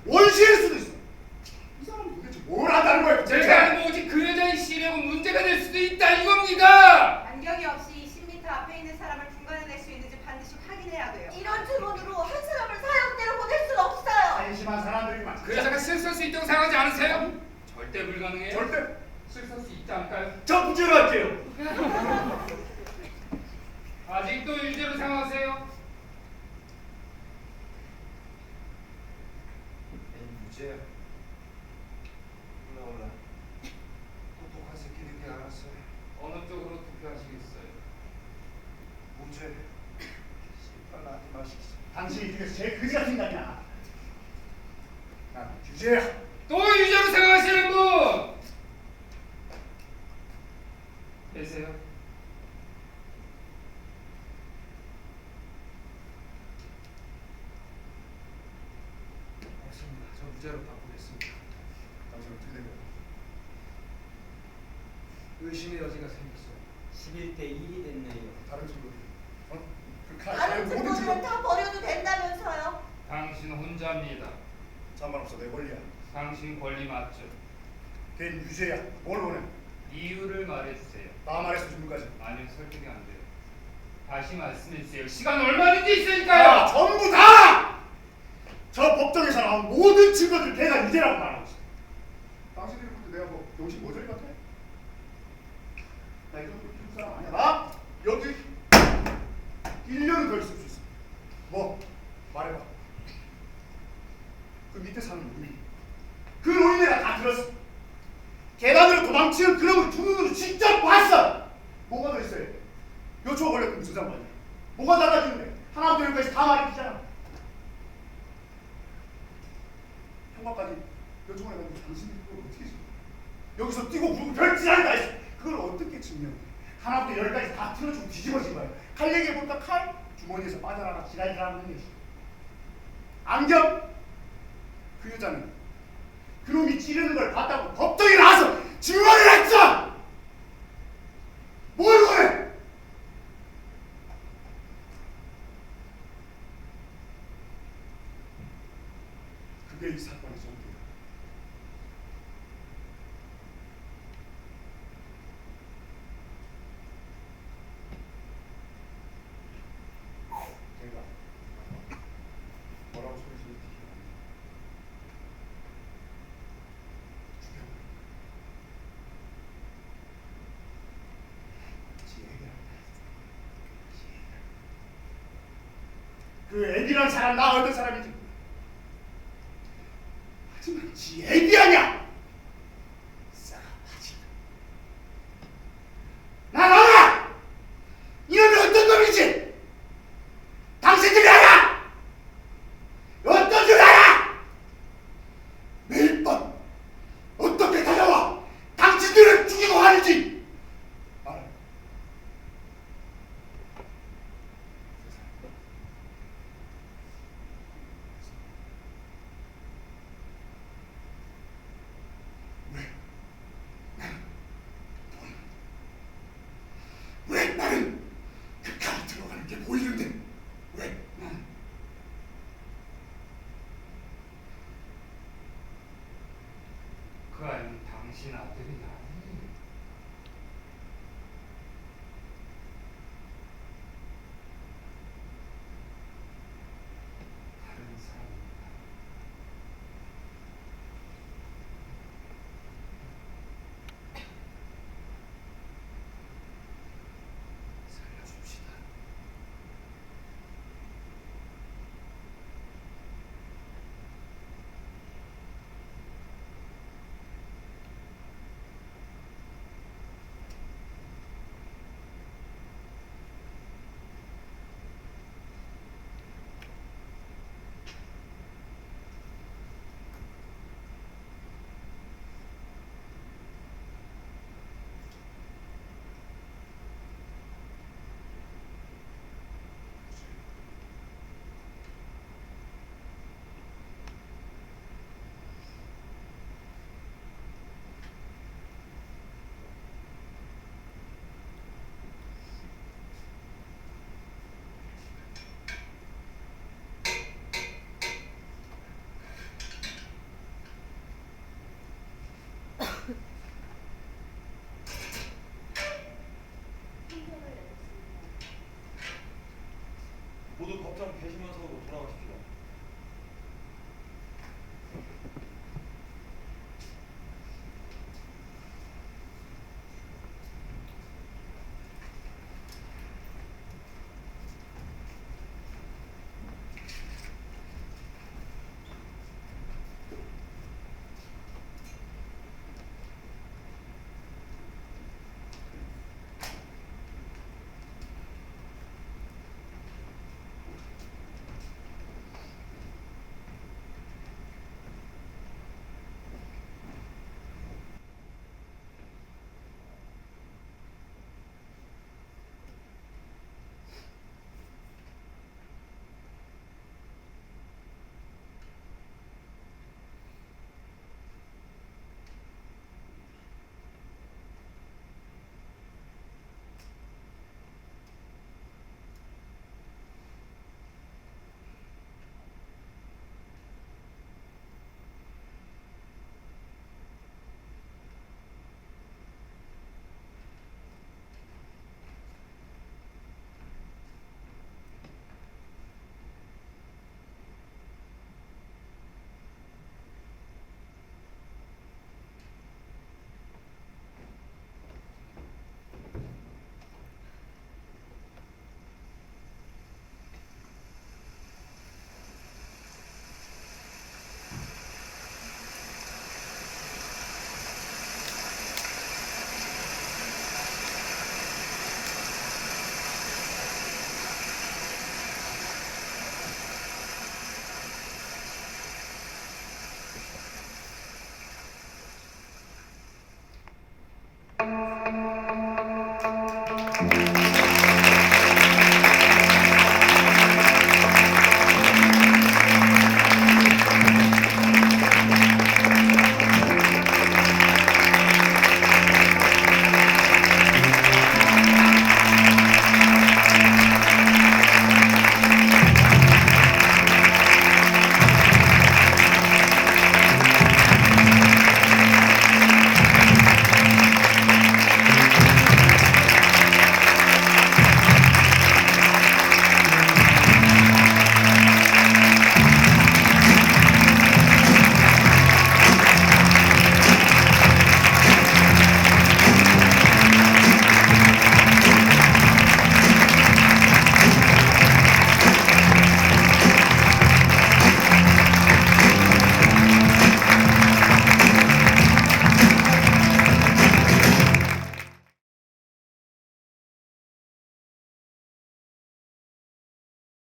원시일 수도 있어. 이 사람은 도대체 뭘 안다는 거야? 제가 오직 그 여자의 시력은 문제가 될 수도 있다 이겁니다. 안경이 없이 10m 앞에 있는 사람을 중간에 낼 수 있는지 반드시 확인해야 돼요. 이런 주문으로 한 사람을 사형대로 보낼 순 없어요. 한심한 사람들이만. 그 여자가 실수할 수 있다고 생각하지 않으세요? 절대 불가능해요. 절대. 쓸 수 있지 않을까요? 저 무죄로 할게요. 아직도 유죄로 생각하세요? 무죄야. 몰라. 똑똑한 새끼들이 알았어. 어느 쪽으로 투표하시겠어요? 무죄. 씨발 나한테 말 시키지. 당신이 중에서 제일 그지 같은 인간이야. 난 유죄야. 또 유죄로 생각하시는 분 계세요? 없습니다. 저 무죄로 바꾸겠습니다. 당신 어떻게 된 거야? 의심의 여지가 생겼어요. 11대 1이 됐네요. 다른 친구들. 그 다른 모든 친구들은 친구. 다 버려도 된다면서요? 당신 혼자입니다. 상관없어. 내 권리야. 당신 권리 맞죠? 걔 유죄야. 뭘 원해? 이유를 말해주세요. 나 말했어 지금까지. 아니요, 설득이 안 돼요. 다시 말씀해주세요. 시간 얼마든지 있으니까요. 아, 전부 다! 저 법정에서 나온 모든 증거들 걔가 유죄라고 말하고 있어. 당신들이 볼 때 내가 뭐 병신 모조리 같아? 나 이런 거 피울 사람 아니야. 나 여기 1년은 더 있을 수 있어. 뭐? 말해봐. 그 밑에 사는 노인. 그 노인 내가 다 들었어. 계단으로 도망치는 그놈을 두 눈으로 직접 봤어. 뭐가 더 있어요? 요초가 걸렸던 무슨 상관이야? 뭐가 달라지는데? 하나부터 열까지 다 말해주잖아. 형과까지 요청을 해가지고 당신들이 그걸 어떻게 줘? 여기서 뛰고 부르고 별짓하는 다 있어. 그걸 어떻게 증명해? 하나부터 열까지 다 틀어주고 뒤집어진 거야. 칼 얘기해볼까? 칼? 주머니에서 빠져나가 지랄지랄하는 놈이었어. 안경? 그 여자는 그놈이 찌르는 걸 봤다고 법정에 나와서 증언을 했어! 뭘 원해? 그게 이 사건의 전개야. 걔가 뭐라고 소리 지르지? 죽여버려. 지 애기랑 그 애기란 사람 나 어떤 사람인지 몰라. 하지만 지 애기 아니야. 싸가지. 난 알아. 이놈이 어떤 놈인지. 당신들이 알아. 어떤 줄 알아. 매일 밤 어떻게 찾아와 당신들을 죽이고 하는지 알아. 왜 나는 그 칼이 들어가는 게 보이는데 왜 나는 그 아이는 당신 아들이 아니에요. 다른 사람입니다. 살려줍시다.